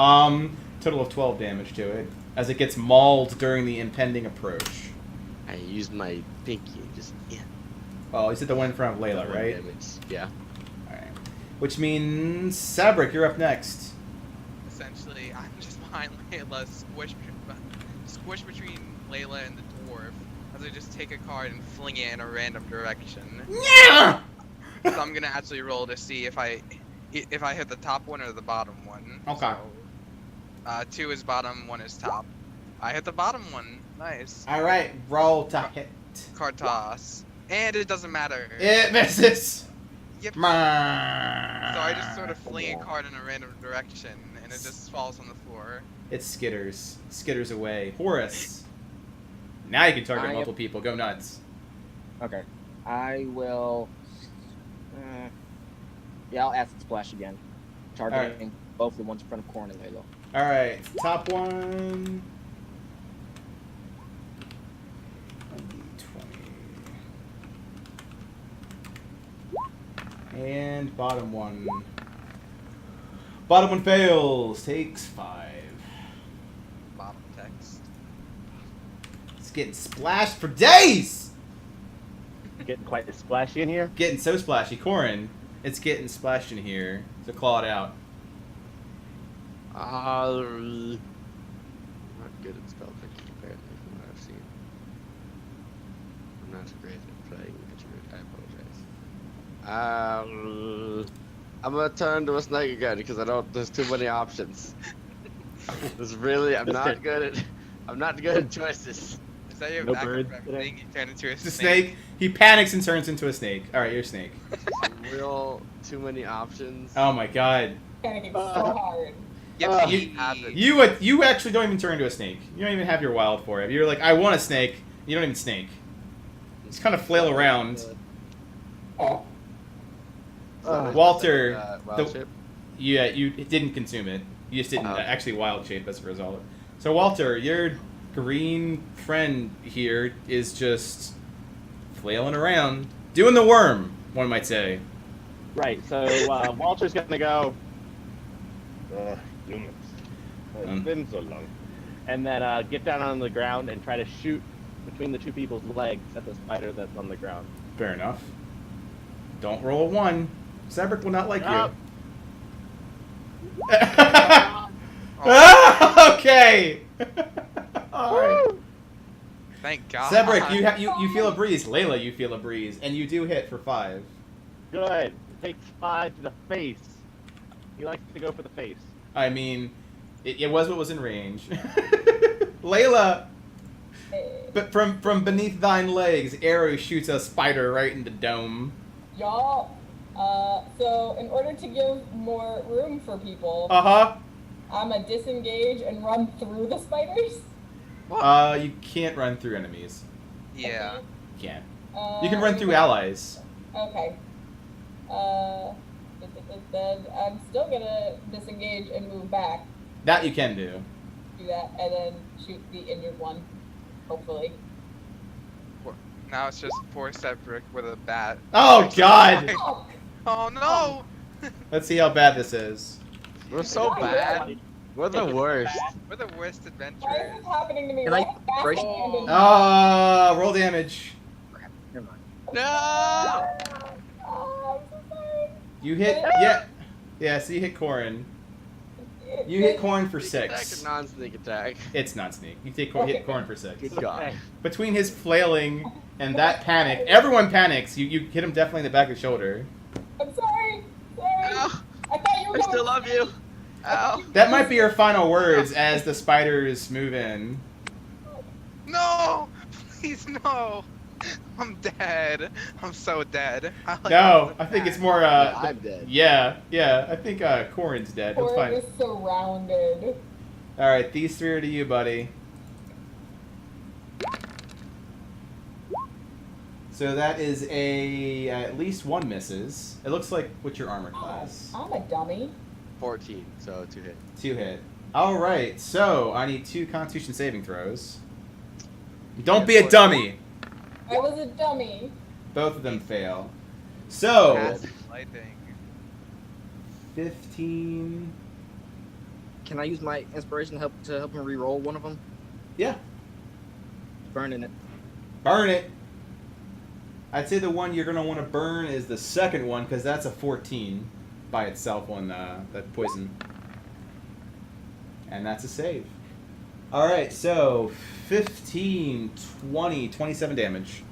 C: Total of 12 damage to it, as it gets mauled during the impending approach.
B: I used my pinky, just, yeah.
C: Oh, is it the one in front of Layla,
B: One
C: right?
B: damage. Yeah.
C: Alright. Which means, Sabric, you're up next.
A: Essentially, I'm just behind Layla, squish between Layla and the dwarf, as I just take a card and fling it in a random direction.
C: Yeah!
A: So I'm gonna actually roll to see if I hit the top one or the bottom one.
C: Okay.
A: So, 2 is bottom, 1 is top. I hit the bottom one. Nice.
C: Alright, roll to hit.
A: Card toss. And it doesn't matter.
C: It misses!
A: Yep. So
C: So
A: I just sort of fling a card in a random direction, and it just falls on the floor.
C: It skitters. Skitters away. Horace. Now you can target
D: I am-
C: multiple people. Go nuts.
D: Okay. I will. Yeah, I'll acid splash again. Targeting both the ones in front of Corn and Layla.
C: Alright, top one. 1d20. And bottom one. Bottom one fails. Takes 5.
A: Bottom text.
C: It's getting splashed for days!
E: Getting quite splashy in here.
C: Getting so splashy. Corin, it's getting splashed in here. So claw it out.
B: Not good at spell checking, apparently, from what I've seen. I'm not so great at playing Witcher, I apologize. I'm gonna turn to a snake again because there's too many options. I'm not good at choices.
A: Is that your
E: No
A: backup
E: birds
A: for everything? You turn into a
C: It's a
A: snake?
C: snake. He panics and turns into a snake. Alright, you're a snake.
B: Real too many options.
C: Oh my god.
F: Panicking so hard.
A: Yep,
C: You-
A: he has it.
C: You actually don't even turn into a snake. You don't even have your wild for it. You're like, I want a snake. You don't even snake. Just kind of flail around.
F: Oh,
C: Walter,
B: Wild
C: the-
B: shape?
C: Yeah, you didn't consume it. You just didn't
B: Oh.
C: actually wild shape as a result. So Walter, your green friend here is just flailing around, doing the worm, one might say.
E: Right. So Walter's gonna go. Humans. It's been so long. And then get down on the ground and try to shoot between the two people's legs at the spider that's on the ground.
C: Fair enough. Don't roll a 1. Sabric will not like
E: Nope.
C: you. Okay. All right.
A: Thank God.
C: Sabric, you feel a breeze. Layla, you feel a breeze, and you do hit for 5.
E: Good. Takes 5 to the face. He likes to go for the face.
C: I mean, it was what was in range. Layla, but from beneath thine legs, arrow shoots a spider right in the dome.
F: Y'all, so in order to give more room for people,
C: Uh-huh.
F: I'm gonna disengage and run through the spiders.
C: You can't run through enemies.
A: Yeah.
C: You can't. You can run through allies.
F: Okay. Then I'm still gonna disengage and move back.
C: That you can do.
F: Do that, and then shoot the injured one. Hopefully.
A: Now it's just poor Cedric with a bat.
C: Oh, God!
A: Oh no!
C: Let's see how bad this is.
B: We're so bad. We're the worst.
A: We're the worst
F: Why is
A: adventurers.
F: this happening to me?
G: Can
F: Why
G: I
F: am I
G: brace-
F: backhanded?
C: Roll damage.
G: Never mind.
A: No!
F: Oh, I'm so sorry.
C: You hit, yeah, so you hit Corin. You hit Corin for
B: Attack
C: 6.
B: a non-sneak attack.
C: It's not sneak. You hit Corin for 6.
B: Good God.
C: Between his flailing and that panic, everyone panics. You hit him definitely in the back of the shoulder.
F: I'm sorry. Sorry.
B: Ow.
F: I thought you were
B: I still love you. Ow.
C: That might be your final words as the spiders move in.
A: No! Please no! I'm dead. I'm so dead.
C: No, I think it's more,
B: I'm dead.
C: yeah, I think, Corin's dead. He'll
F: Corin
C: find
F: is surrounded.
C: Alright, these 3 are to you, buddy. So that is at least 1 misses. It looks like, what's your armor class?
F: I'm a dummy.
B: 14, so 2 hit.
C: 2 hit. Alright, so I need 2 constitution saving throws. Don't be a dummy!
F: I was a dummy.
C: Both of them fail. So,
A: Lighting.
C: 15...
G: Can I use my inspiration to help him re-roll one of them?
C: Yeah,
G: Burning it.
C: burn it! I'd say the one you're going to want to burn is the second one, because that's a 14 by itself on that poison. And that's a save. Alright, so 15, 20, 27 damage.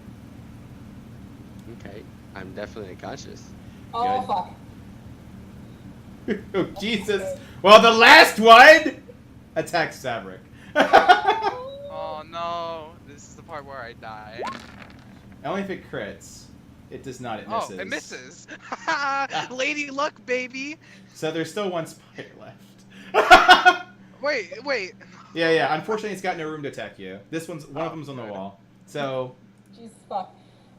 B: Okay. I'm definitely unconscious.
F: Oh,
C: Good.
F: fuck.
C: Oh, Jesus. Well, the last one attacks Sabric.
A: Oh no! This is the part where I die.
C: Only if it crits. It does not, it misses.
A: Oh, it misses! Lady luck, baby!
C: So there's still 1 spider left.
A: Wait.
C: Yeah, unfortunately it's got no room to attack you. This one's, one of them's on the wall. So,
F: Jesus fuck.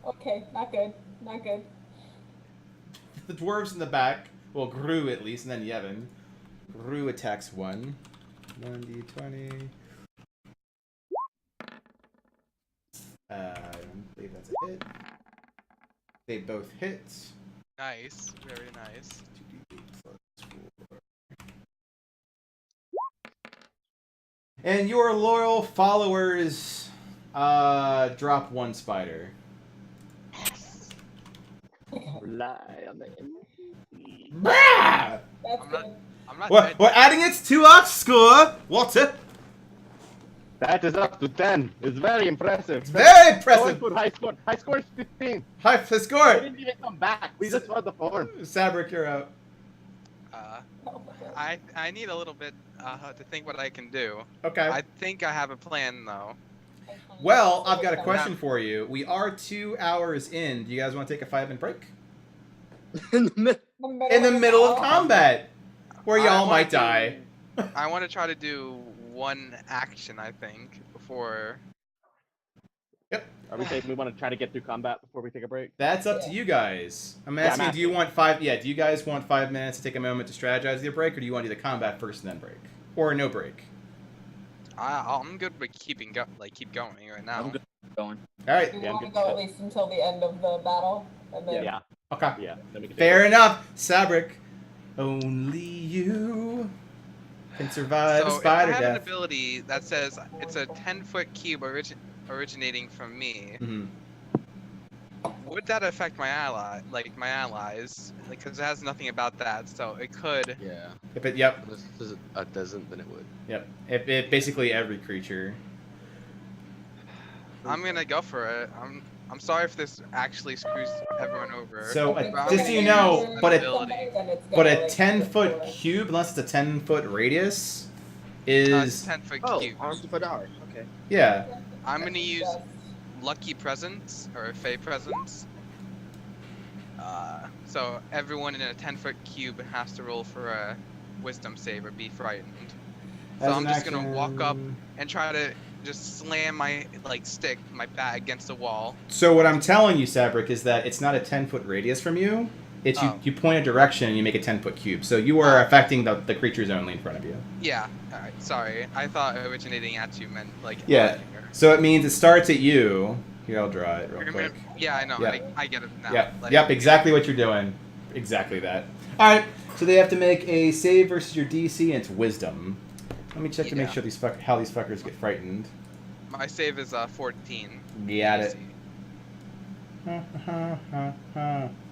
F: Okay, not good. Not good.
C: the dwarves in the back, well, Gru at least, and then Yevon. Gru attacks 1. 1d20. I believe that's a hit. They both hit.
A: Nice, very nice.
C: 2d8 plus 4. And your loyal followers drop 1 spider.
E: Rely on the
C: Bah!
F: That's
A: I'm
F: good.
A: not
C: We're adding it to our score. Walter.
E: That is up to 10. It's very impressive.
C: Very
E: Going
C: impressive.
E: for high score. High score is 15.
C: High
E: We
C: score.
E: didn't even come back. We just won the form.
C: Sabric, you're out.
F: Oh, my God.
A: I need a little bit to think what I can do.
C: Okay.
A: I think I have a plan though.
C: Well, I've got a question for you. We are 2 hours in. Do you guys want to take a 5-minute break?
G: In the middle.
C: In the middle of combat, where
A: I
C: y'all
A: wanna
C: might
A: do-
C: die.
A: I want to try to do 1 action, I think, before.
E: Are we saying we want to try to get through combat before we take a break?
C: That's up to you guys. I'm
E: Yeah, I'm
C: asking, do you
E: asking.
C: want 5? Yeah, do you guys want 5 minutes to take a moment to strategize your break, or do you want to do the combat first and then break, or no break?
A: I'm good with keep going right now.
G: I'm good.
D: going.
C: All right.
F: Do you
E: Yeah,
F: want to
E: good
F: go
E: stuff.
F: at least until the end of the battle? And then
E: Yeah,
C: Okay.
E: yeah. Then we can
C: Fair enough. Sabric. Only you can survive a
A: So if I
C: spider
A: had an
C: death.
A: ability that says it's a 10-foot cube originating from me,
C: Mhm.
A: would that affect my ally, like my allies? Like, because it has nothing about that, so it could.
B: Yeah.
C: If it, yep.
B: Unless it doesn't, then it would.
C: Yep. It basically every creature.
A: I'm gonna go for it. I'm sorry if this actually screws everyone over.
C: So
F: if it's
A: But I'm
C: just so
A: gonna
C: you
A: use
C: know,
A: an
C: but
A: ability.
F: then it's
C: but
F: gonna,
C: a
F: like,
C: 10-foot
F: destroy.
C: cube, unless it's a 10-foot radius,
A: It's
C: is
A: 10-foot
D: Oh,
A: cube.
D: Arms of Fadar. Okay.
C: yeah.
A: I'm gonna use
F: Just-
A: lucky presents or fey presents. So everyone in a 10-foot cube has to roll for a wisdom save or be frightened. So
C: As
A: I'm
C: an
A: just gonna walk up
C: action-
A: and try to just slam my stick, my bat against the wall.
C: So what I'm telling you, Sabric, is that it's not a 10-foot radius from you. It's
A: Oh.
C: you point a direction and you make a 10-foot cube. So you are
A: Oh.
C: affecting the creatures only in front of you.
A: Yeah. All right. Sorry. I thought originating at you meant like.
C: Yeah.
A: on here.
C: So it means it starts at you. Here, I'll draw it real
A: You're
C: quick.
A: gonna- Yeah, I know.
C: Yeah.
A: I get it now.
C: Yep,
A: Like,
C: yep, exactly what you're doing. Exactly that. All right, so they have to make a save versus your DC, and it's Wisdom. Let me check to make
A: Yeah.
C: sure how these fuckers get frightened.
A: My save is 14.
C: Got it.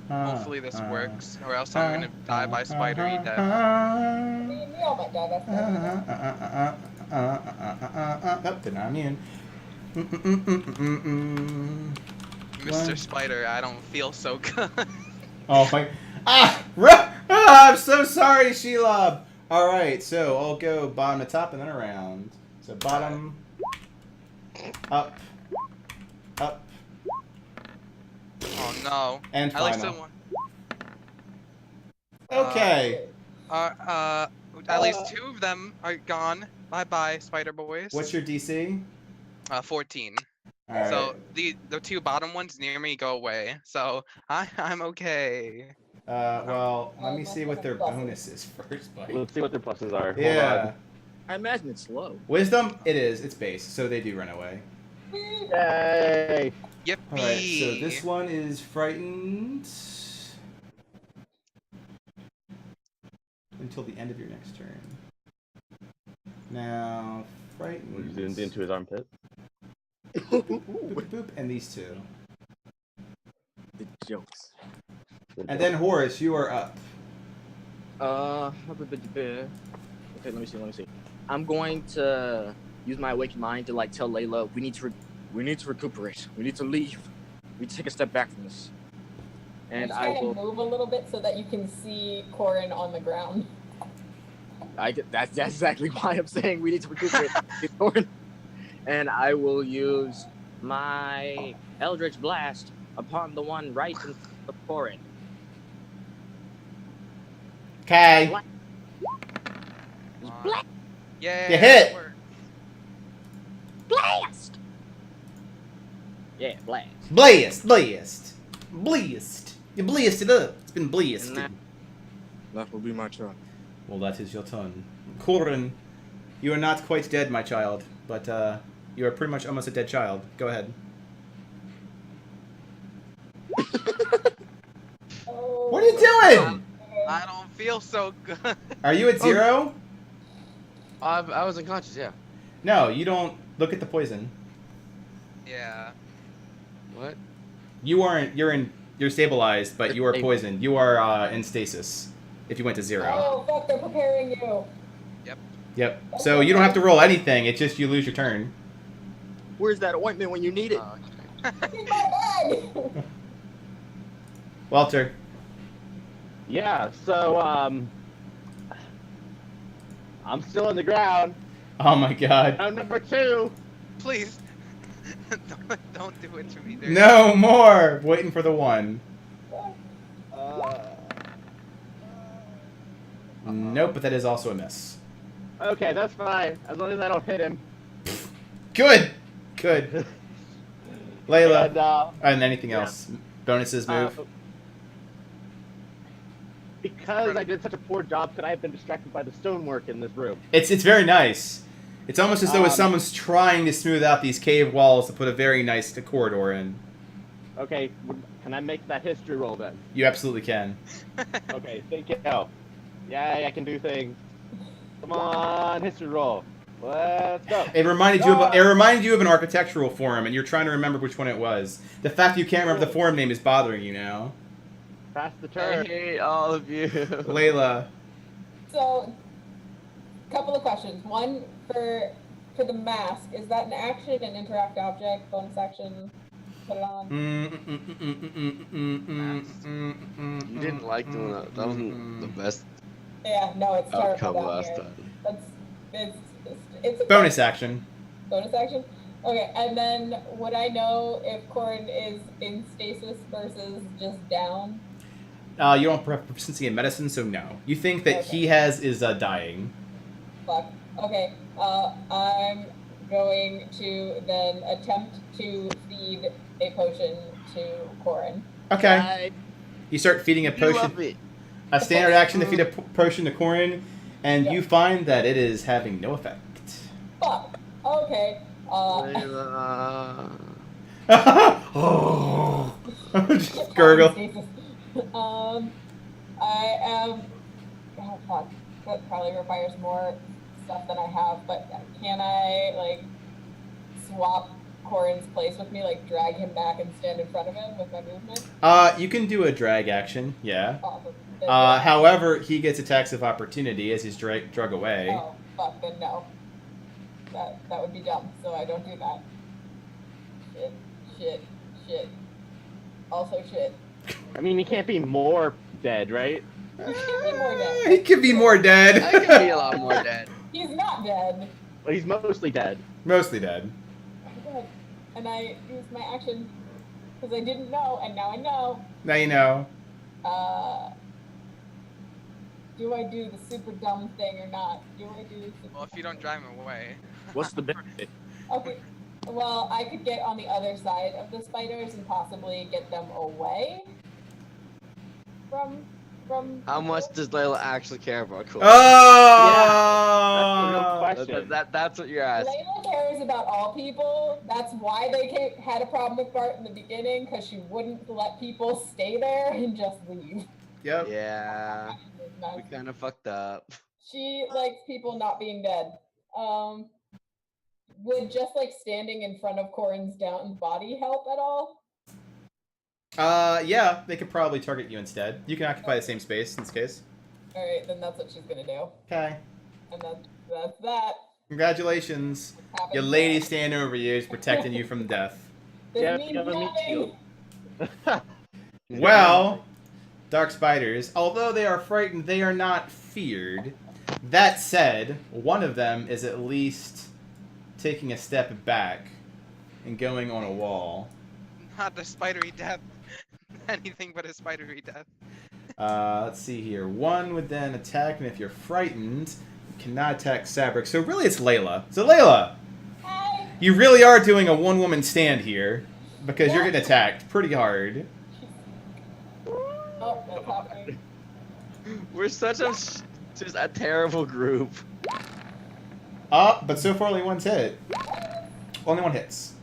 A: Hopefully this works, or else I'm gonna die by spidery death.
F: Me and Neil might die. That's
C: Nope, they're not immune.
A: Mr. Spider, I don't feel so good.
C: Oh my! I'm so sorry, Shelob. All right, so I'll go bottom to top and then around. So bottom, up, up,
A: Oh no.
C: and
A: At least
C: final.
A: one.
C: Okay.
A: At least 2 of them are gone. Bye bye, Spider Boys.
C: What's your DC?
A: 14.
C: All right.
A: So the 2 bottom ones near me go away. So I'm okay.
C: Well, let me see what their bonus is first, buddy.
E: Let's see what their pluses are. Hold
C: Yeah.
D: I imagine it's low.
C: Wisdom, it is. It's base, so they do run away.
E: on. Yay!
A: Yippee!
C: All right, so this one is frightened until the end of your next turn. Now, frightened.
E: Zoomed into his armpit.
C: Boop, boop, boop, and these two.
D: The jokes.
C: And then Horace, you are up.
D: Okay, let me see. I'm going to use my awakened mind to like tell Layla we need to recuperate. We need to leave. We need to take a step back from this. And
F: just
D: I
F: trying to
D: will.
F: move a little bit so that you can see Corin on the ground.
D: That's exactly why I'm saying we need to recuperate. And I will use my Eldritch Blast upon the one right in front of Corin.
C: Okay.
D: Blast!
A: Yeah.
C: You hit.
A: that worked.
D: Blast! Yeah, blast.
C: Blast. You blast it up. It's been blasted.
D: And that will be my turn.
C: Well, that is your turn. Corin, you are not quite dead, my child, but you are pretty much almost a dead child. Go ahead.
F: Oh,
C: What are you doing?
A: I don't feel so good.
C: Are you at 0?
B: I was unconscious, yeah.
C: No, you don't. Look at the poison.
A: Yeah.
B: What?
C: You aren't. You're stabilized, but you are
B: Stable.
C: poisoned. You are in stasis. If you went to 0.
F: Oh, fuck, they're preparing you.
C: Yep. So you don't have to roll anything. It's just you lose your turn.
D: Where's that ointment when you need it?
F: In my bag!
C: Walter.
E: Yeah, so, I'm still on the ground.
C: Oh my god.
E: I'm number 2.
A: Please. don't do it to me, dude.
C: No more. Waiting for the 1. Nope, but that is also a miss.
E: Okay, that's fine. As long as I don't hit him.
C: Good. Good. Layla.
E: And,
C: And anything else? Bonuses move.
E: because I did such a poor job, could I have been distracted by the stonework in this room?
C: It's very nice. It's almost as though someone's trying to smooth out these cave walls to put a very nice corridor in.
E: Okay, can I make that history roll then?
C: You absolutely can.
E: Okay, thank you. Yay, I can do things. Come on, history roll. Let's go.
C: It reminded you of an architectural forum, and you're trying to remember which one it was. The fact you can't remember the forum name is bothering you now.
E: Pass the
B: I
E: turn.
B: hate all of you.
C: Layla.
F: So, couple of questions. One for the mask. Is that an action, an interact object, bonus action? Put it on.
B: You didn't like the one that wasn't the best
F: Yeah, no, it's terrible
B: outcome
F: down
B: last
F: here.
B: time.
F: It's a
C: Bonus action.
F: bonus action. Okay, and then would I know if Corin is in stasis versus just down?
C: You don't have proficiency in medicine, so no. You think that he is dying.
F: Fuck. Okay. I'm going to then attempt to feed a potion to Corin.
C: Okay. You start feeding a
B: You
C: potion.
B: love me.
C: A standard action to feed a potion to Corin, and you find that it is having no effect.
F: Fuck. Okay.
B: Layla.
C: Oh. Just gurgle.
F: I am. Oh fuck. That probably requires more stuff than I have. But can I like swap Corin's place with me, like drag him back and stand in front of him with my movement?
C: You can do a drag action, yeah.
F: Awesome.
C: However, he gets attacks of opportunity as he's drug away.
F: Oh fuck. Then no. That would be dumb. So I don't do that. Shit. Also shit.
E: I mean, he can't be more dead, right?
F: He should be more dead.
C: He could be more dead.
B: I can be a lot more dead.
F: He's not dead.
E: Well, he's mostly dead.
C: Mostly dead.
F: Good. And I used my action because I didn't know, and now I know.
C: Now you know.
F: Do I do the super dumb thing or not? Do I do the super
A: Well, if you don't drive him away.
G: What's the benefit?
F: Okay. Well, I could get on the other side of the spiders and possibly get them away from.
B: How much does Layla actually care about Cole?
C: Oh!
E: That's the real question.
B: That's what you're asking.
F: Layla cares about all people. That's why they had a problem with Bart in the beginning, because she wouldn't let people stay there and just leave.
C: Yep.
B: Yeah, we kind of fucked up.
F: She likes people not being dead. Would just like standing in front of Corin's downed body help at all?
C: Yeah, they could probably target you instead. You can occupy the same space in this case.
F: Alright, then that's what she's gonna do.
C: Okay.
F: And that's that.
C: Congratulations.
F: Happens
C: Your lady
F: now.
C: standing over you is protecting you from death.
F: This
E: Yeah,
F: means
E: me
F: nothing.
E: too.
C: Well, dark spiders, although they are frightened, they are not feared. That said, one of them is at least taking a step back and going on a wall.
A: Not the spidery death. Anything but a spidery death.
C: Let's see here. One would then attack, and if you're frightened, you cannot attack Sabric. So really it's Layla. So Layla,
F: Hi.
C: you really are doing a one-woman stand here, because you're getting attacked pretty hard.
F: Oh, that's happening.
B: We're such just a terrible group.
C: But so far only one's hit. Only one hits.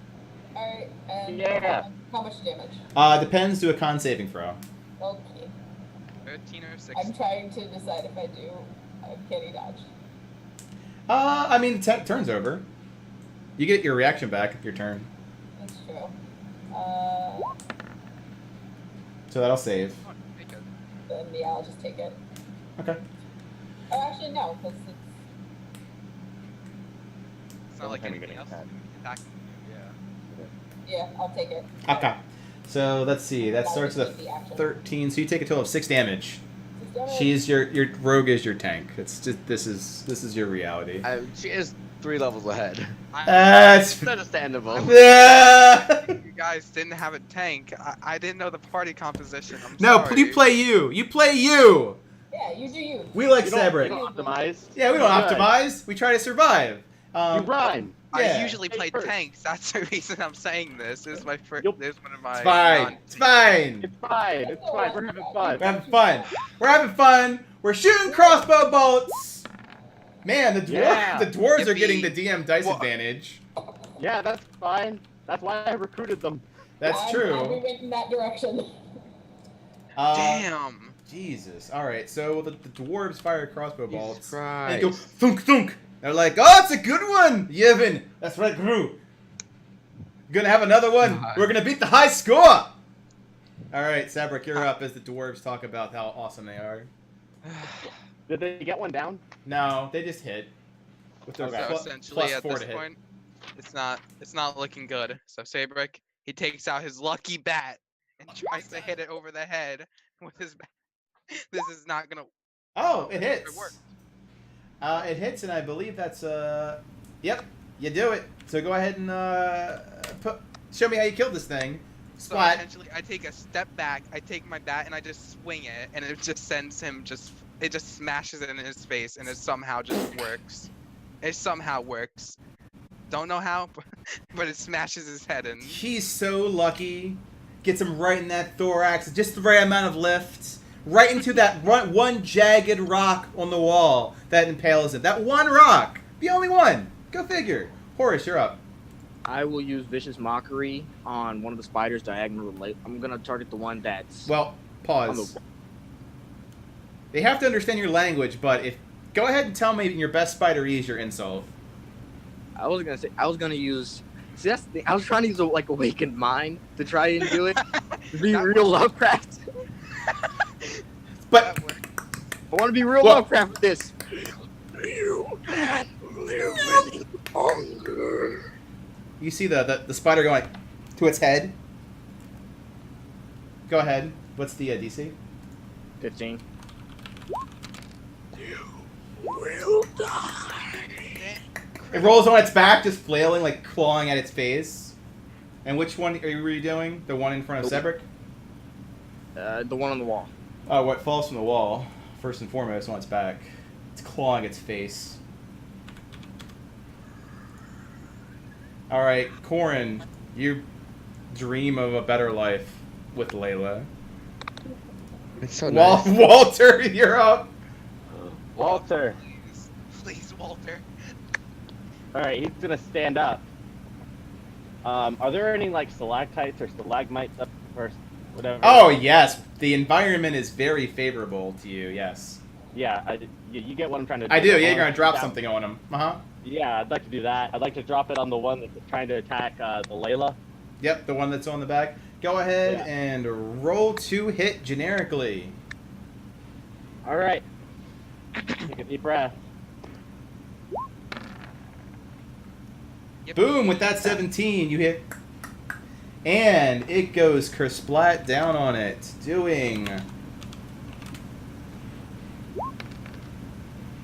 F: Alright, and
E: Yeah.
F: how much damage?
C: Depends, do a con saving throw.
F: Okay.
A: 13 or 16.
F: I'm trying to decide if I do can he dodge.
C: I mean, turn's over. You get your reaction back if your turn.
F: That's true.
C: So that'll save.
A: Oh, take it.
F: Then yeah, I'll just take it.
C: Okay.
F: Or actually no, because
A: It's not like
E: I'm
A: anything
E: getting
A: else
E: attacked.
A: attacking you,
F: yeah, I'll take it.
C: Okay. So let's see. That
F: I'll
C: starts
F: just
C: with
F: take the action.
C: 13. So you take a total of 6 damage.
F: 6 damage.
C: She's your rogue is your tank. It's just this is your reality.
B: She is 3 levels ahead.
A: yeah.
C: That's
B: It's understandable.
A: You guys didn't have a tank. I didn't know the party composition. I'm
C: No,
A: sorry.
C: you play you. You play you.
F: Yeah, you do you.
C: We like
E: You don't
C: Sabric.
E: optimize.
C: Yeah, we don't
E: Good.
C: optimize. We try to survive.
E: You rhyme.
C: yeah.
A: I usually play
E: first.
A: tanks. That's the reason I'm saying this. This is my first.
E: Yup.
A: This is one of my.
C: It's fine. It's fine.
E: It's fine. It's fine. We're having fun.
C: We're having fun. We're having fun. We're shooting crossbow bolts. Man, the
E: Yeah.
C: dwarves are getting the
A: Yippee.
C: DM dice
A: Wha-
C: advantage.
E: Yeah, that's fine. That's why I recruited them.
C: That's
F: I'm glad we
C: true.
F: went in that direction.
A: Damn.
C: Jesus. All right, so the dwarves fire crossbow
B: Jesus
C: bolts.
B: Christ.
C: And go thunk thunk. They're like, oh, it's a good one, Yevon. That's right, Gru. Gonna have another one.
B: God.
C: We're gonna beat the high score. All right, Sabrik, you're up as the dwarves talk about how awesome they are.
E: Did they get one down?
C: No, they just hit with their
E: Okay.
A: So
C: pl-
A: essentially,
C: +4
A: at this
C: to hit.
A: point, it's not looking good. So Sabrick, he takes out his lucky bat and tries to hit it over the head with his bat. This is not gonna.
C: Oh, it hits.
A: It worked.
C: It hits, and I believe that's Yep, you do it. So go ahead and show me how you killed this thing.
A: So
C: Splat.
A: essentially, I take a step back, I take my bat, and I just swing it, and it just sends him it just smashes it in his face, and it somehow just works. It somehow works. Don't know how, but it smashes his head in.
C: He's so lucky. Gets him right in that thorax, just the right amount of lift. Right into that one jagged rock on the wall that impales him. That one rock. The only one. Go figure. Horace, you're up.
D: I will use Vicious Mockery on one of the spiders diagonally. I'm gonna target the one that's.
C: Well, pause. They have to understand your language, but go ahead and tell me in your best spiderese your insult.
D: I was gonna use. See, that's the thing. I was trying to use like Awakened Mind to try and do it. To be
A: That
D: real Lovecraft.
C: But
A: That worked.
D: I want to be real
C: Well-
D: Lovecraft with this. You can't live any longer.
C: you see the spider going to its head. Go ahead. What's the DC?
D: 15.
G: Will die.
C: It rolls on its back, just flailing, like clawing at its face. And which one are you doing? The one in front of Cedric?
D: The one on the wall.
C: Oh, what falls from the wall, first and foremost, on its back. It's clawing its face. Alright, Corin, you dream of a better life with Layla.
B: It's so nice.
C: Walter, you're up!
E: Walter.
A: Please, Walter.
E: Alright, he's gonna stand up. Are there any like stalactites or stalagmites up first? Whatever.
C: Oh, yes. The environment is very favorable to you, yes.
E: Yeah, you get what I'm trying to do.
C: I do, yeah, you're gonna drop
E: Yeah.
C: something on him. Uh-huh.
E: Yeah, I'd like to do that. I'd like to drop it on the one that's trying to attack the Layla.
C: Yep, the one that's on the back. Go ahead
E: Yeah.
C: and roll to hit generically.
E: Alright. Take a deep breath.
A: Yep.
C: Boom, with that 17, you hit. And it goes kersplat down on it, doing...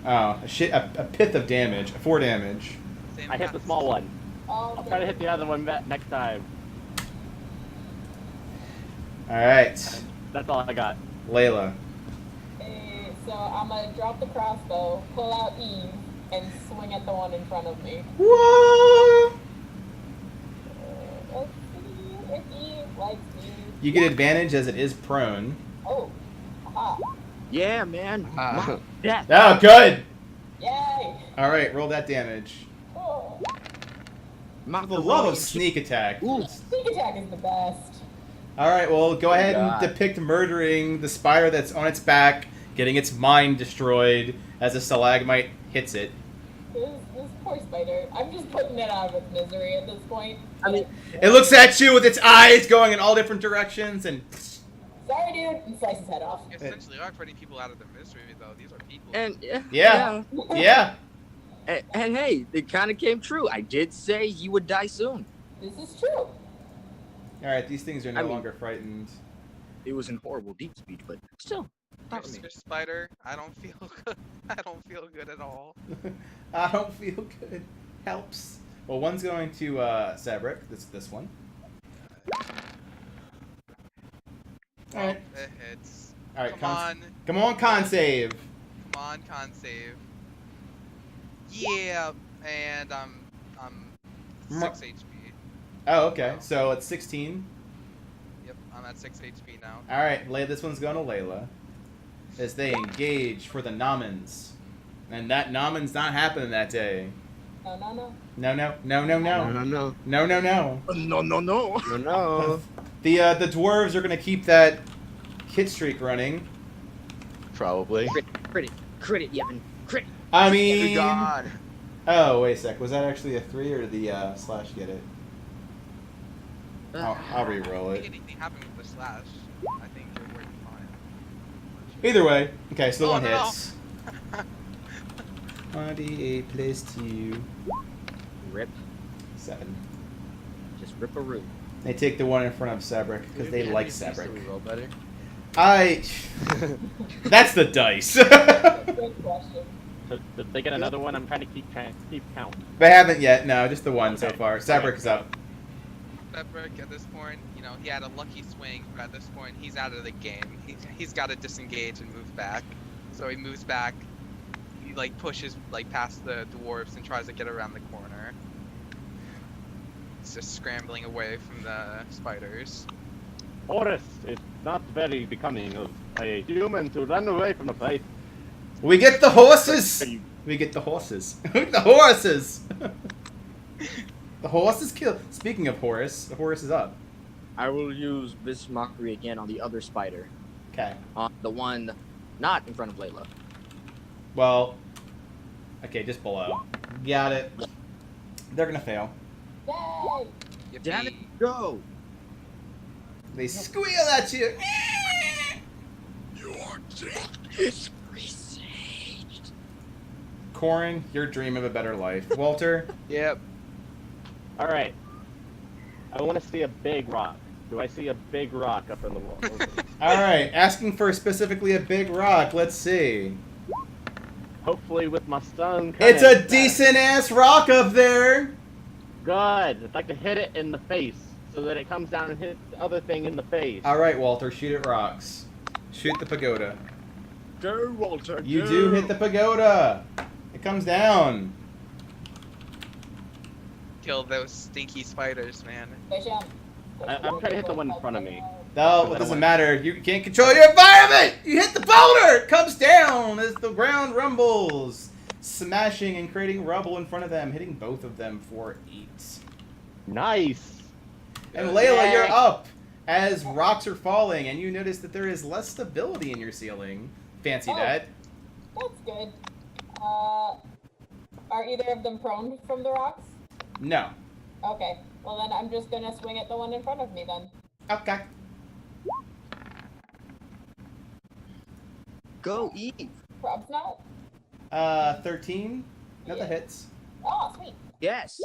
C: Oh, a pith of damage, 4 damage.
A: Same
E: I hit the
A: path.
E: small one.
F: Oh,
E: I'll try to hit the other one next time.
C: Alright,
E: That's all I got.
C: Layla.
F: okay, so I'm gonna drop the crossbow, pull out Eve, and swing at the one in front of me.
C: Whoa!
F: Let's see if Eve likes me.
C: You get advantage as it is prone.
F: Oh, aha.
D: Yeah, man. Yeah.
C: Oh, good!
F: Yay!
C: Alright, roll that damage.
F: Oh,
C: For the love of sneak attack.
D: Ooh.
F: sneak attack is the best.
C: Alright, well, go ahead
B: God.
C: and depict murdering the spider that's on its back, getting its mind destroyed as a stalagmite hits it.
F: This poor spider. I'm just putting it out of its misery at this point.
D: I mean,
C: It looks at you with its eyes going in all different directions, and
F: sorry, dude, and slice his head off.
A: You essentially are putting people out of their misery, though. These are people.
D: And
C: Yeah. yeah.
D: And hey, it kind of came true. I did say he would die soon.
F: This is true.
C: Alright, these things are no
D: I mean-
C: longer frightened.
D: It was in horrible deep speech, but still. Not for me.
A: Mr. Spider, I don't feel good. I don't feel good at all.
C: I don't feel good. Helps. Well, one's going to Sabrik. This one. Alright.
A: It hits.
C: Alright,
A: Come on.
C: Come on, con save.
A: Come on, con save. Yeah, and I'm 6 HP.
C: Oh, okay. So it's 16.
A: Yep, I'm at 6 HP now.
C: Alright, this one's going to Layla. As they engage for the Namens. And that Namen's not happening that day.
F: No, no, no.
C: No, no, no, no, no.
B: No, no,
C: No, no, no.
G: No, no, no.
B: no, no.
C: The dwarves are gonna keep that hit streak running.
B: Probably.
D: Crit it, Yevon. Crit.
C: I
B: Good
C: mean...
B: God.
C: Oh, wait a sec. Was that actually a 3 or did the slash get it? I'll re-roll
A: I
C: it.
A: think anything happened with the slash. I think you're working fine.
C: Either way. Okay, so the
A: Oh,
C: one
A: no.
C: hits. 1d8 plus 2.
D: Rip.
C: 7.
D: Just rip a root.
C: They take the one in front of Sabric because they like Sabric.
B: Roll better.
C: That's the dice.
F: Good question.
E: So they get another one. I'm trying to keep count.
C: They haven't yet. No, just the one so
E: Okay.
C: far. Sabric is up.
A: Peperick at this point, you know, he had a lucky swing, but at this point, he's out of the game. He's got to disengage and move back. So he moves back. He like pushes like past the dwarves and tries to get around the corner. He's just scrambling away from the spiders.
E: Horus, it's not very becoming of a human to run away from the place.
C: We get the horses. We get the horses. The horses. The horse is killed. Speaking of Horus, the Horus is up.
D: I will use Vicious Mockery again on the other spider.
C: Okay.
D: On the one not in front of Layla.
C: Well, okay, just below. Got it. They're gonna fail.
F: Yay!
D: Damn it,
A: Yippee.
D: go!
C: They squeal at you.
G: Your death is presaged.
C: Corin, your dream of a better life. Walter,
B: Yep.
E: All right. I want to see a big rock. Do I see a big rock up in the wall?
C: all right. Asking for specifically a big rock. Let's see.
E: Hopefully with my stone.
C: It's a
E: cannon.
C: decent ass rock up there.
E: Good. I'd like to hit it in the face so that it comes down and hits the other thing in the face.
C: All right, Walter, shoot at rocks. Shoot the pagoda.
G: Go, Walter.
C: You
G: go.
C: do hit the pagoda. It comes down.
A: Kill those stinky spiders, man.
F: Wait, Sean.
E: I'm trying to hit the one in front of me.
C: No, it doesn't matter. You can't control your environment. You hit the boulder. It comes down as the ground rumbles, smashing and creating rubble in front of them, hitting both of them for 8.
E: Nice.
C: And Layla,
F: Yay.
C: you're up as rocks are falling, and you notice that there is less stability in your ceiling. Fancy
F: Oh.
C: that.
F: That's good. Are either of them prone from the rocks?
C: No.
F: Okay. Well, then I'm just gonna swing at the one in front of me then.
C: Okay.
D: Go, Eve!
F: Probs not.
C: 13. Nothing
F: Yeah.
C: hits.
F: Oh, sweet.
D: Yes!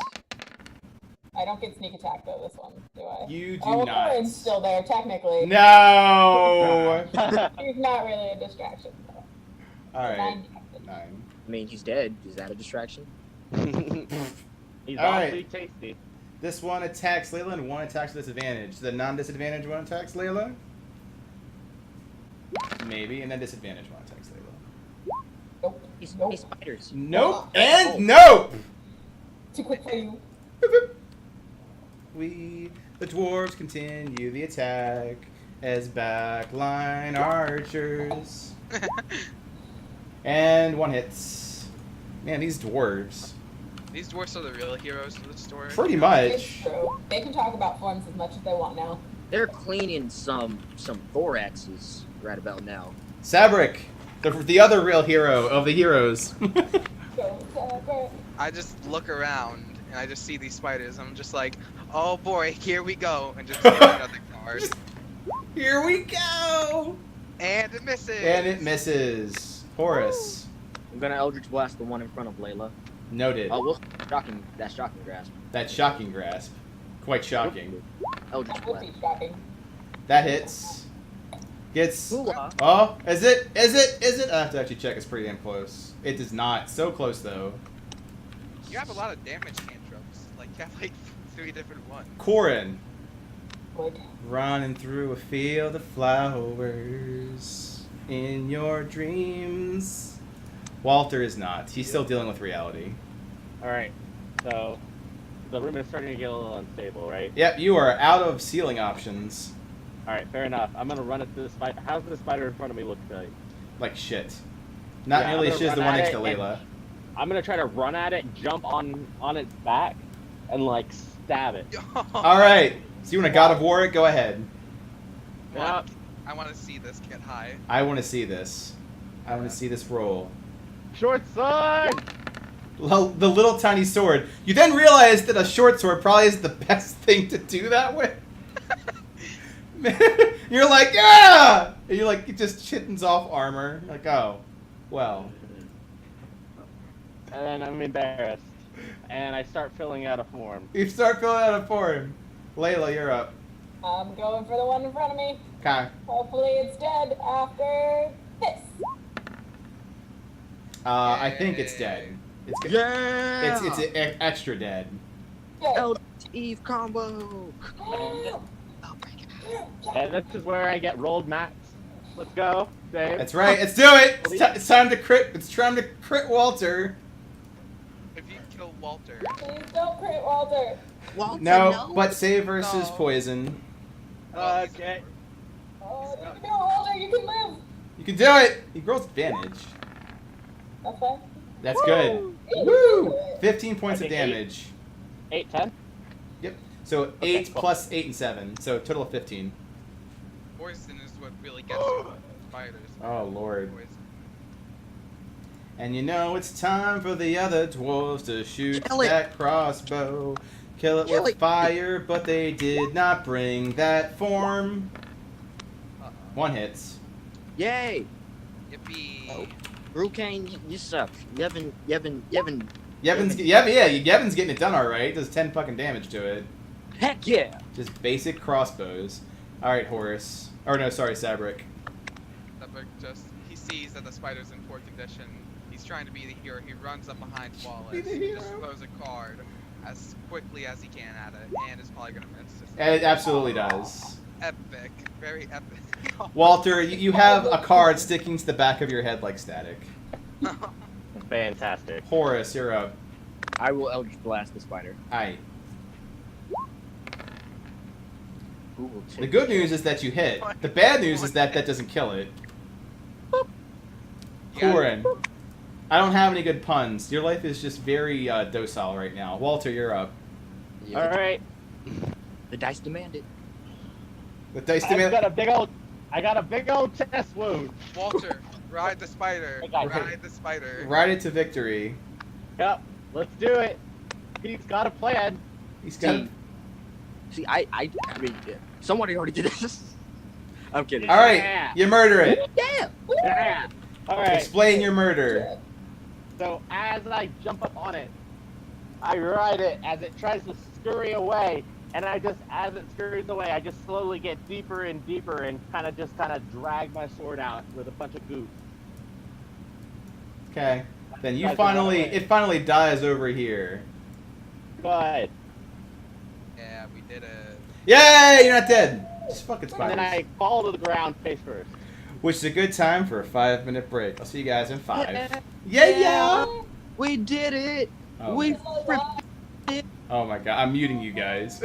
F: I don't get sneak attack though this one, do I?
C: You do
F: Oh, well,
C: not.
F: Corin's still there technically.
C: No.
F: He's not really a distraction though.
C: All right.
F: 9 detected.
C: 9.
D: I mean, he's dead. Is that a distraction?
E: He's
C: All right.
E: awfully tasty.
C: This one attacks Layla and one attacks with disadvantage. The non-disadvantage one attacks Layla? Maybe, and then disadvantage one attacks Layla.
F: Nope.
D: He's
F: Nope.
D: spiders.
C: Nope,
F: Oh.
C: and nope!
F: Too quick for you.
C: The dwarves continue the attack as backline archers. And one hits. Man, these dwarves.
A: These dwarfs are the real heroes of the story.
C: Pretty
F: It's
C: much.
F: true. They can talk about forms as much as they want now.
D: They're cleaning some thoraxes right about now.
C: Sabric, the other real hero of the heroes.
F: Go, Sabric.
A: I just look around and I just see these spiders. I'm just like, oh boy, here we go, and just throw another card,
C: Here we go!
A: and it misses.
C: And it misses. Horus.
D: I'm gonna Eldritch Blast the one in front of Layla.
C: Noted.
D: Oh, well, that's shocking grasp.
C: That shocking grasp. Quite shocking.
D: Eldritch
F: That would
D: Blast.
F: be shocking.
C: That hits. Gets.
D: Hooah.
C: Oh, is it? Is it? Is it? I have to actually check. It's pretty damn close. It does not. So close though.
A: You have a lot of damage cantrips. Like you have like 3 different ones.
C: Corin,
F: Good.
C: running through a field of flowers in your dreams. Walter is not. He's still dealing with reality.
E: All right. So the room is starting to get a little unstable, right?
C: Yep, you are out of ceiling options.
E: All right, fair enough. I'm gonna run at this spider. How's the spider in front of me look like?
C: Like shit. Not
E: Yeah,
C: nearly
E: I'm
C: as
E: gonna
C: shit as the
E: run
C: one
E: at
C: next to
E: it and-
C: Layla.
E: I'm gonna try to run at it, jump on its back, and like stab it.
C: All right. So you want to God of War it? Go ahead.
E: Yep.
A: I want to see this get high.
C: I want to see this. I want to see this roll.
E: Short sword.
C: The little tiny sword. You then realize that a short sword probably is the best thing to do that with. You're like, yeah! And you're like, it just chittens off armor. You're like, oh, well.
E: And then I'm embarrassed, and I start filling out a form.
C: You start filling out a form. Layla, you're up.
F: I'm going for the one in front of me.
C: Okay.
F: Hopefully it's dead after this.
C: I think it's dead. It's good.
G: Yeah.
C: It's extra dead.
F: Good.
G: Eldritch Eve combo.
E: And this is where I get rolled max. Let's go, Dave.
C: That's right. Let's do it. It's time to crit. It's time to crit Walter.
A: If you kill Walter,
F: Please don't crit Walter.
G: Walter,
C: No, but save versus
A: No.
C: poison.
E: Okay.
F: Oh, you can do it, Walter. You can live.
C: You can do it. He rolls advantage.
F: That's fine.
C: That's good.
F: You
C: Woo!
F: can do it.
C: 15 points of
E: I think
C: damage.
E: 8, 10.
C: Yep. So 8
E: cool.
C: plus 8 and 7. So total of 15.
A: poison is what really gets you with spiders.
C: Oh, Lord.
A: Poison.
C: And you know it's time for the other dwarves to shoot
G: Kill it.
C: that crossbow. Kill it
G: Kill
C: with
G: it.
C: fire, but they did not bring that form.
A: Uh-oh.
C: One hits.
G: Yay.
A: Yippee.
G: Oh. Brukane, you suck. Yevon.
C: Yevon's getting it done all right. Does 10 fucking damage to it.
G: Heck yeah.
C: Just basic crossbows. All right, Horace. Or no, sorry, Sabric.
A: Sabric he sees that the spider's in poor condition. He's trying to be the hero. He runs up behind Wallace.
C: Be the
A: He just
C: hero.
A: throws a card as quickly as he can at it, and is probably gonna miss.
C: And it absolutely does.
A: Epic, very epic.
C: Walter, you have a card sticking to the back of your head like static.
E: Fantastic.
C: Horace, you're up.
D: I will Eldritch Blast the spider.
C: Aye.
D: Who will take
C: The good news is that you hit. The bad news is that that doesn't kill it. Corin, I don't have any good puns. Your life is just very docile right now. Walter, you're up.
D: Yeah,
E: All right.
D: The dice demand it.
C: The dice
E: I
C: demand.
E: got a big old chest wound.
A: Walter, ride the spider.
E: I got
A: Ride the spider.
C: Ride it to victory.
E: Yep. Let's do it. He's got a plan.
C: He's got.
D: See, I mean, yeah, somebody already did this. I'm kidding.
C: All right,
E: Yeah.
C: you murder it.
D: Yeah.
E: Yeah. All right.
C: Explain your murder.
E: So as I jump up on it, I ride it as it tries to scurry away, and as it scurries away, I just slowly get deeper and deeper, and kind of drag my sword out with a bunch of goop.
C: Okay. Then
E: Guys, run away.
C: it finally dies over here.
E: Good.
A: Yeah, we did it.
C: Yay! You're not dead. Just fucking
E: And then
C: spiders.
E: I fall to the ground face first.
C: Which is a good time for a 5-minute break. I'll see you guys in 5.
D: Yeah.
C: Yeah.
D: We did it.
C: Oh.
D: We
C: Oh my god, I'm muting you guys.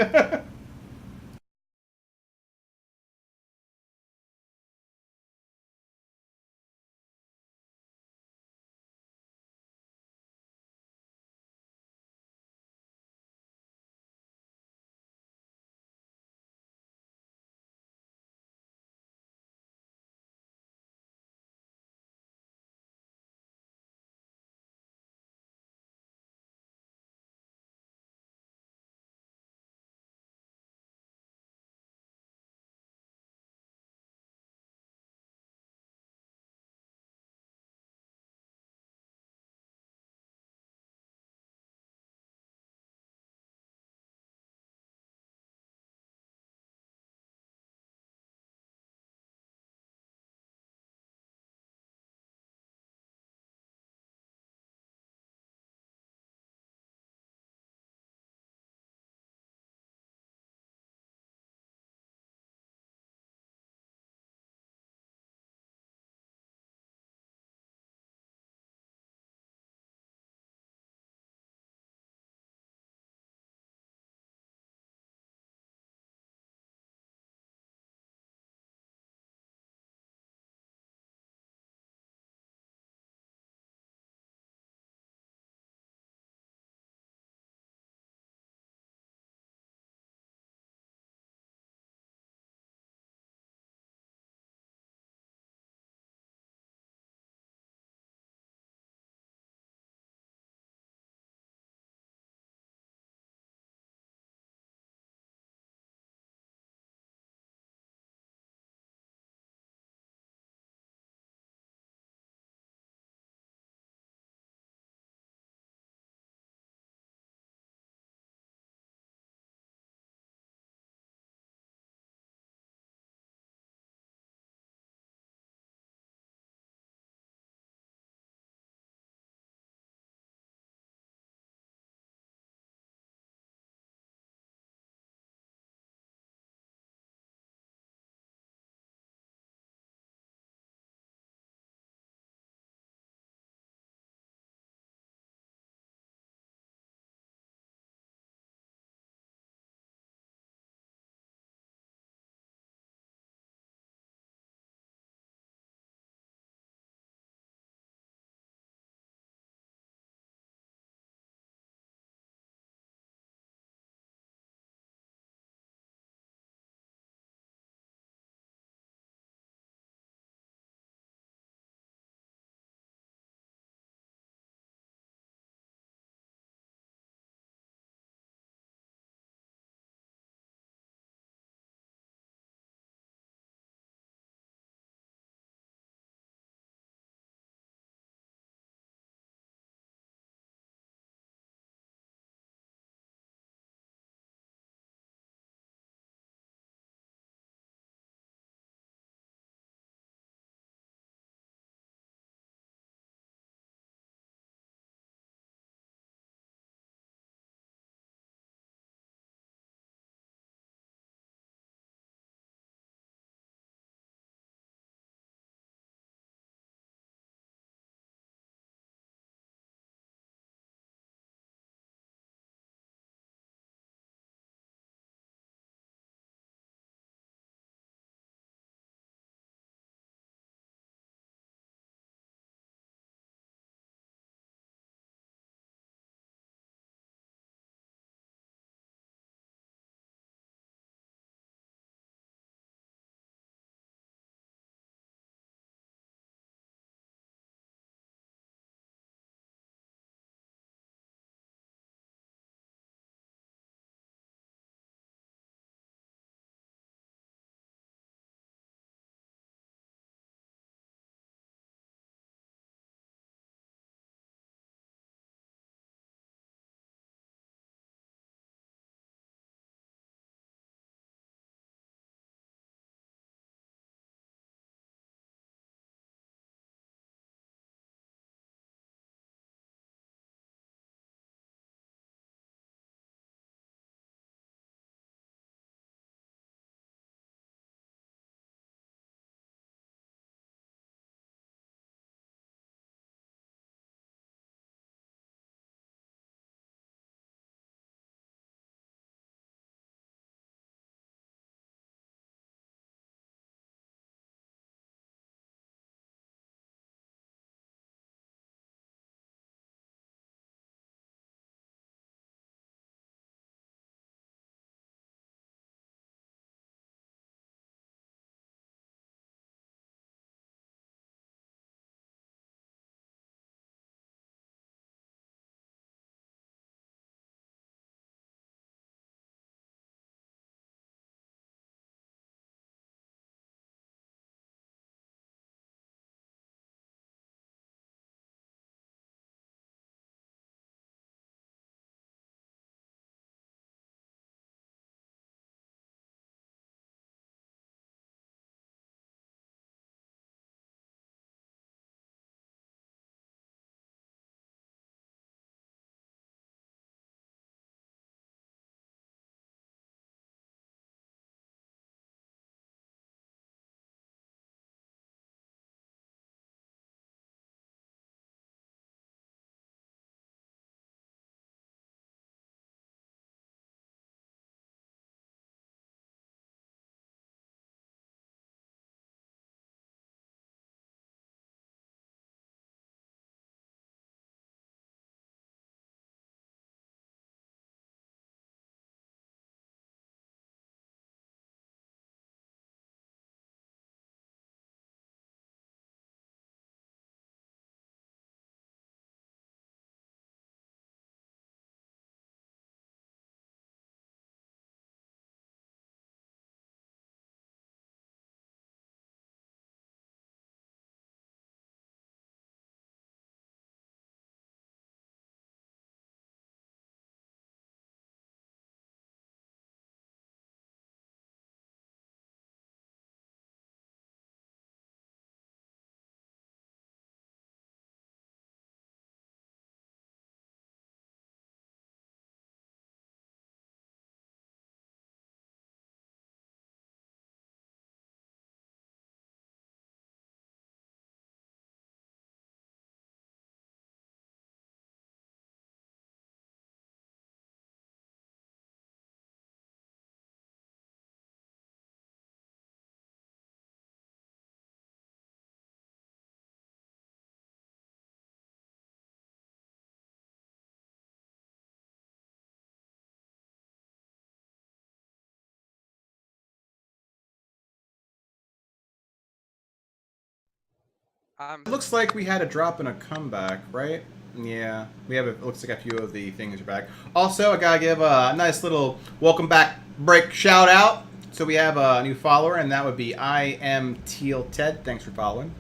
C: It looks like we had a drop and a comeback, right? Yeah, we have. It looks like a few of the things are back. Also, I gotta give a nice little welcome back break shout out. So we have a new follower, and that would be I am Teal Ted. Thanks for following.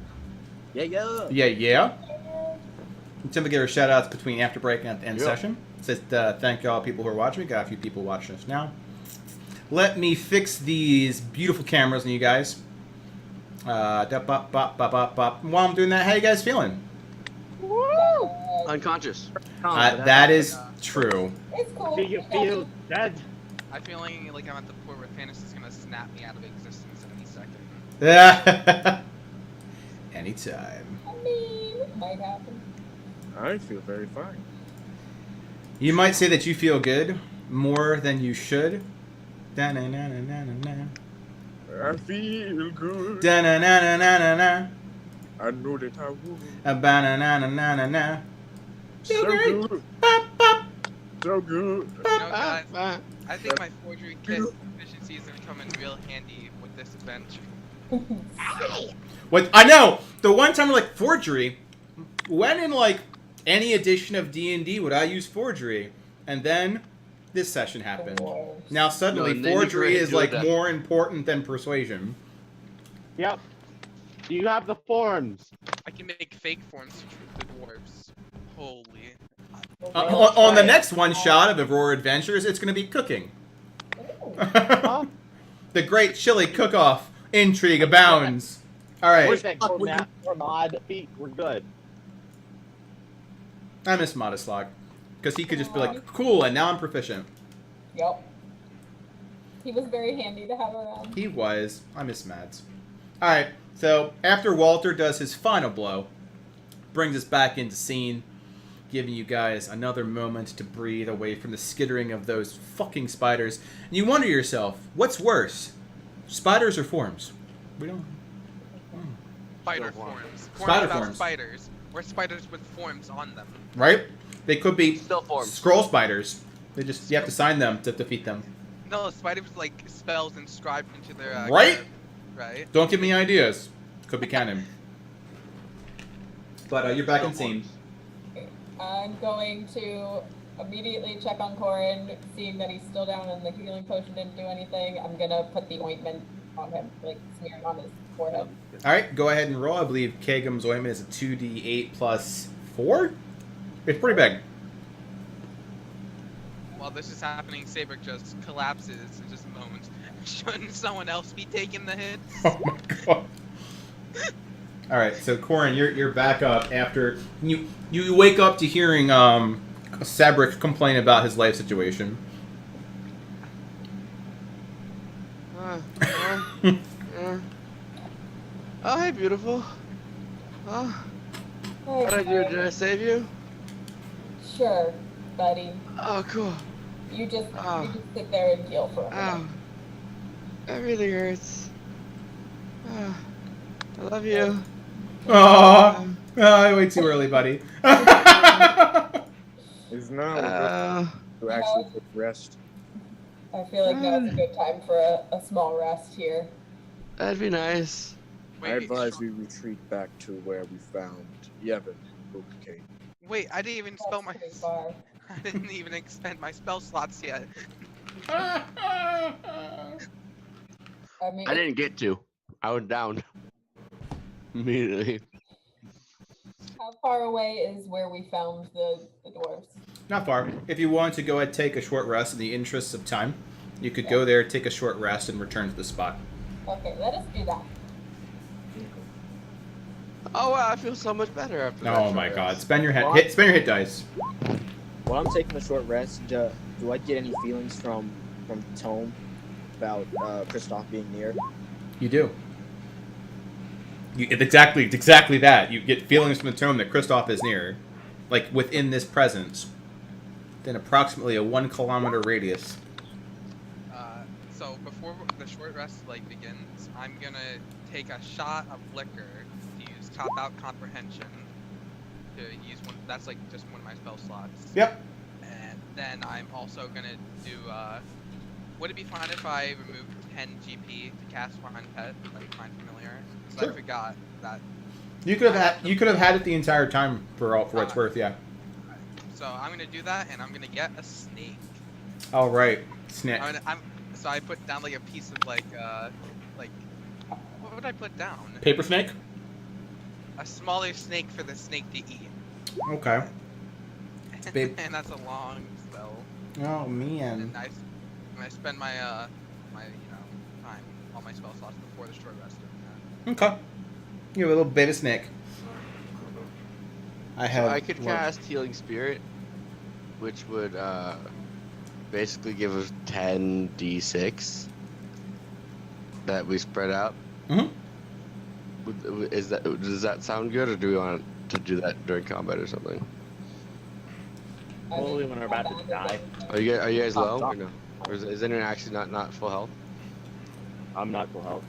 C: Yeah. Tim will give her shout outs between after break and end session. Says thank you all people who are watching. We got a few people watching us now. Let me fix these beautiful cameras on you guys. While I'm doing that, how you guys feeling?
B: Woo! Unconscious.
C: That is true.
F: It's cool.
E: Do you feel dead?
A: I'm feeling like I'm at the point where Fantasy's gonna snap me out of existence any second.
C: Anytime.
F: I mean, it might happen.
G: I feel very fine.
C: You might say that you feel good more than you should. Da-na-na-na-na-na.
G: I feel good.
C: Da-na-na-na-na-na.
G: I know that I will.
C: Ba-na-na-na-na-na.
G: So
C: great.
G: good.
C: Bop, bop.
G: So good.
A: You know, guys, I think my forgery kit efficiencies are coming real handy with this adventure.
C: What I know, the one time like forgery, when in like any edition of D&D would I use forgery, and then this session happened. Now suddenly
B: No, then you
C: forgery
B: couldn't
C: is
B: do
C: like
B: that.
C: more important than persuasion.
E: Yep. You have the forms.
A: I can make fake forms to trick the dwarves. Holy.
C: On the next one shot of Arhor'ha Adventures, it's going to be cooking. The great chili cook-off intrigue abounds. All right,
E: Where's that mod feet? We're good.
C: I miss Modislog because he could just be like, "Cool," and now I'm proficient.
F: Yep. He was very handy to have around.
C: He was. I miss Mads. All right, so after Walter does his final blow, brings us back into scene, giving you guys another moment to breathe away from the skittering of those fucking spiders. And you wonder yourself, what's worse, spiders or forms? We don't.
A: Spider forms.
C: Spider
A: about
C: forms.
A: spiders. Or spiders with forms on them.
C: Right? They could be
B: Still forms.
C: scroll spiders. They just you have to sign them to defeat them.
A: No, spiders with like spells inscribed into their
C: Right?
A: garb, right?
C: Don't give me ideas. Could be canon. But you're back in scene.
F: I'm going to immediately check on Corin, seeing that he's still down and the healing potion didn't do anything. I'm gonna put the ointment on him, like smear it on his forehead.
C: All right, go ahead and roll. I believe Kagum's ointment is a 2d8 plus 4. It's pretty big.
A: While this is happening, Saber just collapses in just a moment. Shouldn't someone else be taking the hits?
C: Oh my god. All right, so Corin, you're back up after you wake up to hearing Sabrick complain about his life situation.
B: Oh, hey, beautiful. Oh, what did I do? Did I save you?
F: Sure, buddy.
B: Oh, cool.
F: You just
B: Oh.
F: sit there and heal for a minute.
B: Ow. That really hurts. Oh, I love you.
C: Aww. Way too early, buddy.
G: It's now to actually take rest.
F: I feel like now's a good time for a small rest here.
B: That'd be nice.
G: I advise we retreat back to where we found Yevon and Kate.
A: Wait, I didn't even spell my.
F: That's pretty far.
A: I didn't even expend my spell slots yet.
F: I mean,
B: I didn't get to. I was down. Immediately.
F: how far away is where we found the dwarves?
C: Not far. If you want to go ahead and take a short rest in the interests of time, you could go there, take a short rest, and return to the spot.
F: Okay, let us do that.
B: Oh wow, I feel so much better after that.
C: Oh my
B: short
C: god.
B: rest.
C: Spend your
D: What?
C: hit dice.
D: While I'm taking a short rest, do I get any feelings from Tome about Kristoff being near?
C: You do. It's exactly that. You get feelings from the tome that Kristoff is near. Like, within this presence. Within approximately a 1 kilometer radius.
A: So before the short rest begins, I'm gonna take a shot of liquor to use cop out comprehension. To use one. That's just one of my spell slots.
C: Yep.
A: And then I'm also gonna do. Would it be fine if I removed 10 GP to cast Find Pet, Find Familiar? Because
C: Sure.
A: I forgot that.
C: You could have had it the entire time for what it's worth. Yeah.
A: So I'm gonna do that, and I'm gonna get a snake.
C: All right. Snake.
A: So I put down like a piece of like what would I put down?
C: Paper snake.
A: A smaller snake for the snake to eat.
C: Okay. Babe.
A: And that's a long spell.
C: Oh man.
A: And I spend my my time on my spell slots before the short rest doing that.
C: Okay. You have a little beta snake.
B: I could cast Healing Spirit, which would basically give us 10d6 that we spread out.
C: Mhm.
B: Does that sound good, or do we want to do that during combat or something?
E: Only when we're about to die.
B: Are you guys low or no? Or is anyone actually not full health?
E: I'm not full health.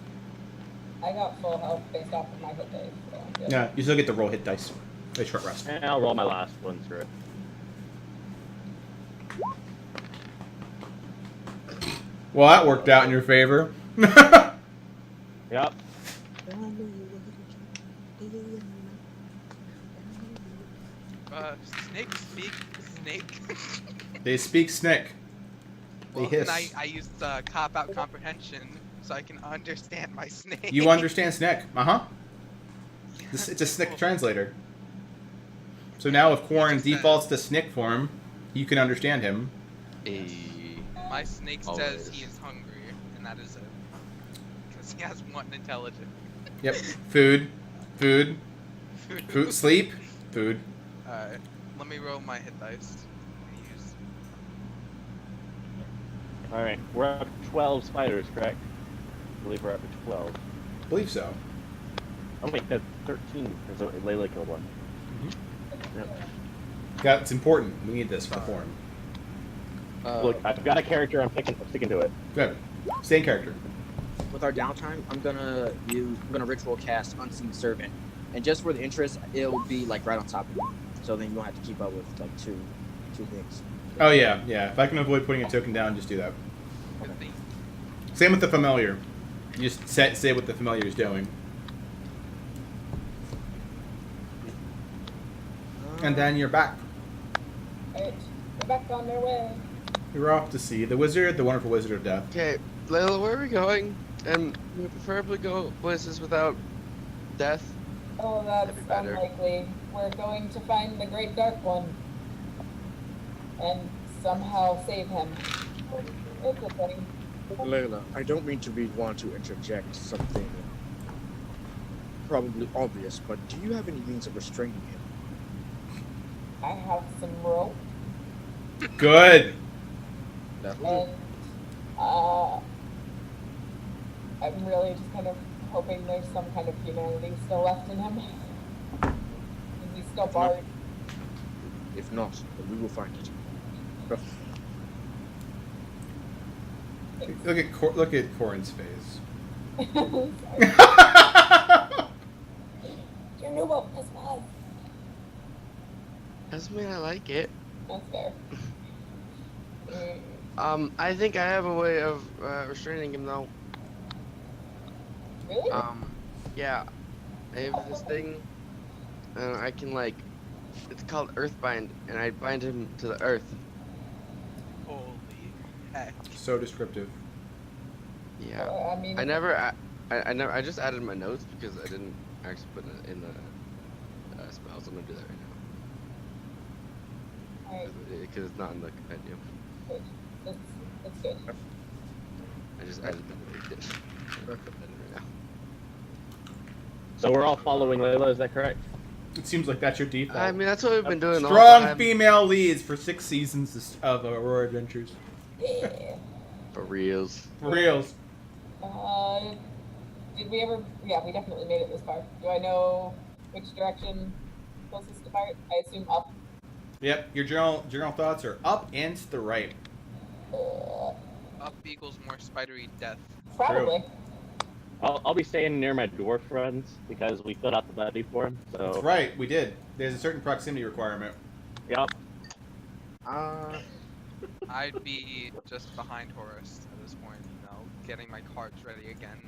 F: I got full health based off of my hit dice. So,
C: Yeah, you still get to roll hit dice. A short rest.
E: And I'll roll my last one through it.
C: Well, that worked out in your favor.
E: Yep.
A: Snake speak snake.
C: They speak snake. They
A: Well,
C: hiss.
A: and I used cop-out comprehension so I can understand my snake.
C: You understand snake. Uh-huh. It's a snake translator. So now if Quarren
A: just said-
C: defaults to snake form, you can understand him.
A: My snake says
B: Always.
A: he is hungry, and that is it. Because he has one intelligence.
C: Yep. Food. Food. Food. Sleep. Food.
A: Alright, let me roll my hit dice. Use-
E: Alright, we're up to 12 spiders, correct? I believe we're up to 12.
C: I believe so.
E: Oh wait, that's 13. There's a Layla killed one.
C: It's important. We need this for form.
E: Look, I've got a character, I'm sticking to it.
C: Good. Stay in character.
D: With our downtime, I'm gonna ritual cast Unseen Servant, and just for the interest, it'll be like right on top of you. So then you don't have to keep up with like two things.
C: Oh yeah, yeah. If I can avoid putting a token down, just do that.
A: Good thing.
C: Same with the familiar. You just say what the familiar is doing. And then you're back.
F: Alright, we're back on their way.
C: You're off to see the wizard, the wonderful wizard of death.
B: Okay, Layla, where are we going? And we preferably go places without death.
F: Oh, that's
B: That'd be better.
F: unlikely. We're going to find the Great Dark One. And somehow save him. It's a thing.
G: Layla, I don't mean to be one to interject something probably obvious, but do you have any means of restraining him?
F: I have some rope
C: Good.
G: That'll
F: and I'm really just kind of hoping there's some kind of humanity still left in him. Is he still barred?
G: do. If not, then we will find it.
C: Look at Corin's face.
F: Sorry. Your new rope is mine.
B: Doesn't mean I like it.
F: That's fair.
B: I think I have a way of restraining him though.
F: Really?
B: Yeah. I have this thing. I can like, it's called Earthbind, and I bind him to the earth.
A: Holy heck.
C: So descriptive.
B: Yeah.
F: I mean,
B: I just added my notes because I didn't actually put it in the spells. I'm gonna do that right now
F: alright,
B: because it's not in the compendium.
F: good. That's good.
B: I just added the notes. Right now.
E: So we're all following Layla, is that correct?
C: It seems like that's your default.
B: I mean, that's what we've been doing the whole
C: Strong
B: time.
C: female leads for 6 seasons of Aurora Adventures.
F: Yeah.
B: For reals.
C: For reals.
F: Did we ever? Yeah, we definitely made it this far. Do I know which direction closest to Bart? I assume up.
C: Yep, your general thoughts are up and to the right.
A: Up equals more spidery death.
F: Probably.
E: I'll be staying near my dwarf friends because we filled out the levy for him. So
C: That's right, we did. There's a certain proximity requirement.
E: Yep.
A: I'd be just behind Horus at this point, getting my cards ready again.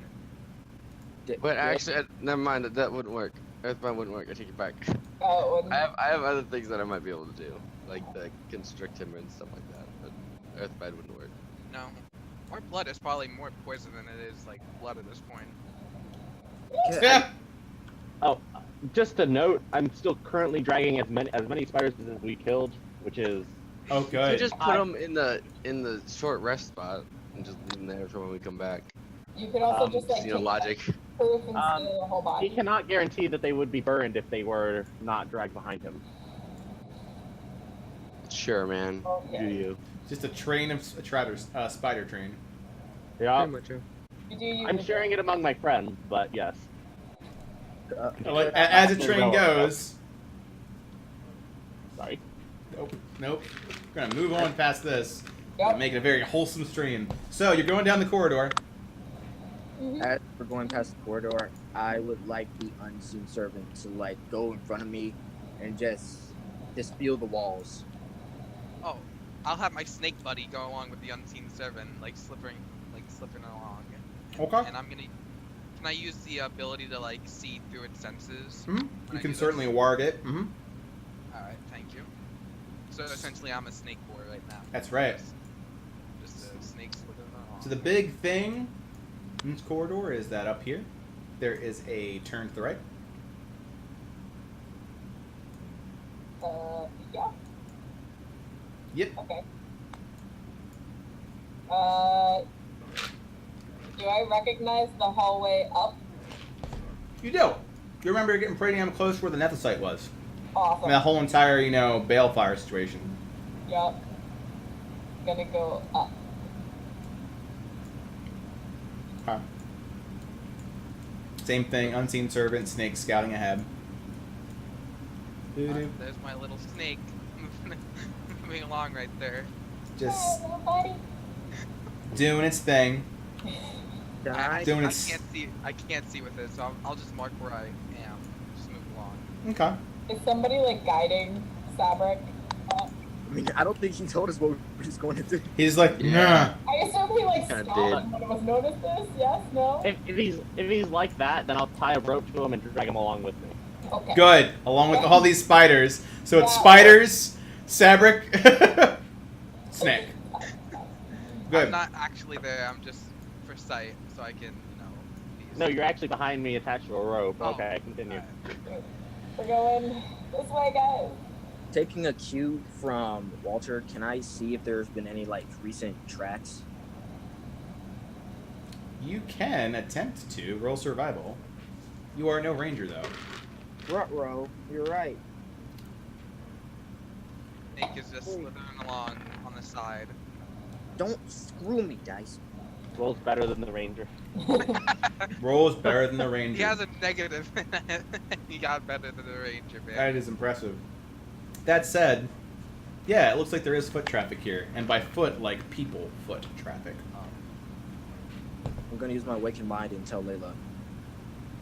B: But actually, never mind. That wouldn't work Earthbound wouldn't work. I take it back.
F: Oh, it wouldn't.
B: I have other things that I might be able to do, like the constrict him and stuff like that. But Earthbound wouldn't work.
A: No. More blood is probably more poison than it is like blood at this point.
C: Yeah.
E: Oh, just a note, I'm still currently dragging as many spiders as we killed, which is
C: Oh,
B: You
C: good.
B: just put him in the short rest spot and just leave him there for when we come back.
F: You could also just like
B: Just, you know,
F: take
B: logic.
F: proof and steal the whole
E: he
F: body.
E: cannot guarantee that they would be burned if they were not dragged behind him.
B: Sure, man.
F: Okay.
B: Do you?
C: Just a train of spider train.
E: Yeah,
B: Pretty much.
F: You do use
E: I'm
F: the-
E: sharing it among my friends, but yes.
C: As a train goes.
E: Sorry.
C: Nope. We're gonna move on past this.
F: Yep.
C: Make it a very wholesome stream. So you're going down the corridor.
F: Mhm.
G: As we're going past the corridor, I would like the unseen servant to like go in front of me and just feel the walls.
A: Oh, I'll have my snake buddy go along with the unseen servant, like slipping along.
C: Okay.
A: And I'm gonna. Can I use the ability to like see through its senses?
C: Hmm.
A: when
C: You
A: I
C: can
A: do
C: certainly
A: this?
C: warg it. Hmm.
A: All right, thank you. So essentially, I'm a snake boy right now.
C: That's right.
A: Just a snake slithering along.
C: So the big thing in this corridor is that up here, there is a turn to the right.
F: Yeah.
C: Yep.
F: Okay. Do I recognize the hallway up?
C: You do. You remember getting pretty damn close where the Nethicite was.
F: Awesome.
C: That whole entire, balefire situation.
F: Yep. Gonna go up.
C: Okay. Same thing, unseen servant, snake scouting ahead. Doo-doo.
A: There's my little snake moving along right there.
C: Just
F: Hello, buddy.
C: doing its thing.
G: Can I?
C: Doing
A: I
C: its.
A: can't see with it, so I'll just mark where I am. Just move along.
C: Okay.
F: Is somebody like guiding Fabric?
G: I mean, I don't think he told us what he's going to do.
C: He's like, nah.
F: I assume he like
B: Kinda
F: stopped when it was noticed this. Yes. No.
E: If he's like that, then I'll tie a rope to him and drag him along with me.
F: Okay.
C: Good. Along with all these spiders. So it's
F: Yeah.
C: spiders, Sabric, snake. Good.
A: I'm not actually there. I'm just for sight, so I can, be
E: No, you're actually behind me attached to a rope.
A: Oh,
E: Okay, continue.
A: alright.
F: We're going this way, guys.
G: Taking a cue from Walter, can I see if there's been any like recent tracks?
C: You can attempt to roll survival. You are no ranger, though.
G: Ruh-roh, you're right.
A: Snake is just slithering along on the side.
G: Don't screw me, dice.
E: Roll's better than the ranger.
C: Roll is better than the ranger.
A: He has a negative. He got better than the ranger, man.
C: That is impressive. That said, yeah, it looks like there is foot traffic here. And by foot, like people foot traffic.
G: I'm gonna use my awakened mind and tell Layla.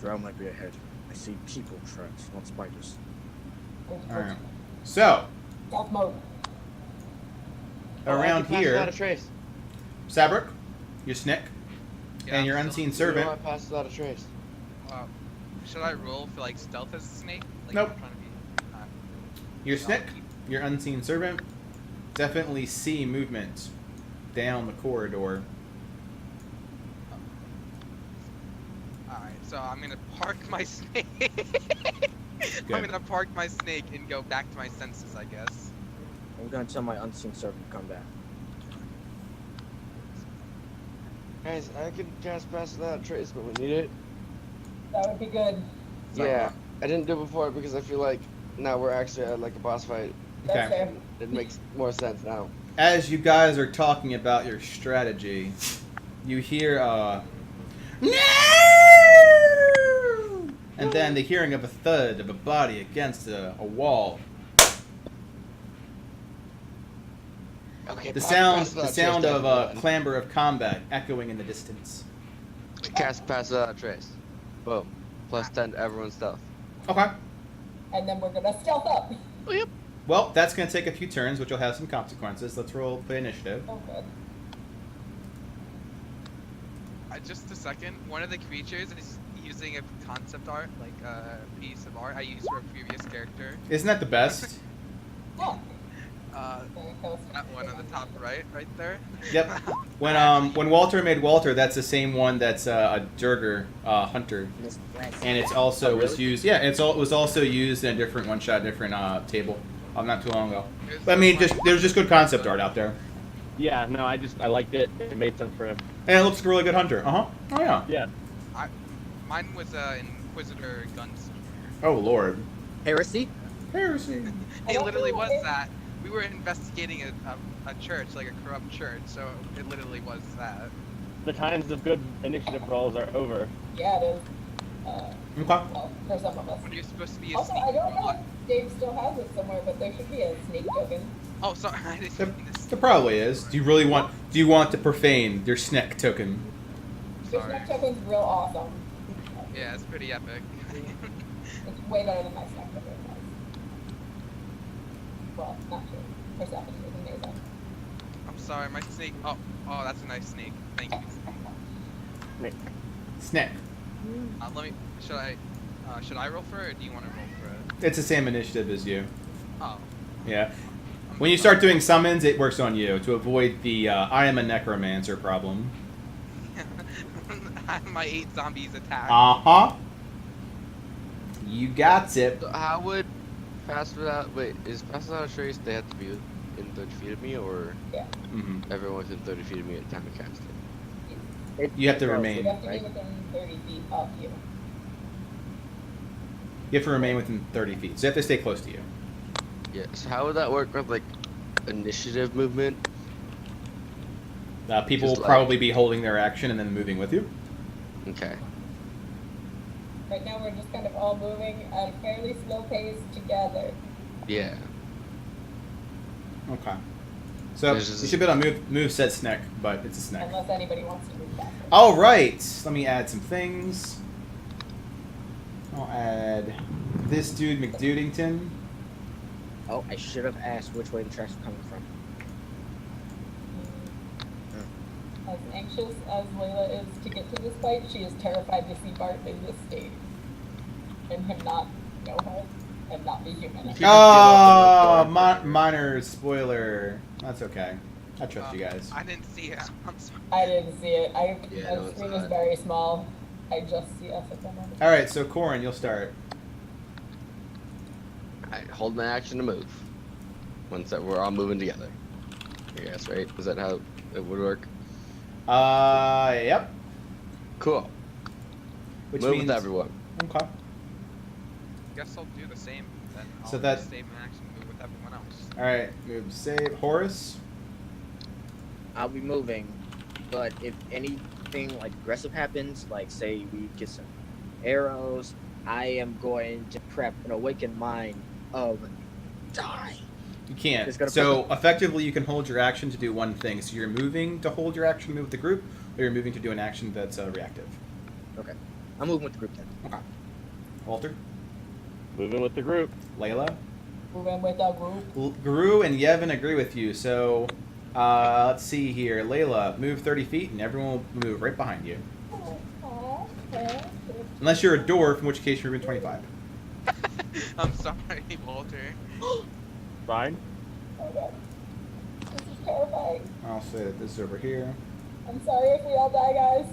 G: Drow might be ahead. I see people tracks, not spiders.
C: Alright. So,
F: Stealth mode.
C: around here,
B: Without a trace.
C: Sabric, your snick,
A: Yeah,
C: and your
A: I'm
C: unseen
A: still-
C: servant.
B: I passed without a trace.
A: Should I roll for like stealth as a snake? Like,
C: Nope.
A: I'm trying to be.
C: Your
A: I'll
C: snick,
A: keep-
C: your unseen servant, definitely see movement down the corridor.
A: Alright, so I'm gonna park my snake.
C: Good.
A: I'm gonna park my snake and go back to my senses, I guess.
G: I'm gonna tell my unseen servant to come back.
B: Guys, I can cast pass without a trace, but we need it.
F: That would be good.
B: Yeah, I didn't do it before because I feel like now we're actually at like a boss fight.
F: That's
C: Okay.
F: fair.
B: It makes more sense now.
C: As you guys are talking about your strategy, you hear no! And then the hearing of a thud of a body against a wall.
B: Okay.
C: The sound of a clamber of combat echoing in the distance.
B: Cast pass without a trace. Boom. Plus 10 to everyone's stealth.
C: Okay.
F: And then we're gonna stealth up.
C: Well, that's going to take a few turns, which will have some consequences. Let's roll the initiative.
F: Oh, good.
A: Just a second. One of the creatures is using a concept art, like a piece of art I used for a previous character.
C: Isn't that the best?
F: Oh,
A: That one on the top right there.
C: Yep. When Walter made Walter, that's the same one that's a Durger hunter, and it's also was used. Yeah, it was also used in a different one-shot, different table, not too long ago. But I mean, there's just good concept art out there,
E: Yeah, no, I liked it. It made sense for him.
C: and it looks like a really good hunter. Oh yeah.
E: Yeah.
A: Mine was Inquisitor Gunslinger.
C: Oh lord.
D: Heresy?
C: Heresy.
A: It literally was that. We were investigating a church, like a corrupt church, so it literally was that.
E: The times of good initiative rolls are over.
F: yeah, it is.
C: Okay.
F: Well, for some of us.
A: When you're supposed to be a
F: Also,
A: sneak
F: I don't know
A: robot.
F: if Dave still has it somewhere, but there should be a sneak token.
A: Oh, sorry, I didn't mean this.
C: There probably is. Do you want to profane your snack token?
F: Your
A: Sorry.
F: snack token's real awesome.
A: Yeah, it's pretty epic.
F: It's way better than my snack token was. Well, not true. Perception is amazing.
A: I'm sorry, my snake. Oh, that's a nice snake. Thank you.
C: Snack.
A: Let me. Should I roll for it, or do you want to roll for it?
C: It's the same initiative as you.
A: Oh.
C: Yeah. When you start doing summons, it works on you to avoid the I am a necromancer problem.
A: My 8 zombies attack.
C: Uh-huh. You got it.
B: So how would Pass Without... Wait, is Pass Without a Trace, they have to be within 30 feet of me, or
C: Mm-hmm.
B: everyone within 30 feet of me at the time of casting?
C: You have to
F: You
C: remain.
F: have to be within 30 feet of you.
C: You have to remain within 30 feet. So you have to stay close to you.
B: Yeah, so how would that work with, like, initiative movement?
C: People will
B: Just like-
C: probably be holding their action and then moving with you.
B: Okay.
F: Right now, we're just kind of all moving at a fairly slow pace together.
B: Yeah.
C: Okay. So you
B: There's just-
C: should be able to move said snack, but it's a snack.
F: Unless anybody wants to move faster.
C: All right. Let me add some things. I'll add this dude McDudington.
D: Oh, I should have asked which way the tracks were coming from.
F: As anxious as Layla is to get to this fight, she is terrified to see Bart in this state. And him not know her and not be human.
B: He-
C: Oh, minor spoiler. That's okay. I trust you guys.
A: I didn't see it. I'm sorry.
F: I didn't see it.
B: Yeah, no,
F: My
B: it's
F: screen is
B: not.
F: very small. I just see us at the moment.
C: All right. So Corin, you'll start.
B: I hold my action to move. Once that we're all moving together. I guess, right? Is that how it would work?
C: Yep.
B: Cool.
C: Which
B: Move
C: means
B: with everyone.
C: Okay.
A: Guess I'll do the same then.
C: So
A: I'll
C: that-
A: just save my action and move with everyone else.
C: All right. Move. Save. Horace.
D: I'll be moving, but if anything like aggressive happens, like say we get some arrows, I am going to prep an awakened mind of die.
C: You can't.
D: It's gonna
C: So effectively, you can hold your action to do one thing. So you're moving to hold your action to move with the group, or you're moving to do an action that's reactive.
D: Okay, I'm moving with the group then.
C: Okay. Walter,
E: Moving with the group.
C: Layla,
F: Moving with a group.
C: Guru, and Yevon agree with you. So let's see here. Layla, move 30 feet, and everyone will move right behind you. Unless you're a dwarf, in which case you're moving 25.
A: I'm sorry, Walter.
E: Fine.
F: Okay. This is terrifying.
C: I'll say that this is over here.
F: I'm sorry if we all die, guys.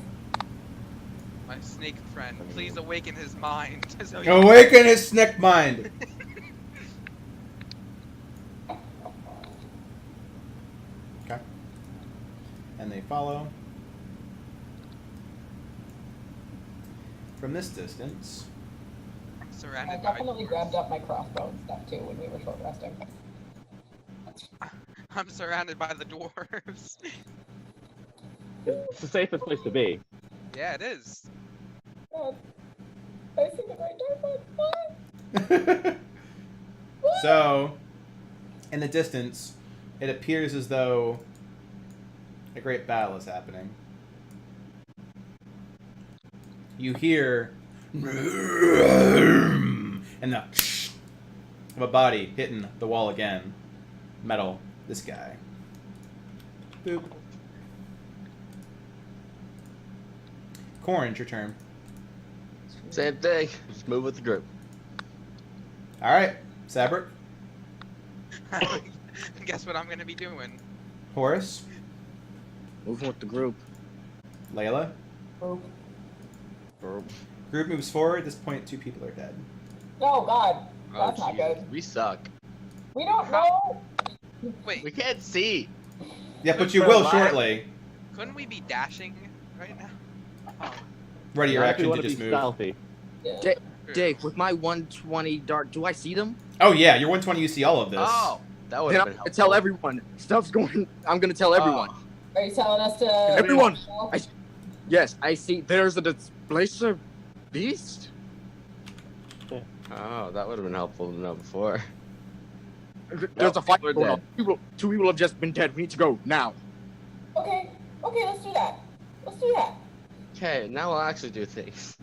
A: My snake friend, please awaken his mind. So he-
C: Awaken his snack mind. Okay. And they follow. From this distance.
A: I'm
F: I
A: surrounded by.
F: definitely grabbed up my crossbow and stuff too when we were short resting.
A: I'm surrounded by the dwarves.
E: It's the safest place to be.
A: Yeah, it is.
F: God. I see the right dark.
C: So, in the distance, it appears as though a great battle is happening. You hear and the of a body hitting the wall again. Metal. This guy. Boop. Corin, it's your turn.
B: Same thing. Just move with the group.
C: All right, Sabric,
A: Guess what I'm gonna be doing?
C: Horace,
G: Moving with the group.
C: Layla.
F: Oh
C: Group moves forward. At this point, 2 people are dead.
F: God,
B: Oh,
F: that's not
B: Jesus.
F: good.
B: We suck.
F: We don't know.
A: Wait,
B: We can't see.
C: Yeah, but you
E: For
C: will
E: live.
C: shortly.
A: couldn't we be dashing right now? Oh,
C: Ready your
E: Not if
C: action
E: you
C: to
E: want to
C: just
E: be
C: move.
E: stealthy.
F: Yeah.
G: Jay-
A: true.
G: Dave, with my 120 dart, do I see them?
C: Oh yeah, you're 120. You see all of this.
B: Oh, that would
G: Then
B: have
G: I'm
B: been
G: gonna
B: helpful.
G: tell everyone. Stuff's going. I'm gonna tell everyone.
B: Oh.
F: Are you telling us to?
G: Everyone! Yes, I see. There's a displacer beast.
B: Oh, that would have been helpful to know before.
G: There's
B: Nope,
G: a fight
B: people are
G: going on.
B: dead.
G: Two people have just been dead. We need to go now.
F: Okay, let's do that. Let's do that.
B: Okay, now we'll actually do things.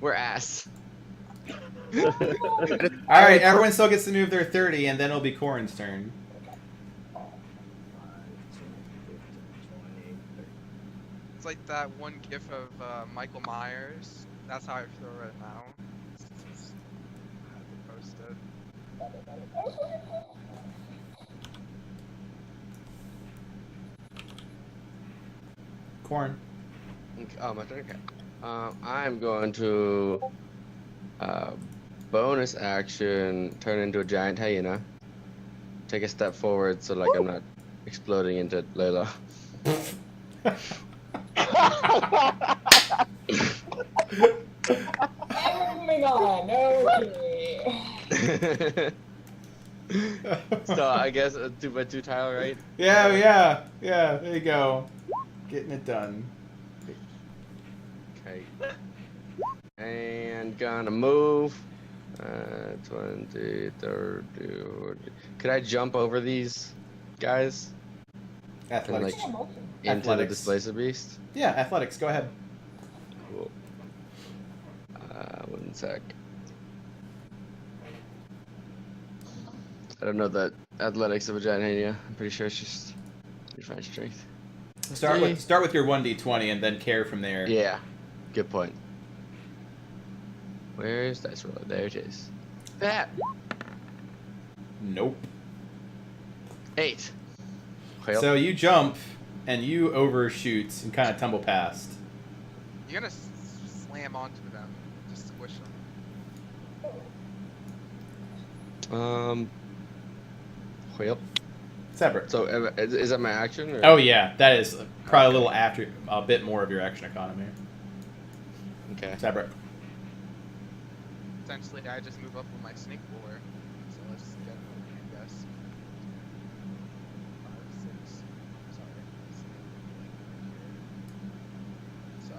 B: We're ass.
C: All right, everyone still gets to move their 30, and then it'll be Corin's turn.
A: It's like that one gif of Michael Myers. That's how I feel right now. I have to post it.
C: Corin.
B: Okay, oh, my turn. Okay. I'm going to bonus action turn into a giant hyena. Take a step forward so like I'm not exploding into Layla.
F: And moving on. Okay.
B: So I guess a 2x2 tile, right?
C: Yeah. There you go. Getting it done.
B: Okay. And gonna move. 20, 30. Could I jump over these guys
C: Athletics.
B: like- into the
C: Athletics.
B: displacer beast?
C: Yeah, athletics. Go ahead.
B: Cool. 1 sec. I don't know that athletics of a giant hyena. I'm pretty sure it's just refined strength.
C: Start with your 1d20 and then care from there.
B: Yeah, good point. Where's dice roller? There it is. That
C: Nope.
B: 8. Well,
C: So you jump and you overshoot and kind of tumble past.
A: You're gonna slam onto them, just squish them.
B: well,
C: Separate.
B: so is that my action? Or?
C: Oh yeah, that is probably a little after, a bit more of your action economy.
B: Okay.
C: Separate.
A: Essentially, I just move up with my snake boar. So let's get moving, I guess. 5, 6. Sorry. So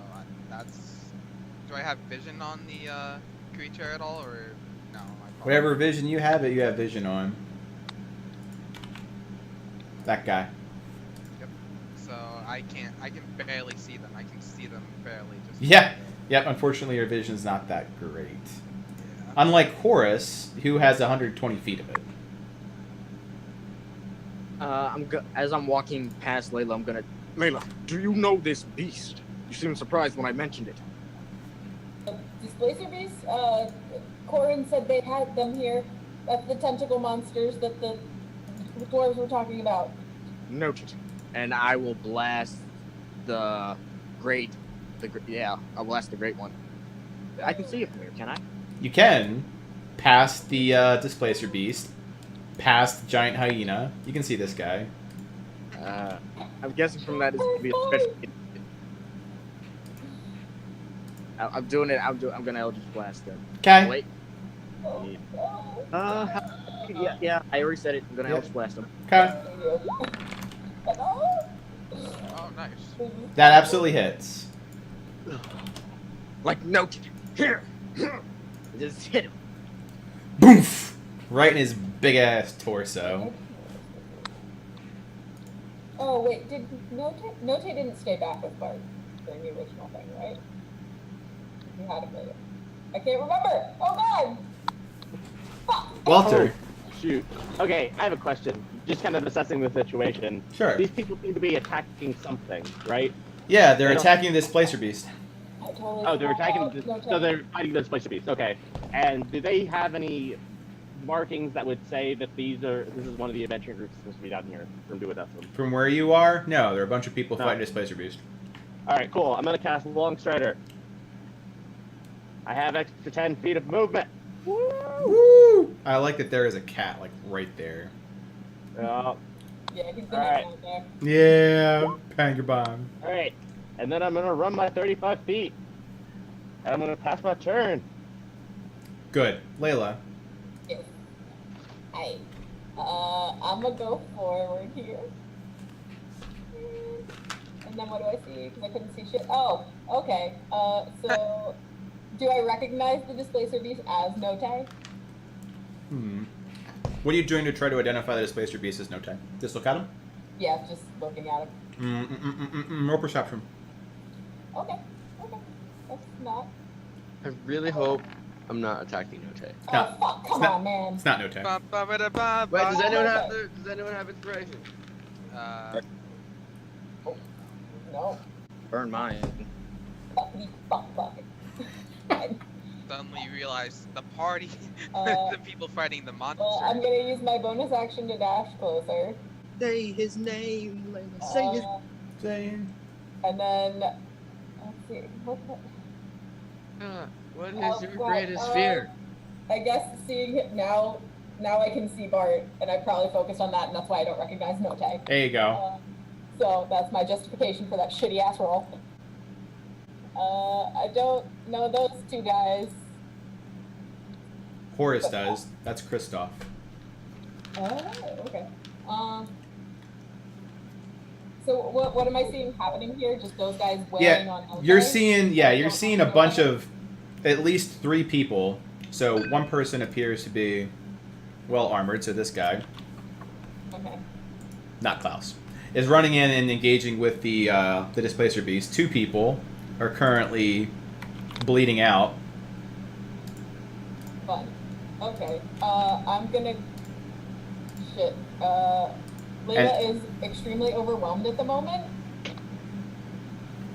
A: that's. Do I have vision on the creature at all, or no? I probably-
C: Whatever vision you have vision on. That guy.
A: So I can barely see them. I can see them barely. Just.
C: Yeah. Yep. Unfortunately, your vision's not that great.
A: Yeah.
C: Unlike Horus, who has 120 feet of it.
G: As I'm walking past Layla, I'm gonna. Layla, do you know this beast? You seemed surprised when I mentioned it.
F: Displacer beasts. Corin said they had them here. That's the tentacle monsters that the dwarves were talking about.
G: Noted. And I will blast the great. I'll blast the great one. I can see it from here, can I?
C: You can, past the displacer beast, past the giant hyena. You can see this guy.
G: I'm guessing from that it's gonna be a special. I'm doing it. I'm gonna Eldritch Blast them.
C: Okay.
G: Wait. Yeah. I already said it. I'm gonna
C: Yep.
G: Eldritch Blast them.
C: Okay.
A: Oh, nice.
C: That absolutely hits.
G: Like noted. Here. Just hit him.
C: Boof! Right in his big ass torso.
F: Oh wait, did Note didn't stay back with Bart during the original thing, right? You had him later. I can't remember. Oh god. Fuck.
C: Walter.
E: Oh, shoot. Okay, I have a question. Just kind of assessing the situation.
C: Sure.
E: These people seem to be attacking something, right?
C: Yeah, they're
E: I don't-
C: attacking this displacer beast.
F: I totally
E: Oh, they're
F: forgot
E: attacking.
F: about no
E: So
F: tech.
E: they're fighting the displacer beast. Okay. And do they have any markings that would say that this is one of the adventuring groups supposed to be down here from Do With Us?
C: From where you are, no, there are a bunch of people
E: No.
C: fighting Displacer Beast.
E: All right, cool. I'm gonna cast Long Strider. I have extra 10 feet of movement.
C: Woo! I like that there is a cat like right there.
E: Yeah.
F: Yeah, he's been
E: Alright.
F: out there.
C: Yeah, Panger Bomb.
E: All right. And then I'm gonna run my 35 feet. And I'm gonna pass my turn.
C: Good, Layla.
F: Yes. Hey. I'm gonna go forward here. And then what do I see? Because I couldn't see shit. Oh, okay. So do I recognize the Displacer Beast as Note?
C: What are you doing to try to identify the Displacer Beast as no time? Just look at him?
F: Yeah, just looking at him.
C: Roll perception.
F: Okay. That's not.
B: I really hope I'm not attacking Note.
F: Oh,
C: No,
F: fuck. Come
C: not-
F: on, man.
C: It's not no time.
B: Wait, does anyone have inspiration?
F: No.
D: Burn mine.
F: Fuck.
A: Suddenly you realize the party,
F: Uh,
A: the people fighting the monster.
F: Well, I'm gonna use my bonus action to dash closer.
G: Say his name, Layla. Say his.
C: Zane.
F: And then, let's see, what
B: What
F: Oh,
B: is your
F: God,
B: greatest fear?
F: I guess seeing it now I can see Bart, and I probably focused on that, and that's why I don't recognize Note.
C: There you go.
F: So that's my justification for that shitty ass roll. I don't know those two guys.
C: Horace does. That's Kristoff.
F: Oh, okay. So what am I seeing happening here? Just those guys wailing on Note?
C: You're seeing a bunch of at least 3 people. So one person appears to be well armored, so this guy,
F: Okay.
C: not Klaus, is running in and engaging with the Displacer Beast. 2 people are currently bleeding out.
F: Fun. Okay. I'm gonna. Shit. Layla is extremely overwhelmed at the moment.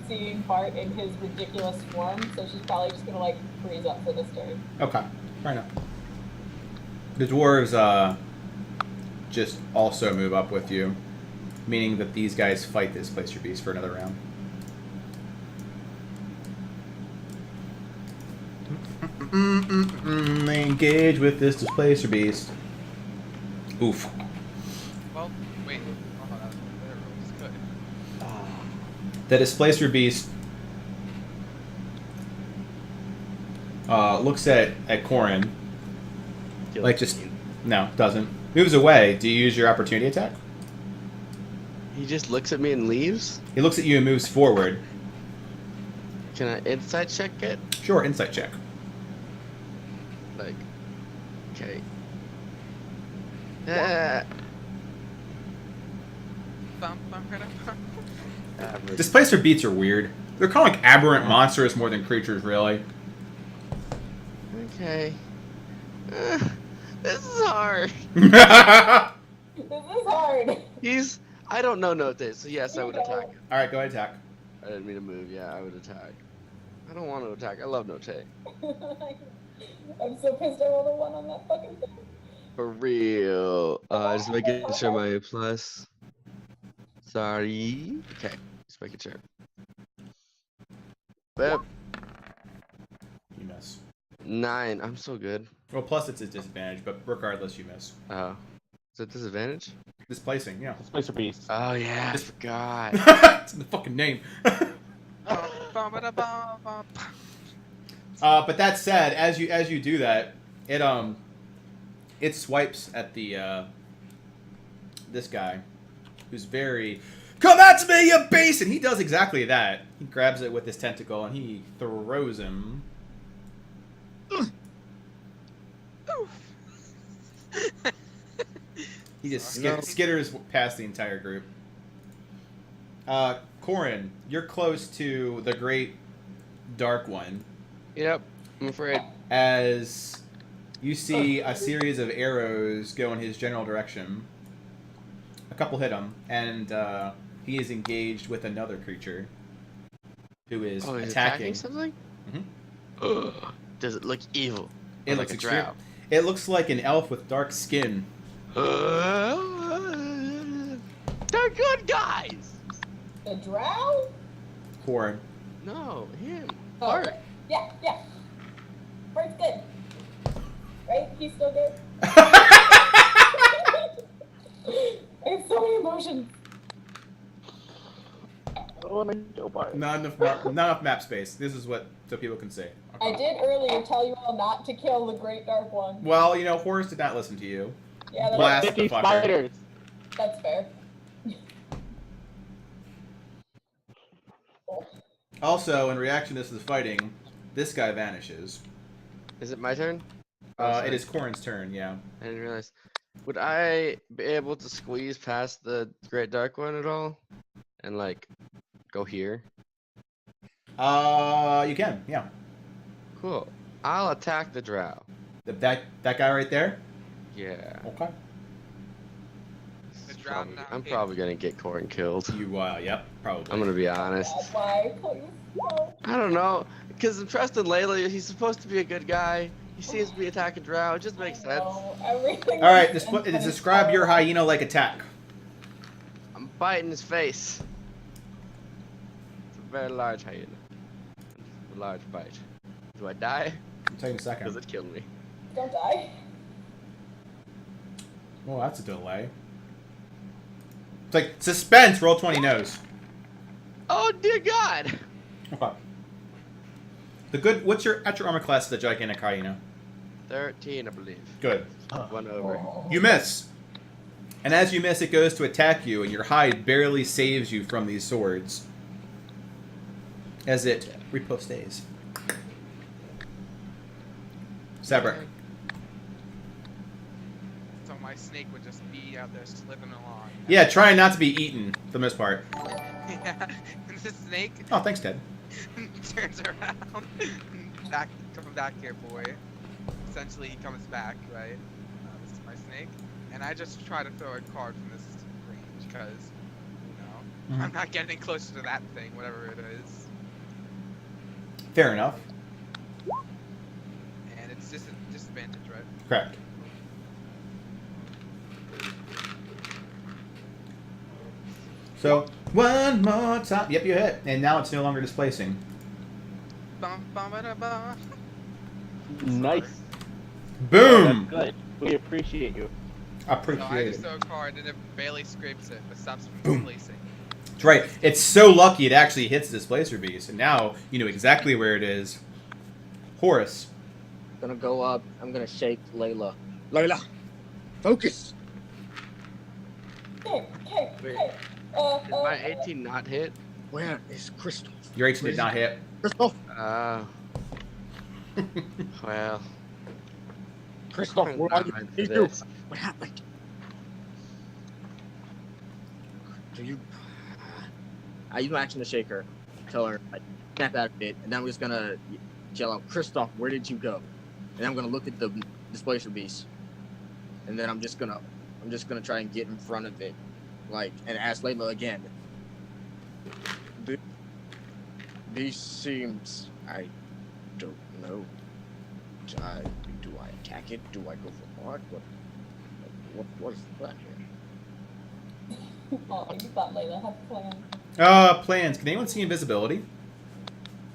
F: Seeing Bart in his ridiculous form, so she's probably just gonna like freeze up for this turn.
C: Okay, fair enough. The dwarves just also move up with you, meaning that these guys fight this Displacer Beast for another round. They engage with this Displacer Beast. Oof.
A: Well, wait. Oh, that was good.
C: The Displacer Beast looks at Corin, like just no, doesn't. Moves away. Do you use your opportunity attack?
B: He just looks at me and leaves?
C: He looks at you and moves forward.
B: Can I insight check it?
C: Sure, insight check.
B: Like, okay. Average.
C: Displacer beats are weird. They're kind of like aberrant monsters more than creatures, really.
B: Okay. This is hard.
F: This is hard.
B: I don't know Note, so yes, I would attack.
C: All right, go ahead, attack.
B: I didn't mean to move. Yeah, I would attack. I don't want to attack. I love Note.
F: I'm so pissed I rolled a 1 on that fucking thing.
B: For real. Just making sure my plus. Sorry. Okay, just making sure. Yep.
C: You miss.
B: 9. I'm so good.
C: Well, plus it's a disadvantage, but regardless, you miss.
B: Oh. Is that disadvantage?
C: Displacing, yeah.
E: Displacer Beast.
B: Oh, yeah. I forgot.
C: It's in the fucking name.
A: Ba-ba-da-ba-ba.
C: But that said, as you do that, it swipes at the this guy, who's very, come at me, you beast, and he does exactly that. He grabs it with his tentacle and he throws him. He just skitters past the entire group. Corin, you're close to the great dark one.
B: Yep, I'm afraid.
C: As you see a series of arrows go in his general direction. A couple hit him, and he is engaged with another creature who is
B: Oh, he's
C: attacking.
B: something?
C: Mhm.
B: Does it look evil?
C: It
B: Or
C: looks
B: like a
C: extreme.
B: drow?
C: It looks like an elf with dark skin.
B: They're good guys!
F: The drow?
C: Corn.
B: No, him.
F: Oh,
B: Bart.
F: yeah. Bart's good. Right? He's still good. I have so many emotions.
E: Oh, my Joe Bart.
C: Not enough map space. This is what so people can say.
F: I did earlier tell you all not to kill the Great Dark One.
C: Well, you know, Horus did not listen to you.
F: Yeah, that's,
C: Blast.
E: 50
C: the fucker.
E: spiders.
F: that's fair.
C: Also, in reaction to this fighting, this guy vanishes.
B: Is it my turn? Oh,
C: It
B: sorry.
C: is Corrin's turn, yeah.
B: I didn't realize. Would I be able to squeeze past the Great Dark One at all? And, like, go here?
C: You can, yeah.
B: Cool. I'll attack the drow.
C: That guy right there?
B: Yeah.
C: Okay.
A: The drow now
B: I'm
A: hates
B: probably gonna get Corrin killed.
C: You, yep, probably.
B: I'm gonna be honest.
F: That's why, please. No.
B: I don't know, because I'm trusting Layla. He's supposed to be a good guy. He seems to be attacking drow. It just makes sense.
F: No, everything.
C: All right,
F: makes sense, but it's
C: describe your
F: horrible.
C: hyena-like attack.
B: I'm biting his face. It's a very large hyena. A large bite. Do I die?
C: I'll tell you in a second.
B: Does it kill me?
F: Don't die.
C: Oh, that's a delay. It's like, suspense! Roll 20 knows.
B: Oh dear God!
C: Okay. What's your armor class of the gigantic hyena?
B: 13, I believe.
C: Good.
B: One over.
C: You miss. And as you miss, it goes to attack you, and your hide barely saves you from these swords. As it ripostes. Separate.
A: So my snake would just be out there slipping along.
C: Yeah, trying not to be eaten, for the most part.
A: Yeah. And the snake
C: Oh, thanks, Ted.
A: turns around. Come back here, boy. Essentially, he comes back, right? This is my snake. And I just try to throw a card from this range, because, you know, I'm not getting closer to that thing, whatever it is.
C: Fair enough.
A: And it's just a disadvantage, right?
C: Correct. So, one more time. Yep, you hit. And now it's no longer displacing.
A: Bum, bum, ba, bum.
E: Nice.
C: Boom!
E: That's good. We appreciate you.
A: So I
C: Appreciate
A: just
C: it.
A: throw a card and it barely scrapes it, but stops from
C: Boom.
A: displacing.
C: That's right. It's so lucky it actually hits the displacer beast. And now you know exactly where it is. Horus.
D: Gonna go up. I'm gonna shake Layla. Layla, focus.
F: Okay.
B: Wait.
F: Okay.
B: Did my 18 not hit?
D: Where is Crystal?
C: Your 18 did not hit.
D: Crystal.
B: Well.
D: Crystal.
B: I'm
D: Where are
B: fine for
D: you?
B: this.
D: What happened? Do you? I use my action to shake her, tell her, like, snap out of it, and then I'm just gonna yell out, Kristoff, where did you go? And I'm gonna look at the displacer beast, and then I'm just gonna try and get in front of it, like, and ask Layla again. This seems, I don't know. Do I attack it? Do I go for Bart? What is the plan here?
F: Oh, you thought Layla had plans.
C: Plans. Can anyone see invisibility?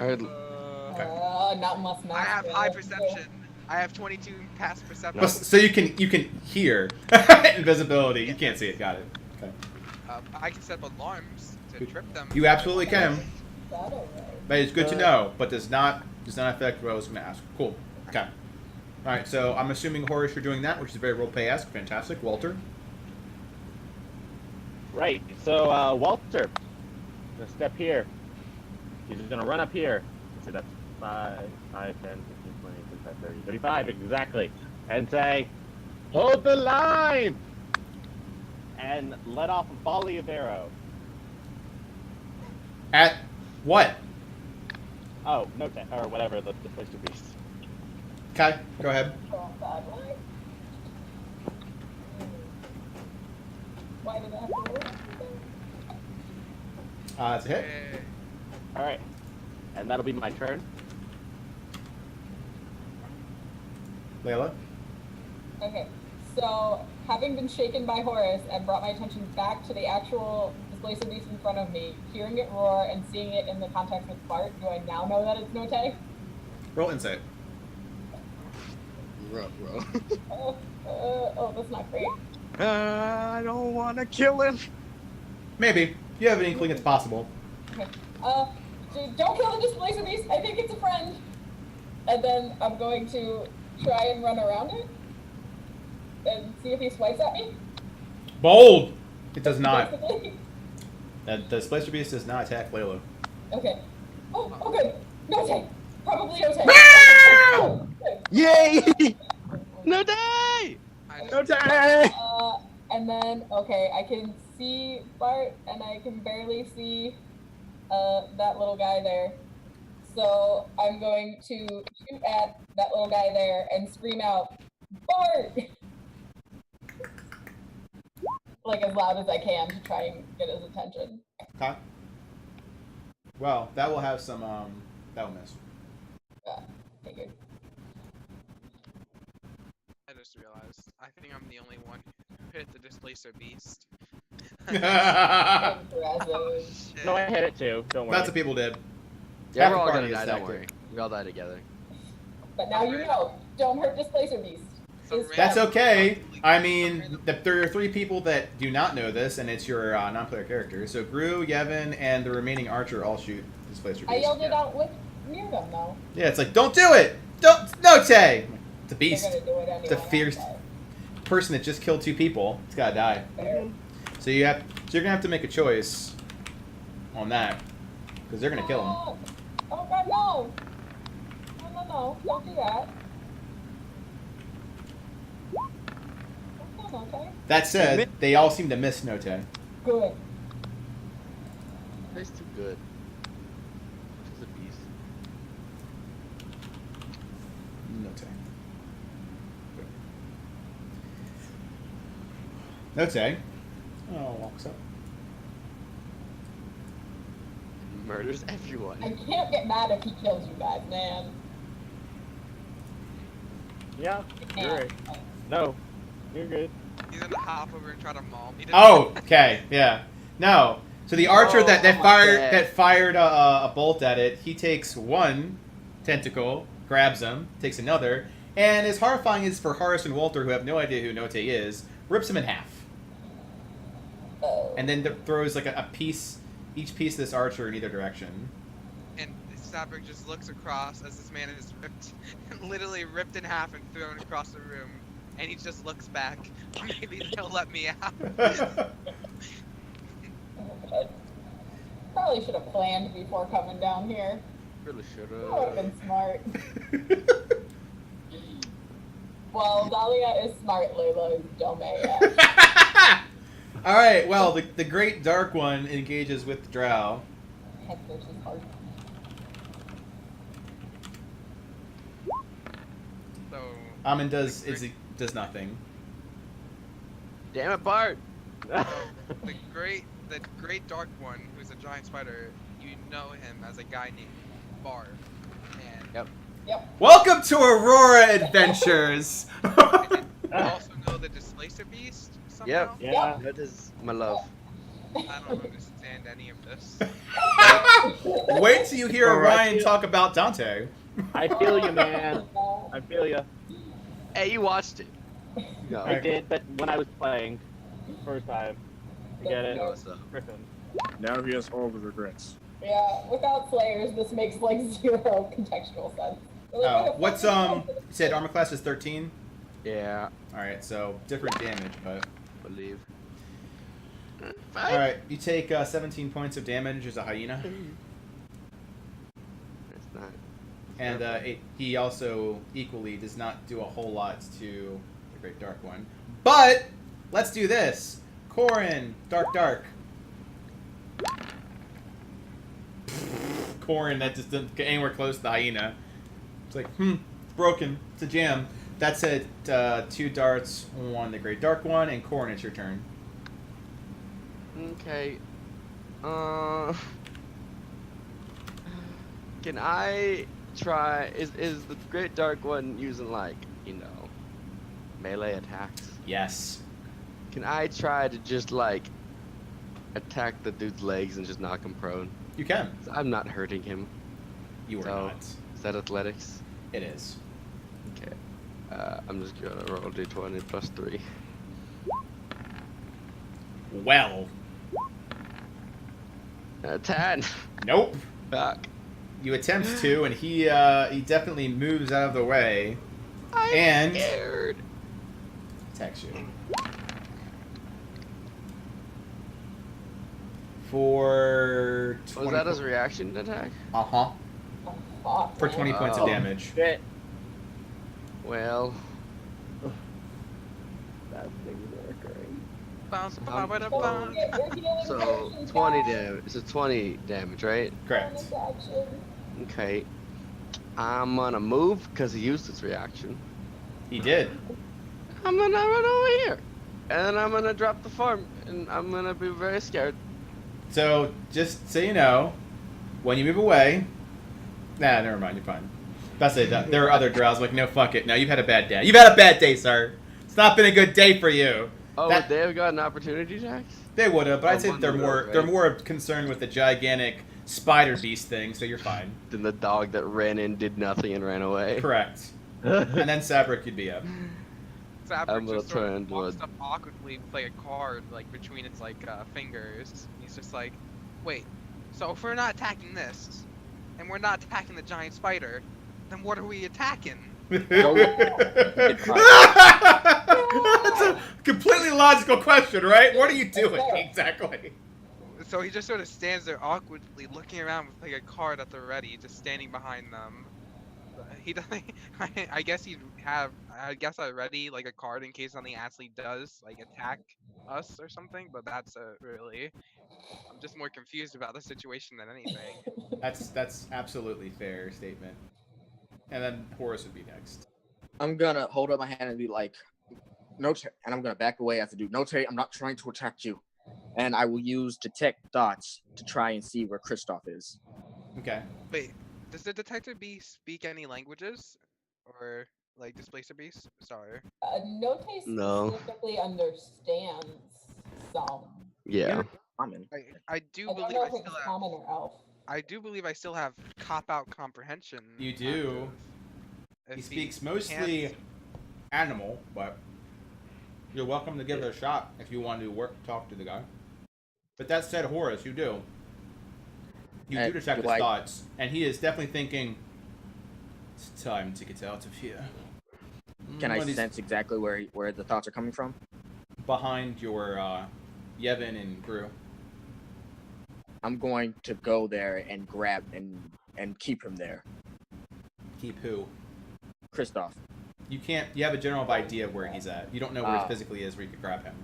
B: I would,
F: Not unless
A: I have high
F: Master.
A: perception. I have 22 past perception.
C: Well, so you can hear invisibility. You can't see it. Got it. Okay.
A: I can set up alarms to trip them.
C: You absolutely can.
F: Is that alright?
C: That is good to know, but does not affect what I was going to ask. Cool. Okay. All right. So I'm assuming Horus, you're doing that, which is very roleplay-esque. Fantastic. Walter.
E: Right. So, Walter, gonna step here. He's just gonna run up here. So that's 5, 10, 15, 20, 25, 30, 35, exactly. And say, hold the line! And let off a volley of arrows.
C: At what?
E: Oh, no, or whatever, the place to be.
C: Okay. Go ahead.
F: Oh, God, why did I have to work?
C: It's a hit.
A: Hey.
E: Alright. And that'll be my turn.
C: Layla?
F: Okay, so having been shaken by Horus and brought my attention back to the actual displacer beast in front of me, hearing it roar and seeing it in the context with Bart, do I now know that it's Note?
C: Roll insight.
G: Bro.
F: Oh, that's not great.
G: I don't want to kill him.
C: Maybe. You have an inkling it's possible.
F: Okay. Don't kill the displacer beast. I think it's a friend. And then I'm going to try and run around it and see if he swipes at me.
C: Bold! It does not.
F: Basically.
C: The Displacer Beast does not attack Layla.
F: Okay. Oh, good. Note. Probably Note.
B: Yay! No day!
G: No day!
F: And then, okay, I can see Bart, and I can barely see that little guy there. So I'm going to shoot at that little guy there and scream out, Bart! Like as loud as I can to try and get his attention.
C: Okay. Well, that will have some, that will miss.
F: Figured.
A: I just realized. I think I'm the only one who hit the displacer beast.
F: Aggressive.
A: Shit.
E: No, I hit it too. Don't worry.
C: Lots of people did.
B: Yeah,
C: Half
B: we're
C: the
B: all
C: party
B: gonna
C: is
B: die, don't
C: active.
B: worry. We all die together.
F: But now you know, don't hurt displacer beast.
A: Some
F: It's
C: That's
A: random-
C: okay. I mean, there are 3 people that do not know this, and it's your non-player character. So Gru, Yevon, and the remaining archer all shoot Displacer Beast.
F: I yelled it out with near them though.
C: Yeah, it's like, don't do it! Don't, no, Tay! It's a
F: They're
C: beast.
F: gonna do it anyway.
C: It's a fierce person that just killed 2 people. It's gotta die. So you're gonna have to make a choice on that, because they're gonna kill him.
F: Oh god, no! No, don't do that. Okay.
C: That said, they all seem to miss Note.
F: Good.
B: Tastes too good. She's a beast.
C: Note. Note. Oh, walks up.
B: Murders everyone.
F: I can't get mad if he kills you guys, man.
E: Yeah,
F: I
E: you're right.
F: can't.
E: No, you're good.
A: He's gonna hop over and try to maul me.
C: Oh, okay, yeah. No. So the archer that
B: Oh,
C: fired a bolt at it, he takes 1 tentacle, grabs him, takes another, and as horrifying as for Horace and Walter, who have no idea who Note is, rips him in half.
F: Oh.
C: And then throws like a piece, each piece of this archer in either direction.
A: And Stavrik just looks across as this man is ripped, literally ripped in half and thrown across the room. And he just looks back. Maybe they'll let me out.
F: Probably should have planned before coming down here.
B: Really should
F: That would have
B: have.
F: been smart. Well, Dahlia is smart, Layla is dumb AF.
C: Alright, well, the Great Dark One engages with the Drow.
F: Heck versus heart.
A: So
C: Amon does nothing.
B: Damn it, Bart!
A: the great dark one, who's a giant spider, you know him as a guy named Bar. And
B: Yep.
C: Welcome to Aurora Adventures!
A: you also know the displacer beast somehow?
B: Yep.
E: Yeah.
B: That is my love.
A: I don't understand any of this.
C: Wait till you hear
E: Alright.
C: Ryan talk about Dante.
E: I feel you, man. I feel you.
B: Hey, you watched it. No.
E: I did, but when I was playing, first time. I get it.
B: No, so.
E: Griffin.
G: Now he has all the regrets.
F: Yeah, without Slayers, this makes like 0 contextual sense. Like,
C: Oh,
F: what
C: what's
F: the fuck
C: you said armor class is 13?
B: Yeah,
C: Alright, so different damage, but
B: believe.
C: alright, you take 17 points of damage as a hyena.
B: It's not.
C: And he also equally does not do a whole lot to the Great Dark One. But let's do this. Corin, Dark. Corin, that just doesn't get anywhere close to the hyena. It's like, it's broken. It's a jam. That's it. 2 darts on the Great Dark One, and Corin, it's your turn.
B: Okay. Can I try? Is the Great Dark One using like melee attacks?
C: Yes.
B: Can I try to just like attack the dude's legs and just knock him prone?
C: You can.
B: I'm not hurting him.
C: You are
B: So-
C: not.
B: Is that athletics?
C: It is.
B: Okay. I'm just gonna roll d20 plus 3.
C: Well.
B: 10.
C: Nope.
B: Fuck.
C: You attempt to, and he definitely moves out of the way.
B: I'm
C: And-
B: scared.
C: Attacks you. For 20
B: Was that his reaction attack?
C: Uh-huh.
F: Oh, fuck,
C: For
F: man.
C: 20 points of
B: Oh.
C: damage.
D: Shit.
B: Well,
E: That thing's recurring.
A: Bounce,
B: Um,
A: ba-ba-da,
F: So
A: bounce.
F: we're healing
B: so
F: potions,
B: 20
F: guys.
B: damage. It's a 20 damage, right?
C: Correct.
F: Bonus action.
B: Okay. I'm gonna move because he used his reaction.
C: He did.
B: I'm gonna run over here, and then I'm gonna drop the farm, and I'm gonna be very scared.
C: So, just so you know, when you move away... Nah, never mind, you're fine. That's it. There are other drows like, no, fuck it. No, you've had a bad day. You've had a bad day, sir. It's not been a good day for you.
B: Oh,
C: That-
B: would they have got an opportunity tax?
C: They would have, but I'd
B: Oh,
C: say
B: one
C: they're
B: would
C: more
B: have,
C: they're
B: right?
C: more concerned with the gigantic spider beast thing, so you're fine.
B: Then the dog that ran in did nothing and ran away.
C: Correct. And then Sabrik, you'd be up.
A: Zabrak
B: I'm gonna
A: just sort
B: try
A: of
B: and do
A: walks
B: it.
A: up awkwardly with like a card like between its like fingers. He's just like, wait, so if we're not attacking this, and we're not attacking the giant spider, then what are we attacking?
C: That's a completely logical question, right? What are you doing exactly?
A: So he just sort of stands there awkwardly looking around with like a card at the ready, just standing behind them. He doesn't. I guess he'd have. I guess I ready like a card in case something actually does like attack us or something. But that's really. I'm just more confused about the situation than anything.
C: That's absolutely fair statement. And then Horus would be next.
D: I'm gonna hold up my hand and be like, note, and I'm gonna back away as I do. Note, I'm not trying to attack you. And I will use detect thoughts to try and see where Kristoff is.
C: Okay.
A: Wait, does the detector beast speak any languages, or like displacer beast? Sorry.
F: Note
B: No.
F: specifically understands some.
B: Yeah.
D: Common.
A: I do
F: I don't
A: believe
F: know
A: I
F: if it's
A: still have.
F: common or elf.
A: I do believe I still have cop out comprehension.
C: You do.
A: active.
C: He
A: If
C: speaks
A: can't-
C: mostly animal, but you're welcome to give it a shot if you want to talk to the guy. But that said, Horus, you do. You do detect his thoughts, and he is definitely thinking, it's time to get out of here.
D: Can I
C: But he's
D: sense exactly where the thoughts are coming from?
C: behind your Yevon and Gru?
D: I'm going to go there and grab and keep him there.
C: Keep who?
D: Kristoff.
C: You can't. You have a general idea of where he's at. You don't know where he
D: Ah.
C: physically is, where you could grab him.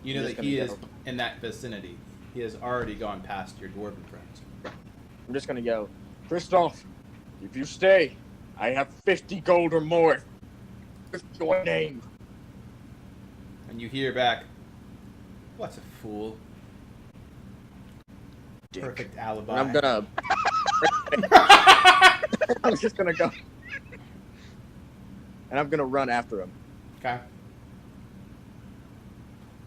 C: You
D: I'm
C: know
D: just
C: that he
D: gonna
C: is
D: go.
C: in that vicinity. He has already gone past your dwarven friends.
D: I'm just gonna go, Kristoff, if you stay, I have 50 gold or more. With your name.
C: And you hear back, "What a fool!
D: Dick.
C: Perfect alibi."
D: And I'm gonna. I'm just gonna go. And I'm gonna run after him.
C: Okay.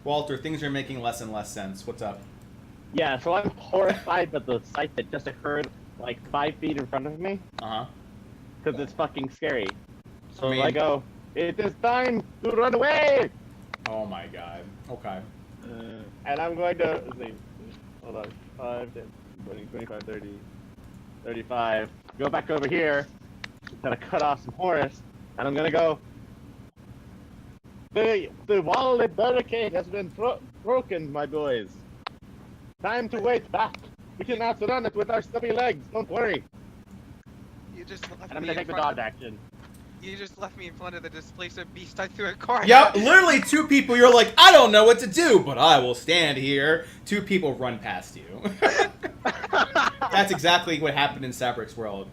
C: Walter, things are making less and less sense. What's up?
E: Yeah, so I'm horrified by the sight that just occurred like 5 feet in front of me,
C: Uh huh.
E: because it's fucking scary. So
C: I mean-
E: I go, it is time to run away!
C: Oh my god. Okay.
E: And I'm going to, let's see, hold on, 5, 10, 20, 25, 30, 35. Go back over here, gonna cut off some Horus, and I'm gonna go, the wall and barricade has been broken, my boys. Time to wait back. We can outrun it with our stubby legs, don't worry.
A: You just left
E: And I'm
A: me
E: gonna
A: in
E: take the
A: front
E: dodge action.
A: You just left me in front of the displacer beast. I threw a card.
C: Yep, literally 2 people. You're like, I don't know what to do, but I will stand here. 2 people run past you. That's exactly what happened in Sabrik's world.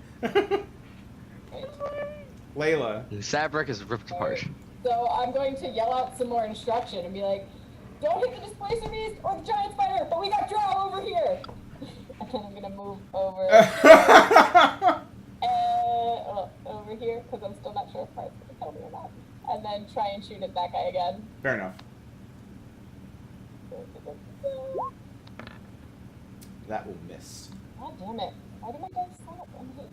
C: Layla.
B: Sabrik is ripped apart.
F: So I'm going to yell out some more instruction and be like, don't hit the displacer beast or the giant spider, but we got Drow over here. And then I'm gonna move over over here because I'm still not sure if Part's gonna tell me or not. And then try and shoot at that guy again.
C: Fair enough. That will miss.
F: God damn it. Why do my dice stop? I'm hating.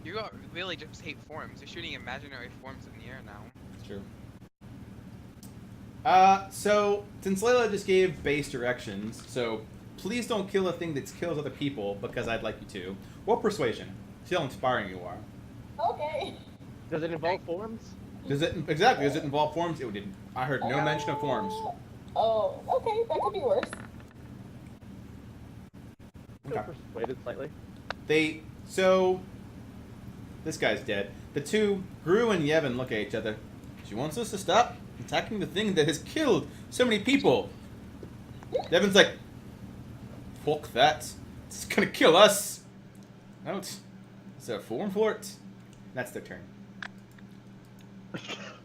A: You really just hate forms. You're shooting imaginary forms in the air now.
C: It's true. So, since Layla just gave base directions, so please don't kill a thing that kills other people, because I'd like you to. What persuasion? See how inspiring you are.
F: Okay.
E: Does it involve forms?
C: Does it involve forms? It didn't. I heard no mention of forms.
F: Oh, okay. That could be worse.
C: Okay.
E: Persuaded slightly.
C: So this guy's dead. The two, Gru and Yevon, look at each other. She wants us to stop attacking the thing that has killed so many people. Yevon's like, fuck that. It's gonna kill us. No, is there a form for it? That's their turn.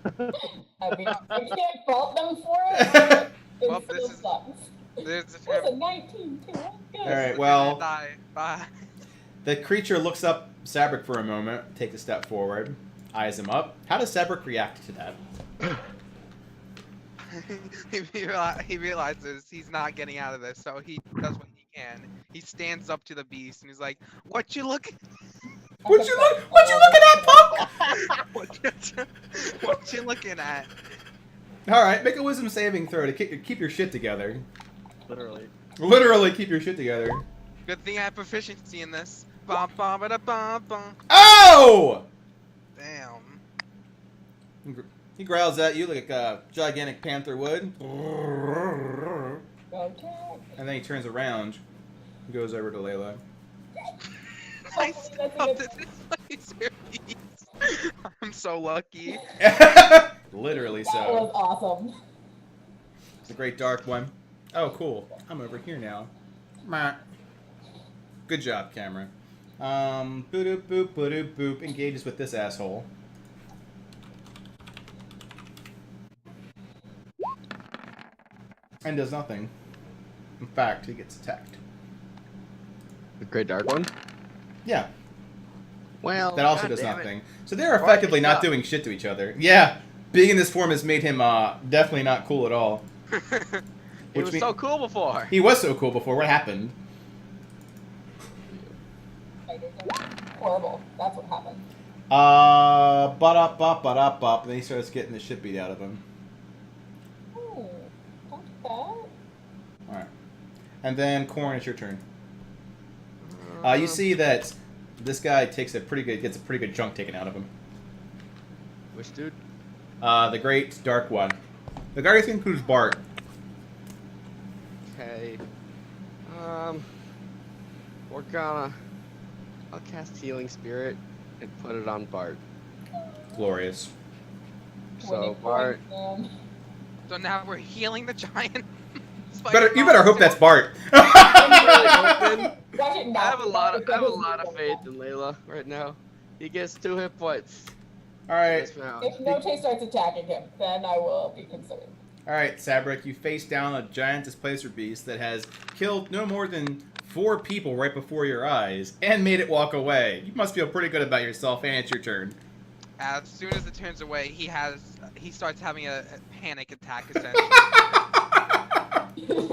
F: I mean, I can't fault them for it. It
A: Well,
F: still
A: this is-
F: sucks.
A: There's a
F: That's
A: term.
F: a 19 too. That's good.
C: All right, well,
A: Die. Bye.
C: the creature looks up Sabric for a moment, takes a step forward, eyes him up. How does Sabric react to that?
A: He realizes he's not getting out of this, so he does what he can. He stands up to the beast and he's like, "What you look?
C: What you looking at, punk?
A: What you looking at?"
C: All right, make a wisdom saving throw to keep your shit together.
E: Literally.
C: Literally keep your shit together.
A: Good thing I have proficiency in this. Bum, bum, ba, da, bum, bum.
C: Oh!
A: Damn.
C: He growls at you like a gigantic panther would.
F: Okay.
C: And then he turns around and goes over to Layla.
A: Nice.
F: That's a
A: Oh,
F: good-
A: this is laser beast. I'm so lucky.
C: Literally
F: That
C: so.
F: was awesome.
C: It's a great dark one. Oh, cool. I'm over here now. Meh. Good job, camera. Boop boop boop boop. Engages with this asshole. And does nothing. In fact, he gets attacked.
B: The great dark one.
C: Yeah,
B: Well,
C: that also
B: God
C: does
B: damn it.
C: nothing. So they're effectively not doing shit to each other. Yeah, being in this form has made him definitely not cool at all.
B: He was so cool before.
C: He was so cool before. What happened?
F: Horrible. That's what happened.
C: But then he starts getting the shit beat out of him.
F: Don't do that.
C: Alright. And then, Corn, it's your turn. You see that this guy gets a pretty good chunk taken out of him.
B: Which dude?
C: The great dark one. The guy who includes Bart.
B: Okay. We're gonna. I'll cast Healing Spirit and put it on Bart.
C: Glorious.
B: So
F: Winning
B: Bart.
F: points, man.
A: So now we're healing the giant.
C: You better hope that's Bart.
B: I'm really hoping.
F: Watch it
B: I
F: not
B: have a
F: be
B: lot
F: bad
B: of
F: because it's
B: faith in Layla right now. He gets 2 hit points.
C: Alright.
F: If Noche starts attacking him, then I will be concerned.
C: Alright, Sabric, you face down a giant displacer beast that has killed no more than 4 people right before your eyes and made it walk away. You must feel pretty good about yourself, and it's your turn.
A: As soon as it turns away, he starts having a panic attack essentially.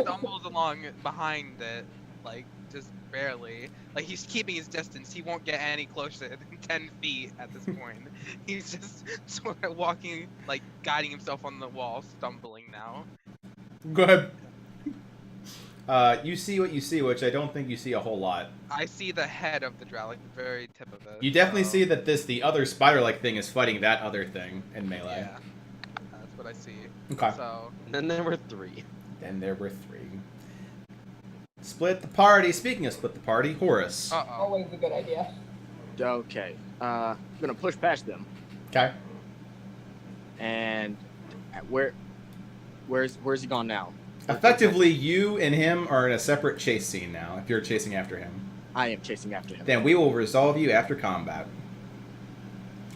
A: Stumbles along behind it, like just barely. Like he's keeping his distance. He won't get any closer than 10 feet at this point. He's just sort of walking, like guiding himself on the wall, stumbling now.
C: Go ahead. You see what you see, which I don't think you see a whole lot.
A: I see the head of the drow, like the very tip of it.
C: You definitely
A: so-
C: see that the other spider-like thing is fighting that other thing in melee.
A: Yeah, that's what I see.
C: Okay.
A: So
B: And then there were 3.
C: Then there were 3. Split the party. Speaking of split the party, Horus.
F: Always a good idea.
D: Okay. I'm gonna push past them.
C: Okay.
D: And where's he gone now?
C: Effectively, you and him are in a separate chase scene now, if you're chasing after him.
D: I am chasing after him.
C: Then we will resolve you after combat.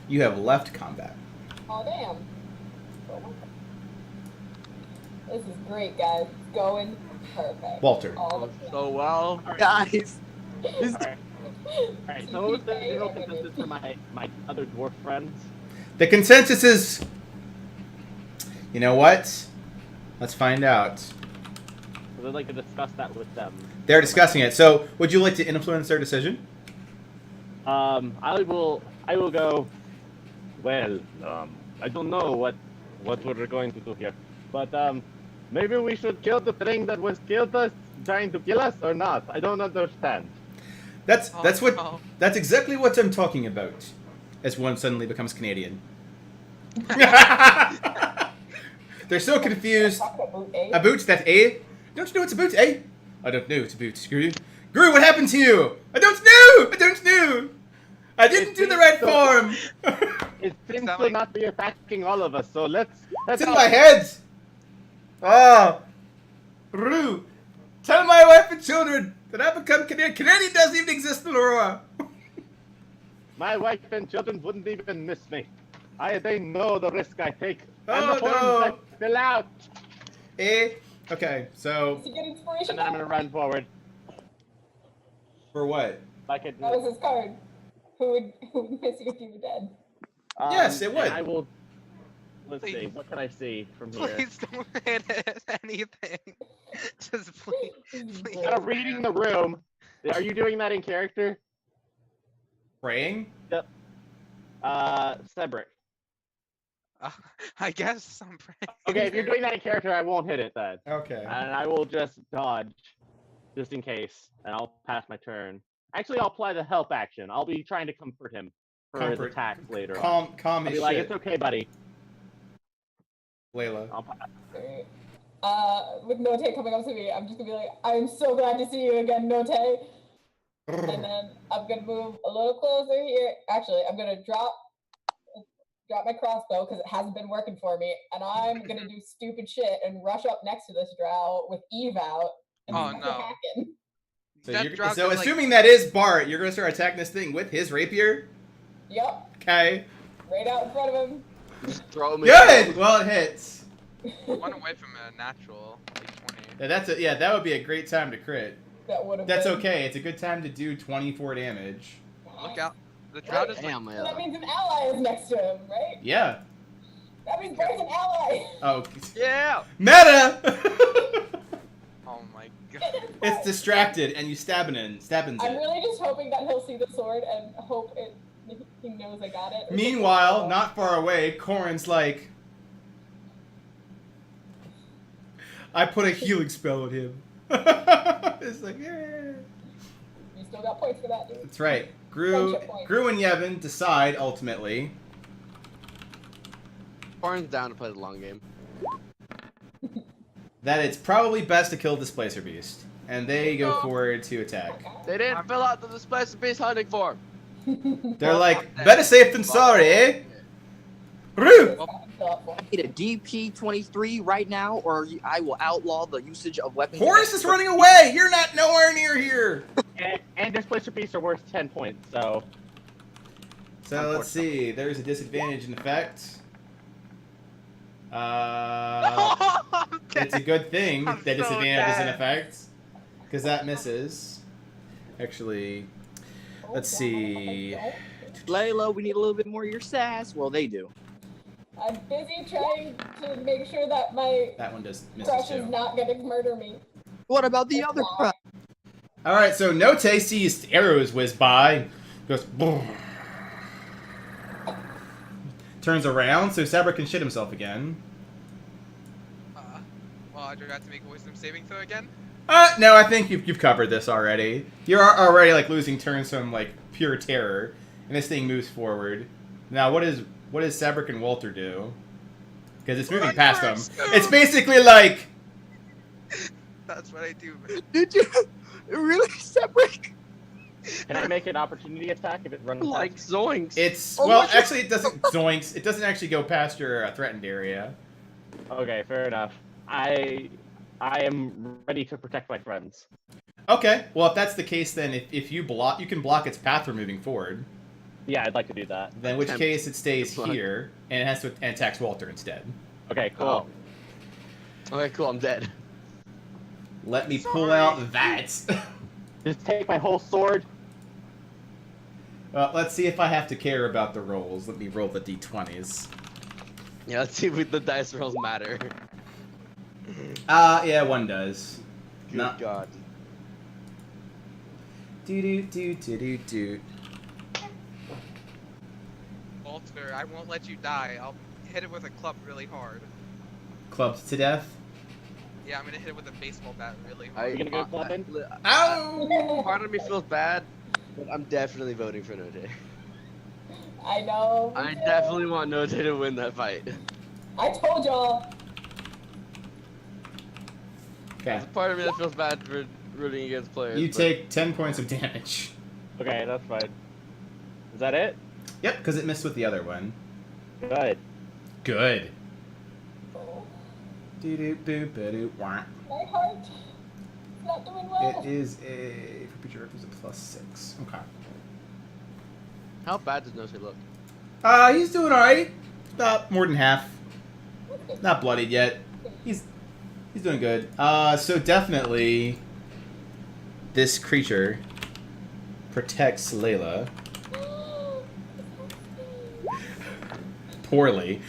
C: You have left combat.
F: Oh, damn. Oh, my God. This is great, guys. It's going perfect.
C: Walter.
F: All the
B: So well.
D: Guys,
E: Alright, so what was the general consensus for my other dwarf friends?
C: The consensus is... You know what? Let's find out.
E: Because I'd like to discuss that with them.
C: They're discussing it. So, would you like to influence their decision?
E: I will go. Well, I don't know what we're going to do here, but maybe we should kill the thing that was killed us, trying to kill us, or not. I don't understand.
C: That's what
A: no.
C: that's exactly what I'm talking about. As one suddenly becomes Canadian. They're so confused.
F: Talk about boot, eh?
C: A boot? That's A? Don't you know it's a boot, eh? I don't know it's a boot. Screw you. Gru, what happened to you? I don't know! I don't know! I didn't do the right form!
E: It seems
A: that
E: to
A: like-
E: not be attacking all of us, so let's
C: It's in my head! Oh! Gru, tell my wife and children that I've become Canadian. Canadian doesn't even exist in Aurora!
E: My wife and children wouldn't even miss me. They know the risk I take. And
C: Oh,
E: the forms
C: no.
E: I fill out.
C: Eh? Okay, so...
F: Did you get inspiration?
E: And then I'm gonna run forward.
C: For what?
E: Like it.
F: That was his card. Who would miss you if you were dead?
C: Yes, it would.
E: And I will. Let's see.
A: Please.
E: What can I see from here?
A: Please don't hit anything. Just please. please.
E: Kind of reading the room. Are you doing that in character?
C: Praying?
E: Cedric.
A: I guess I'm praying.
E: Okay, if you're doing that in character, I won't hit it then.
C: Okay.
E: And I will just dodge, just in case, and I'll pass my turn. Actually, I'll apply the help action. I'll be trying to comfort him for his
C: Comfort.
E: attack later on.
C: Calm
E: I'll
C: as
E: be like,
C: shit,
E: it's okay, buddy.
C: Layla.
E: I'll pass.
F: Alright. With Note coming up to me, I'm just gonna be like, I'm so glad to see you again, Note. And then I'm gonna move a little closer here. Actually, I'm gonna drop my crossbow because it hasn't been working for me, and I'm gonna do stupid shit and rush up next to this drow with Eve out and
A: Oh,
F: start
A: no.
F: hacking.
C: So,
A: That
C: you're,
A: dropped
C: so
A: it, like-
C: assuming that is Bart, you're gonna start attacking this thing with his rapier?
F: Yep,
C: Okay.
F: right out in front of him.
B: Just throw me.
C: Good! Well, it hits.
A: One away from a natural, like 20.
C: Yeah, that would be a great time to crit.
F: That would have.
C: That's
F: been.
C: okay. It's a good time to do 24 damage.
A: Look out. The drought is like,
B: Damn,
F: So that means an ally is next to him, right?
C: Yeah.
F: That means Bart's an ally.
C: Oh.
B: Yeah.
C: Meta!
A: oh my god.
C: It's distracted and you stabbing
F: I'm
C: it.
F: really just hoping that he'll see the sword and hope he knows I got it. or
C: Meanwhile,
F: something.
C: not far away, Corin's like, I put a healing spell on him. It's like, yeah.
F: You still got points for that, dude.
C: That's right. Gru
F: Friendship point.
C: and Yevon decide ultimately.
B: Corin's down to play the long game.
C: That it's probably best to kill Displacer Beast. And they go forward to attack.
B: They didn't fill out the Displacer Beast hunting form.
C: They're like, better safe than sorry, eh? Gru!
F: Thoughtful.
G: Need a DP-23 right now, or I will outlaw the usage of weapons.
C: Horus is running away! You're not nowhere near here!
E: And Displacer Beasts are worth 10 points, so.
C: So let's see. There's a disadvantage in effect. It's a good thing
A: I'm
C: that
A: so
C: disadvantage is in
A: dead.
C: effect. Because that misses. Actually, let's see.
G: Layla, we need a little bit more of your sass. Well, they do.
F: I'm busy trying to make sure that my
C: That one does misses
F: crush is
C: too.
F: not gonna murder me.
G: What about the other crap?
C: Alright, so Note sees arrows whiz by. Goes. Boom. Turns around so Sabra can shit himself again.
A: Well, do I have to make a wisdom saving throw again?
C: No, I think you've covered this already. You're already like losing turns from like pure terror, and this thing moves forward. Now, what does Sabric and Walter do? Because it's moving
A: Run
C: past them.
A: first.
C: It's basically like
A: That's what I do.
G: Did you really separate?
E: Can I make an opportunity attack if it runs
B: Like
E: past?
B: zoinks.
C: it's
G: Oh
C: well,
G: my God.
C: actually, it doesn't zoinks. It doesn't actually go past your threatened area.
E: Okay, fair enough. I am ready to protect my friends.
C: Okay, well, if that's the case, then if you block, you can block its path from moving forward.
E: Yeah, I'd like to do that.
C: Then in which
B: Attempt
C: case it stays
B: to block.
C: here and it has to and attacks Walter instead.
E: Okay, cool.
B: Okay, cool. I'm dead.
C: Let me pull
A: Sorry.
C: out that.
E: Just take my whole sword.
C: Well, let's see if I have to care about the rolls. Let me roll the d20s.
B: Yeah, let's see if the dice rolls matter.
C: Yeah, one does.
B: Good
C: No.
B: God.
C: Do.
A: Walter, I won't let you die. I'll hit it with a club really hard.
C: Clubbed to death.
A: Yeah, I'm gonna hit it with a baseball bat really hard.
E: You gonna go clubbing?
C: Ow!
B: Part of me feels bad, but I'm definitely voting for Note.
F: I know.
B: I definitely want Note to win that fight.
F: I told y'all.
C: Okay.
B: There's a part of me that feels bad for rooting against players.
C: You
B: but-
C: take 10 points of damage.
E: Okay, that's fine. Is that it?
C: Yep, because it missed with the other one.
E: Good.
C: Good.
F: Oh,
C: Do-do-boo-ba-do-wah.
F: my heart. It's not doing well.
C: It is a for creature is a +6. Okay.
B: How bad does Note look?
C: He's doing alright. About more than half. Not bloodied yet. He's doing good. So definitely this creature protects Layla poorly.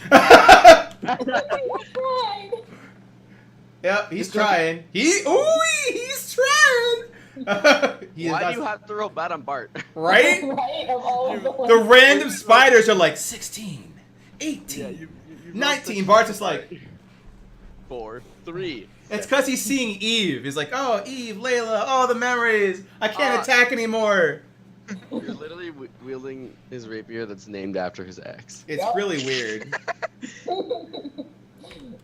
C: Yep, he's trying. He's trying. He is
B: Why
C: not-
B: do you have to roll bad on Bart?
C: right?
F: Right? Of all of the ones.
C: The random spiders are like 16, 18,
B: Yeah, you
C: 19. Bart's just like,
B: 4, 3.
C: it's because he's seeing Eve. He's like, oh, Eve, Layla, oh, the memories. I can't attack anymore.
B: You're literally wielding his rapier that's named after his ex.
C: It's
F: Yep.
C: really weird.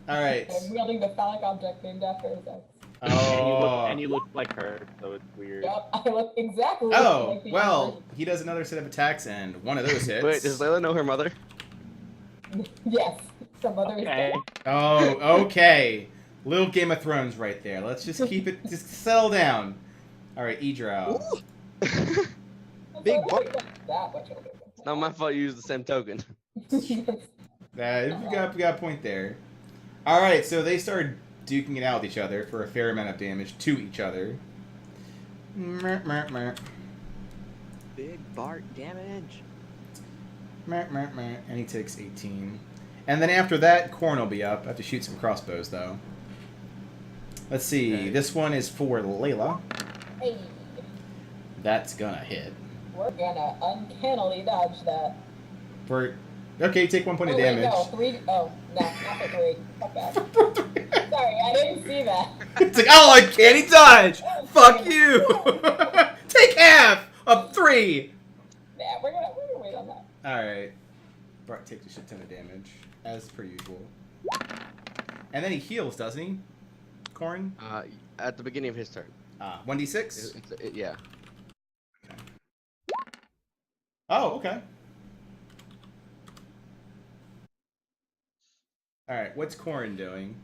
C: All right.
F: I'm wielding the phallic object named after his ex.
C: Oh.
E: And you look like her, so it's weird.
F: Yep, I look exactly
C: Oh,
F: like the
C: well, he does another set of attacks, and one of those hits.
B: Wait, does Layla know her mother?
F: Yes, some other
E: Okay.
C: Oh, okay. Little Game of Thrones right there. Let's just keep it, just settle down. All right, Idra.
B: Big buck.
F: That much older.
B: It's not my fault you used the same token.
C: We got a point there. All right, so they started duking it out with each other for a fair amount of damage to each other.
G: Big Bart damage.
C: And he takes 18. And then after that, Corn will be up. I have to shoot some crossbows, though. Let's see.
B: Okay.
C: This one is for Layla.
F: Hey,
C: That's gonna hit.
F: we're gonna uncannily dodge that.
C: Okay, take 1 point of
F: Oh, wait,
C: damage.
F: no, 3. Oh, no, not for 3. Fuck that. Sorry, I didn't see that.
C: It's like, oh, uncanny dodge! Fuck you! Take half of 3!
F: Yeah, we're gonna wait on that.
C: Alright. Bart takes a shit ton of damage, as per usual. And then he heals, doesn't he? Corn?
B: At the beginning of his turn.
C: 1d6?
B: Yeah.
C: Oh, okay. Alright, what's Corn doing?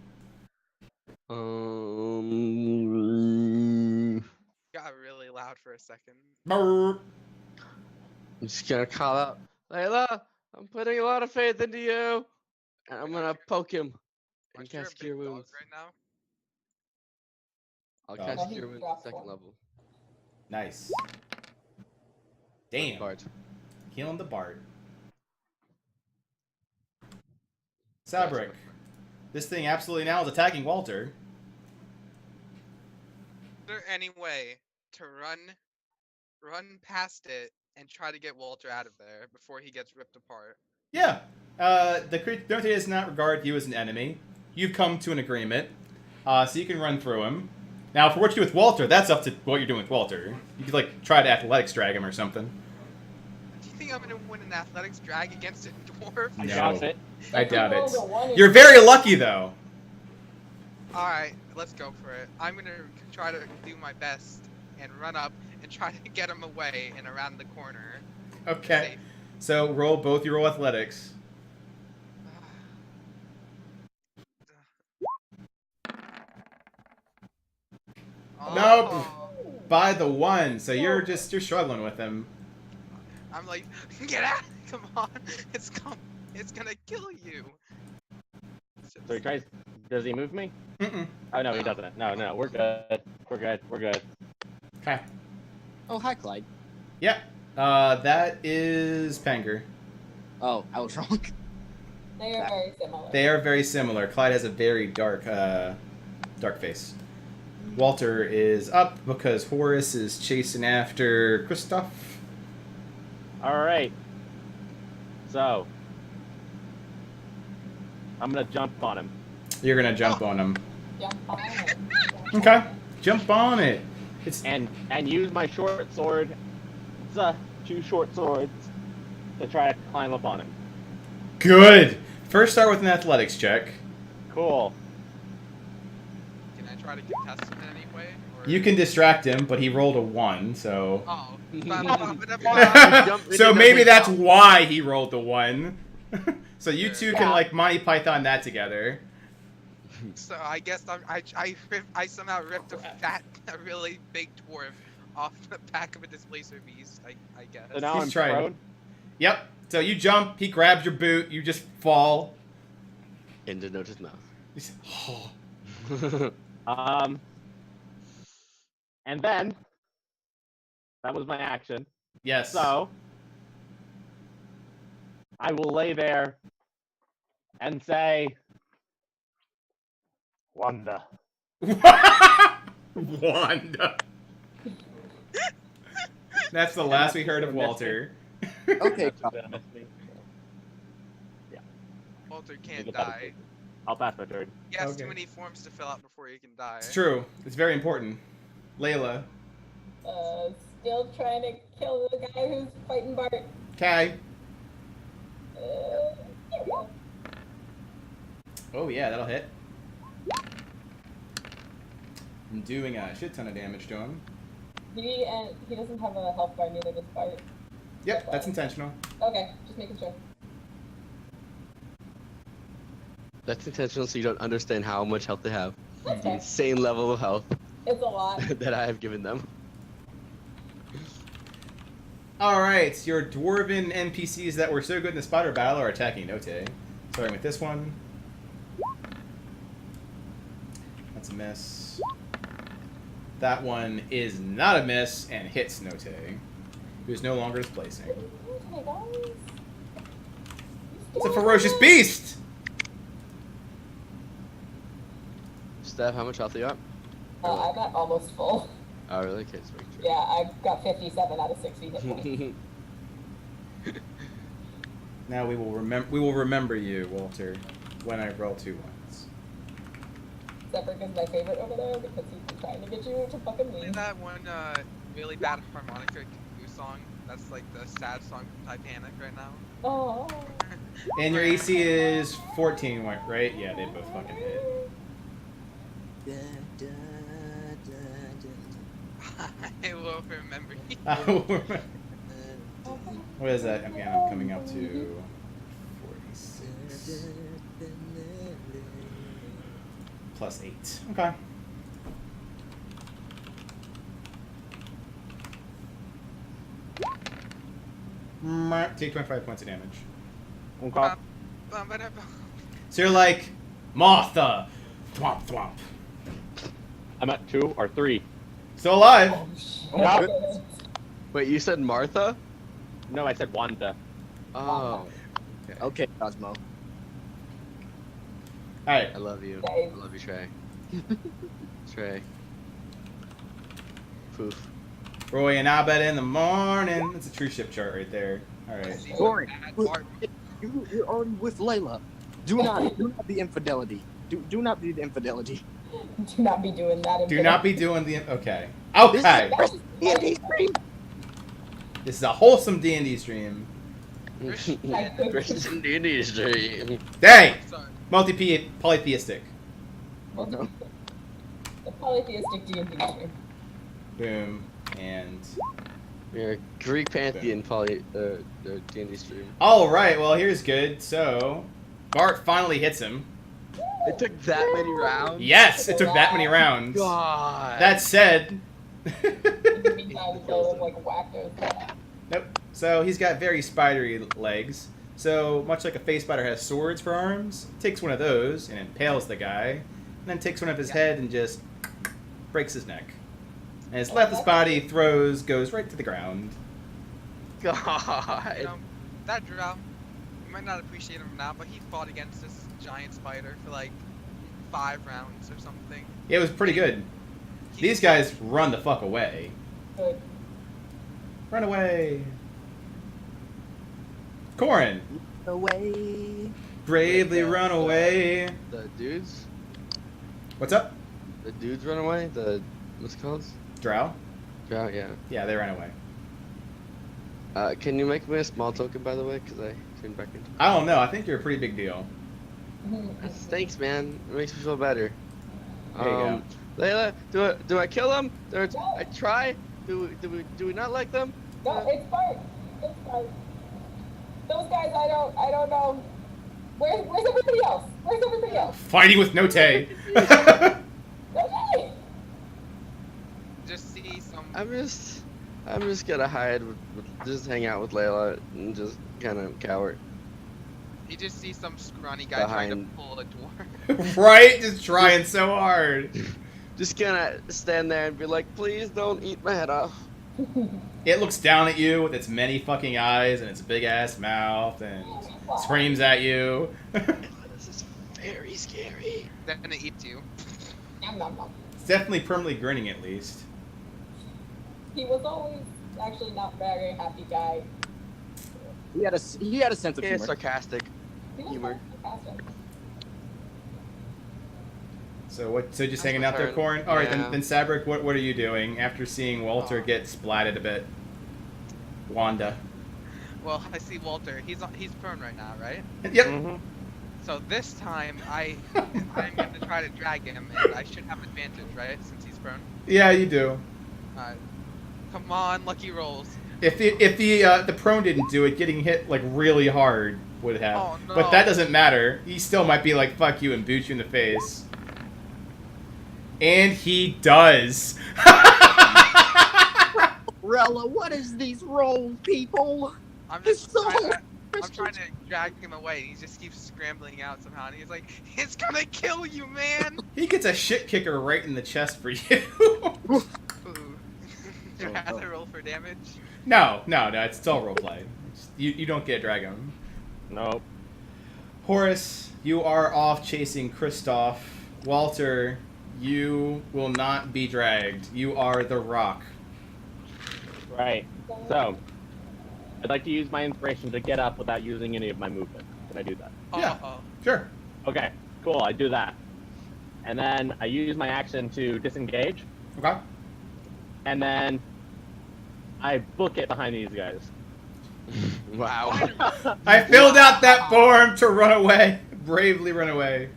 A: Got really loud for a second.
C: Brrr.
B: I'm just gonna call out, Layla, I'm putting a lot of faith into you. And I'm gonna poke him and
A: Aren't you a
B: cast
A: big
B: Cure
A: dog
B: Wounds.
A: right now?
B: I'll
C: Oh.
B: cast
F: Oh, he
B: Cure Wounds
F: dropped
B: at second
F: one.
B: level.
C: Nice. Damn.
B: Bart.
C: Healing the Bart. Sabric. This thing absolutely now is attacking Walter.
A: Is there any way to run past it and try to get Walter out of there before he gets ripped apart?
C: Yeah. The creature does not regard you as an enemy. You've come to an agreement. So you can run through him. Now, for what you do with Walter, that's up to what you're doing with Walter. You could, like, try to athletics drag him or something.
A: Do you think I'm gonna win an athletics drag against a dwarf?
E: I
C: No.
E: doubt it.
C: I doubt it.
F: Roll the 1 and
C: You're very lucky, though.
A: Alright, let's go for it. I'm gonna try to do my best and run up and try to get him away and around the corner.
C: Okay.
A: Safe.
C: So roll both your roll athletics. Nope.
A: Oh,
C: By the 1, so you're struggling with him.
A: I'm like, get out! Come on, it's gonna kill you.
E: So he tries. Does he move me?
C: Mm-mm.
E: Oh no, he doesn't. No, we're good. We're good.
C: Okay.
D: Oh, hi, Clyde.
C: Yep. That is Panger.
D: Oh, I was wrong.
F: They are very similar.
C: They are very similar. Clyde has a very dark face. Walter is up because Horace is chasing after Kristoff.
E: All right. So I'm gonna jump on him.
C: You're gonna jump on him.
F: Jump on it.
C: Okay. Jump on it. It's
E: And use my short sword. It's 2 short swords to try to climb up on him.
C: good. First, start with an athletics check.
E: Cool.
A: Can I try to contest him in any way? Or...
C: You can distract him, but he rolled a 1, so.
A: Oh.
C: So maybe that's why he rolled the 1. So you two can like Monty Python that together.
A: So I guess I somehow ripped a really big dwarf off the back of a displacer beast. I guess.
E: So now
C: He's
E: I'm
C: trying.
E: prone.
C: Yep. So you jump, he grabs your boot, you just fall.
B: Into Notice's mouth.
C: He's, oh.
E: And then that was my action.
C: Yes.
E: So I will lay there and say, Wanda.
C: Wanda. That's the last we heard of Walter.
D: Okay,
E: That's what's gonna miss me.
A: Walter
E: We'll
A: can't
E: get that
A: die.
E: I'll pass my turn.
A: He has
C: Okay.
A: too many forms to fill out before he can die.
C: It's true. It's very important. Layla.
F: Still trying to kill the guy who's fighting Bart.
C: Kai.
F: Here we go.
C: Oh yeah, that'll hit. I'm doing a shit ton of damage to him.
F: He doesn't have a health bar, neither does Bart.
C: Yep, that's intentional.
F: Okay, just making sure.
B: That's intentional so you don't understand how much health they have.
F: That's
B: The
F: fair.
B: insane level of health
F: It's a lot.
B: that I have given them.
C: Alright, your dwarven NPCs that were so good in the spider battle are attacking Note. Starting with this one. That's a miss. That one is not a miss and hits Note, who's no longer displacing.
F: Okay, guys.
C: It's a ferocious beast!
B: Steph, how much health are you at?
F: I'm at almost full.
B: Oh, really? Okay, just making sure.
F: Yeah, I've got 57 out of 60 hit points.
C: Now we will remember you, Walter, when I roll 2 ones.
F: Zephyr is my favorite over there because he's been trying to get you to fucking
A: Play
F: leave.
A: that one really bad harmonica Kung Fu song. That's like the sad song from Titanic right now.
F: Oh.
C: And your AC is 14, right? Yeah, they both fucking hit.
A: I will remember you.
C: What is that? Okay, I'm coming up to 46. Plus 8. Okay. Take 25 points of damage.
E: Okay.
C: So you're like, Martha! Thwomp thwomp.
E: I'm at 2 or 3.
C: Still alive!
E: No,
B: Wait, you said Martha?
E: no, I said Wanda.
B: Oh.
D: Okay, Cosmo.
C: Alright.
B: I love you.
F: Guys.
B: I love you, Trey. Trey. Poof.
C: Roy and Abed in the morning. That's a true ship chart right there. Alright.
D: Goring.
A: Bad Bart.
D: You're already with Layla. Do not be infidelity. Do not be the infidelity.
F: Do not be doing that.
C: Do not be doing the... Okay. Okay!
D: D&D stream.
C: This is a wholesome D&D stream.
B: Christian D&D stream.
C: Dang!
A: Sorry.
C: Polytheistic.
D: Oh no.
F: The polytheistic D&D stream.
C: Boom. And...
B: We're a Greek pantheon D&D stream.
C: Alright, well here's good. So... Bart finally hits him.
B: It took that many rounds?
C: Yes! It took that many rounds.
B: God.
C: That said...
F: In the meantime, so like whacked her.
C: Nope. So he's got very spidery legs. So much like a face spider has swords for arms, takes one of those and impales the guy, and then takes one of his head and just breaks his neck. And his leftist body goes right to the ground.
A: You
B: God.
A: know, that drow, you might not appreciate him now, but he fought against this giant spider for like 5 rounds or something.
C: Yeah, it was pretty good. These guys run the fuck away.
F: Good.
C: Run away. Corin.
G: Away.
C: Bravely run away.
B: The dudes?
C: What's up?
B: The dudes run away? What's it called?
C: Drow?
B: Drought, yeah.
C: Yeah, they ran away.
B: Can you make me a small token, by the way? Because I turned back into...
C: I don't know. I think you're a pretty big deal.
B: Thanks, man. It makes me feel better.
C: There you
B: Layla, do I kill them? I try? Do we not like them?
F: No, it's Bart. It's Bart. Those guys, I don't know. Where's everybody else? Where's everybody else?
C: Fighting with Note.
F: Okay.
A: Just see some.
B: I'm just gonna hide just hang out with Layla and just kind of cower.
A: You just see some scrawny guy trying to
B: Behind.
A: pull a dwarf.
C: Right? Just trying so hard.
B: Just gonna stand there and be like, please don't eat my head off.
C: It looks down at you with its many fucking eyes and its big ass mouth and screams at you.
B: This is very scary.
A: Then it eats you.
F: Nom, nom, nom.
C: It's definitely permanently grinning at least.
F: He was always actually not very happy guy.
D: He had a sense of
B: Yeah,
D: humor.
B: sarcastic.
F: He was
B: Humor.
F: sarcastic.
C: So just
B: That's
C: hanging
B: my
C: out there,
B: turn.
C: Corin? Alright,
B: Yeah.
C: then Sabric, what are you doing after seeing Walter get splatted a bit? Wanda.
A: Well, I see Walter. He's prone right now, right?
C: Yep.
E: Mm-hmm.
A: So this time I'm going to try to drag him, and I should have advantage, right? Since he's prone.
C: Yeah, you do.
A: Come on, lucky rolls.
C: If the prone didn't do it, getting hit like really hard would have.
A: Oh, no.
C: But that doesn't matter. He still might be like fuck you and boot you in the face. And he does.
G: Rella, what is these rolls, people?
A: I'm
G: It's
A: just
G: so
A: I'm trying to drag him away. He just keeps scrambling out somehow, and he's like, "It's gonna kill you, man!"
C: He gets a shit kicker right in the chest for you.
A: Ooh. Do I have to roll for damage?
C: No, it's still roleplay. You don't get a dragon.
E: Nope.
C: Horace, you are off chasing Kristoff. Walter, you will not be dragged. You are the rock.
E: Right. So, I'd like to use my inspiration to get up without using any of my movement. Can I do that?
C: Yeah. Sure.
E: Okay, cool. I do that. And then I use my action to disengage.
C: Okay.
E: And then I book it behind these guys.
B: Wow.
C: I filled out that form to run away. Bravely run away.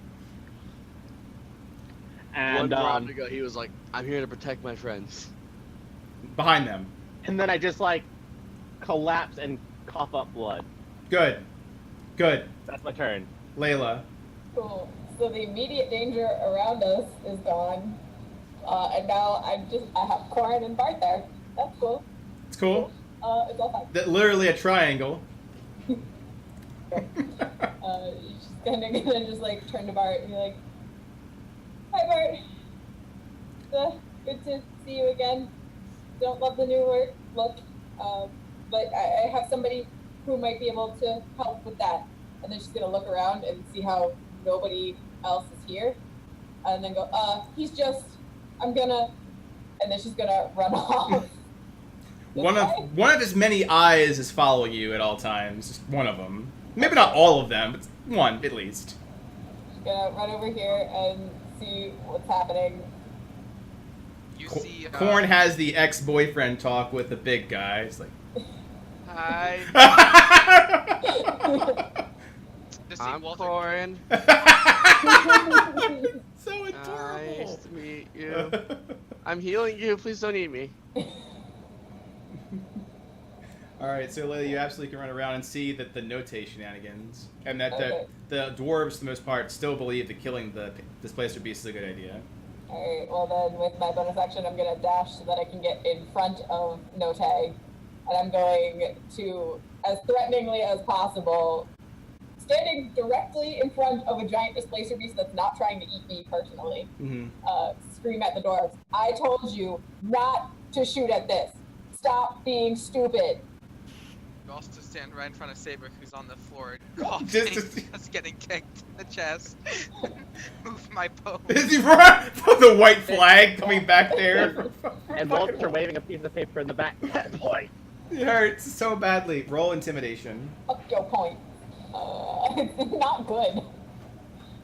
E: And
B: One round ago, he was like, I'm here to protect my friends.
C: Behind them.
E: and then I just like collapse and cough up blood.
C: Good. Good.
E: That's my turn.
C: Layla.
F: Cool. So the immediate danger around us is gone. And now I have Corin and Bart there. That's cool.
C: It's cool.
F: It's all fine.
C: Literally a triangle.
F: You're just gonna just like turn to Bart and be like, "Hi Bart. Good to see you again. Don't love the new look, but I have somebody who might be able to help with that." And then she's gonna look around and see how nobody else is here, and then go, I'm gonna, and then she's gonna run off.
C: One of his many eyes is following you at all times. Just one of them. Maybe not all of them, but one at least.
F: She's gonna run over here and see what's happening.
A: You see.
C: Korn has the ex-boyfriend talk with the big guy. It's like,
A: Hi. Just see
B: I'm
A: Walter.
B: Corin.
C: so adorable.
B: Nice to meet you. I'm healing you. Please don't eat me.
C: Alright, so Layla, you absolutely can run around and see that the Note shenanigans, and that
F: Okay.
C: the dwarves, for the most part, still believe that killing the displacer beast is a good idea.
F: Alright, well then with my bonus action I'm gonna dash so that I can get in front of Note. And I'm going to, as threateningly as possible, standing directly in front of a giant displacer beast that's not trying to eat me personally,
C: Mm-hmm.
F: scream at the dwarves. I told you not to shoot at this. Stop being stupid.
A: You also stand right in front of Saber, who's on the floor, coughing, just getting kicked in the chest. Move my bow.
C: The white flag coming back there.
E: And Vulture waving a piece of paper in the back. Boy.
C: It hurts so badly. Roll intimidation.
F: Up your point. It's not good.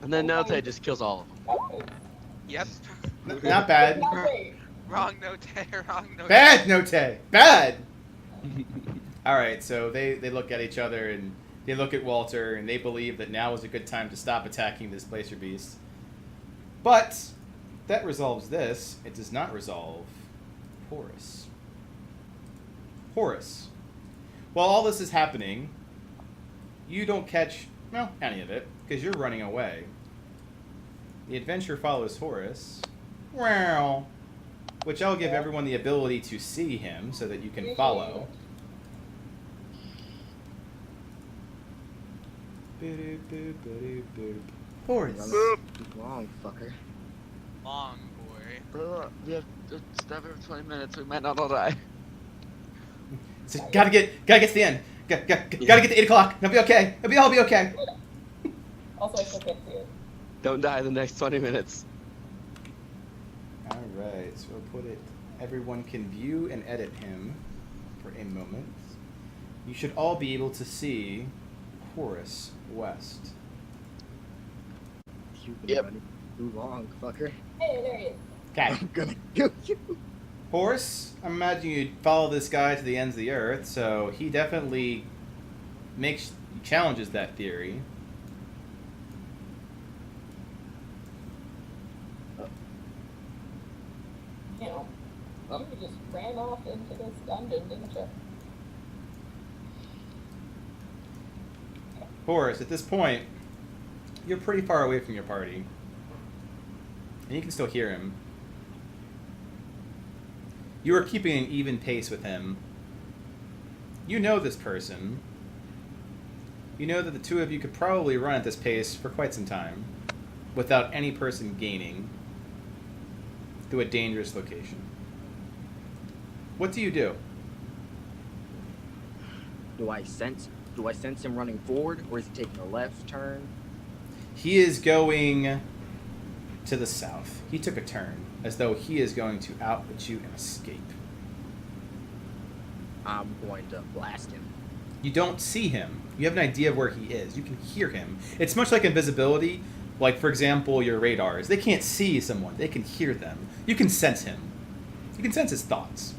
B: And then Note just kills all of them.
A: Yep.
C: Not bad.
F: Not great.
A: Wrong note. Wrong note.
C: Bad, Note. Bad. All right, so they look at each other and they look at Walter and they believe that now is a good time to stop attacking this Placer Beast. But that resolves this. It does not resolve Horus. Horus. While all this is happening, you don't catch, well, any of it, because you're running away. The adventure follows Horus. Wow. Which I'll give everyone the ability to see him so that you can follow. Horus.
G: Wrong, fucker.
A: Long boy.
B: We have to stop every 20 minutes. We might not all die.
C: So gotta get to the end. Gotta get to 8 o'clock. It'll be okay. It'll be okay.
F: Also, I still can't see it.
B: Don't die in the next 20 minutes.
C: All right, so we'll put it. Everyone can view and edit him for a moment. You should all be able to see Horus West.
G: You've been
B: Yep.
G: running too long, fucker.
F: Hey, there he is.
C: Okay.
G: I'm gonna kill you.
C: Horus, I imagine you'd follow this guy to the ends of the earth, so he definitely challenges that theory.
F: You know, you just ran off into this dungeon, didn't you?
C: Horus, at this point, you're pretty far away from your party. And you can still hear him. You are keeping an even pace with him. You know this person. You know that the two of you could probably run at this pace for quite some time without any person gaining through a dangerous location. What do you do?
G: Do I sense him running forward, or is he taking a left turn?
C: He is going to the south. He took a turn, as though he is going to outwit you and escape.
G: I'm going to blast him.
C: You don't see him. You have an idea of where he is. You can hear him. It's much like invisibility. Like, for example, your radars. They can't see someone. They can hear them. You can sense him. You can sense his thoughts.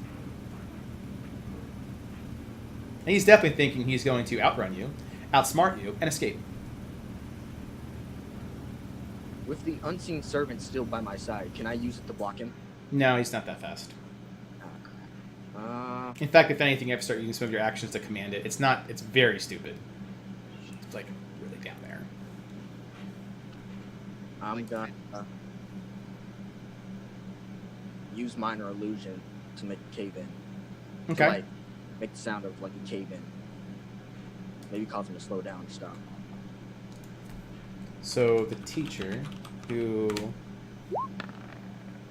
C: And he's definitely thinking he's going to outrun you, outsmart you, and escape.
G: With the unseen servant still by my side, can I use it to block him?
C: No, he's not that fast.
G: Oh, crap.
C: In fact, if anything, you have to start using some of your actions to command it. It's not. It's very stupid. It's like really down there.
G: I'm gonna use minor illusion to make a cave in.
C: Okay.
G: To, like, make the sound of like a cave in. Maybe cause him to slow down and stop.
C: So the teacher who...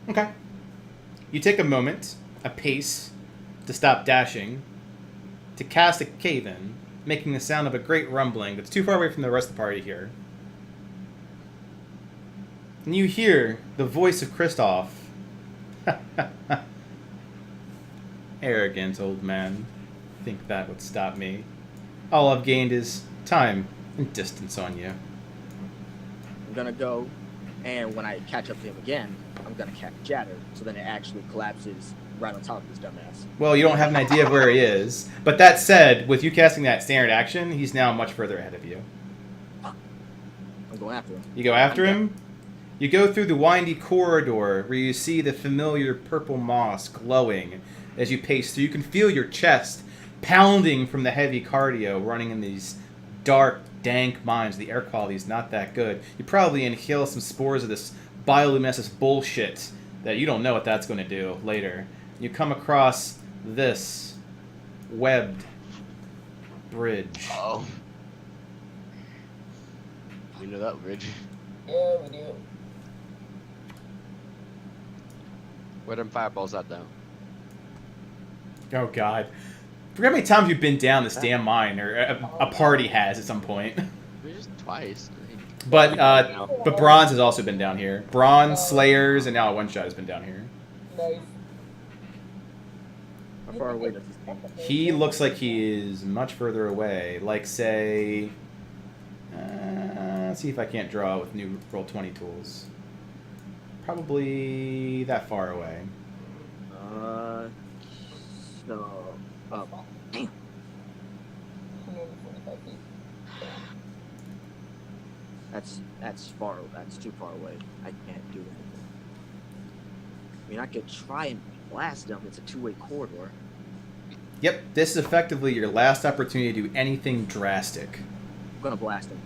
C: Okay. You take a moment, a pace, to stop dashing, to cast a cave-in, making the sound of a great rumbling that's too far away from the rest of the party here. And you hear the voice of Kristoff. Arrogant old man. Think that would stop me. All I've gained is time and distance on you.
G: I'm gonna go, and when I catch up to him again, I'm gonna catch Jatter, so then it actually collapses right on top of his dumbass.
C: Well, you don't have an idea of where he is. But that said, with you casting that standard action, he's now much further ahead of you.
G: I'm going after him.
C: You go after him. You go through the windy corridor where you see the familiar purple moss glowing as you pace through. You can feel your chest pounding from the heavy cardio running in these dark, dank mines. The air quality is not that good. You probably inhale some spores of this bioluminescence bullshit that you don't know what that's going to do later. You come across this webbed bridge.
B: Oh. We know that bridge.
F: Yeah, we do.
B: Where them fireballs at though?
C: Oh God. Forget how many times you've been down this damn mine, or a party has at some point.
B: Just twice.
C: But Bronze has also been down here. Bronze, Slayers, and now a one shot has been down here.
F: Nice.
D: How far away does this thing?
C: He looks like he is much further away. Like say, let's see if I can't draw with new roll 20 tools. Probably that far away.
D: So, damn.
F: 145 feet.
D: That's far. That's too far away. I can't do anything. I mean, I could try and blast them. It's a two-way corridor.
C: Yep, this is effectively your last opportunity to do anything drastic.
D: I'm gonna blast him.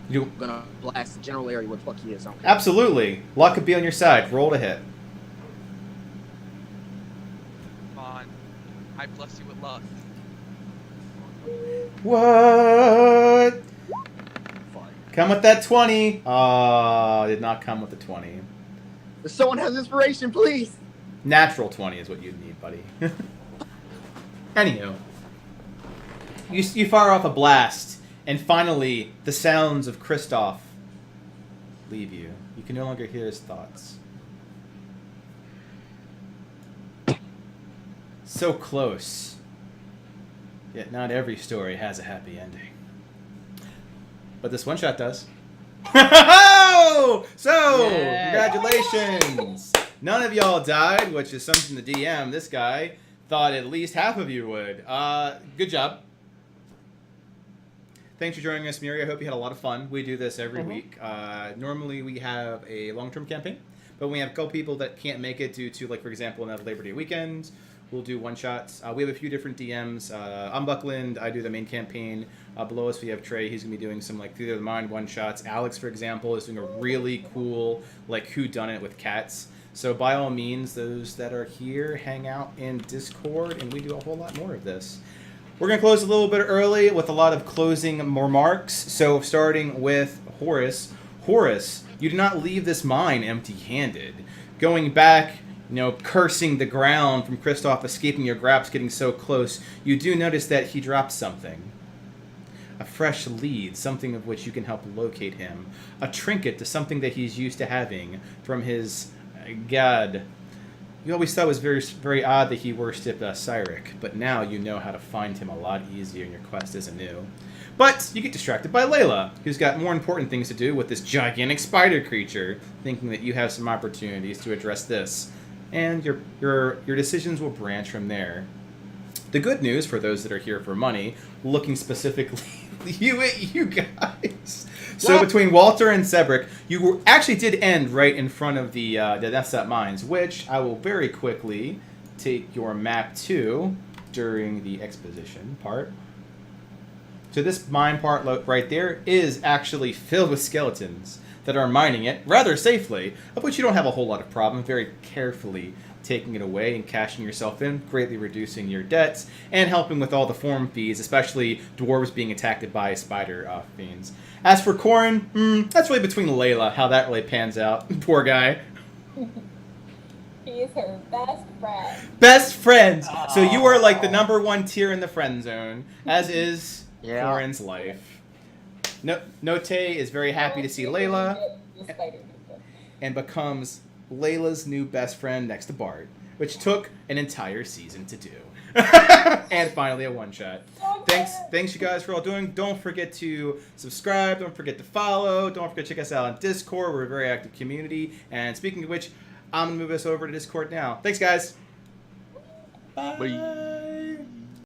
C: You
D: I'm gonna blast the general area where the fuck he is. I don't care.
C: absolutely. Luck could be on your side. Roll to hit.
A: Come on. I bless you with luck.
C: What?
D: Fuck.
C: Come with that 20. Did not come with the 20.
D: If someone has inspiration, please.
C: Natural 20 is what you'd need, buddy. Anywho, you fire off a blast, and finally the sounds of Kristoff leave you. You can no longer hear his thoughts. So close, yet not every story has a happy ending. But this one shot does. So,
B: Yeah.
C: congratulations! None of y'all died, which is something the DM, this guy, thought at least half of you would. Good job. Thanks for joining us, Miri. I hope you had a lot of fun. We do this every week. Normally we have a long-term campaign, but we have a couple people that can't make it due to, like, for example, another Labor Day weekend. We'll do one-shots. We have a few different DMs. I'm Buckland. I do the main campaign. Below us, we have Trey. He's going to be doing some, like, Theater of the Mind one-shots. Alex, for example, is doing a really cool, like, whodunit with cats. So by all means, those that are here, hang out in Discord, and we do a whole lot more of this. We're going to close a little bit early with a lot of closing remarks. So starting with Horace. Horace, you do not leave this mine empty-handed. Going back, cursing the ground from Kristoff escaping your grasp, getting so close, you do notice that he dropped something. A fresh lead, something of which you can help locate him. A trinket to something that he's used to having from his god. You always thought it was very, very odd that he worshipped Cyric, but now you know how to find him a lot easier, and your quest isn't new. But you get distracted by Layla, who's got more important things to do with this gigantic spider creature, thinking that you have some opportunities to address this. And your decisions will branch from there. The good news for those that are here for money, looking specifically you guys. So between Walter and Cedric, you actually did end right in front of the Nessa Mines, which I will very quickly take your map to during the exposition part. So this mine part right there is actually filled with skeletons that are mining it rather safely, of which you don't have a whole lot of problem, very carefully taking it away and cashing yourself in, greatly reducing your debts, and helping with all the form fees, especially dwarves being attacked by spider fiends. As for Corin, that's really between Layla, how that really pans out. Poor guy.
F: He's her best friend.
C: Best friends! So you are like the #1 tier in the friend zone, as is Corin's life. Note is very happy to see Layla, and becomes Layla's new best friend next to Bart, which took an entire season to do. And finally a one-shot. Thanks you guys for all doing. Don't forget to subscribe, don't forget to follow, don't forget to check us out on Discord. We're a very active community. And speaking of which, I'm going to move us over to Discord now. Thanks guys.
B: Bye.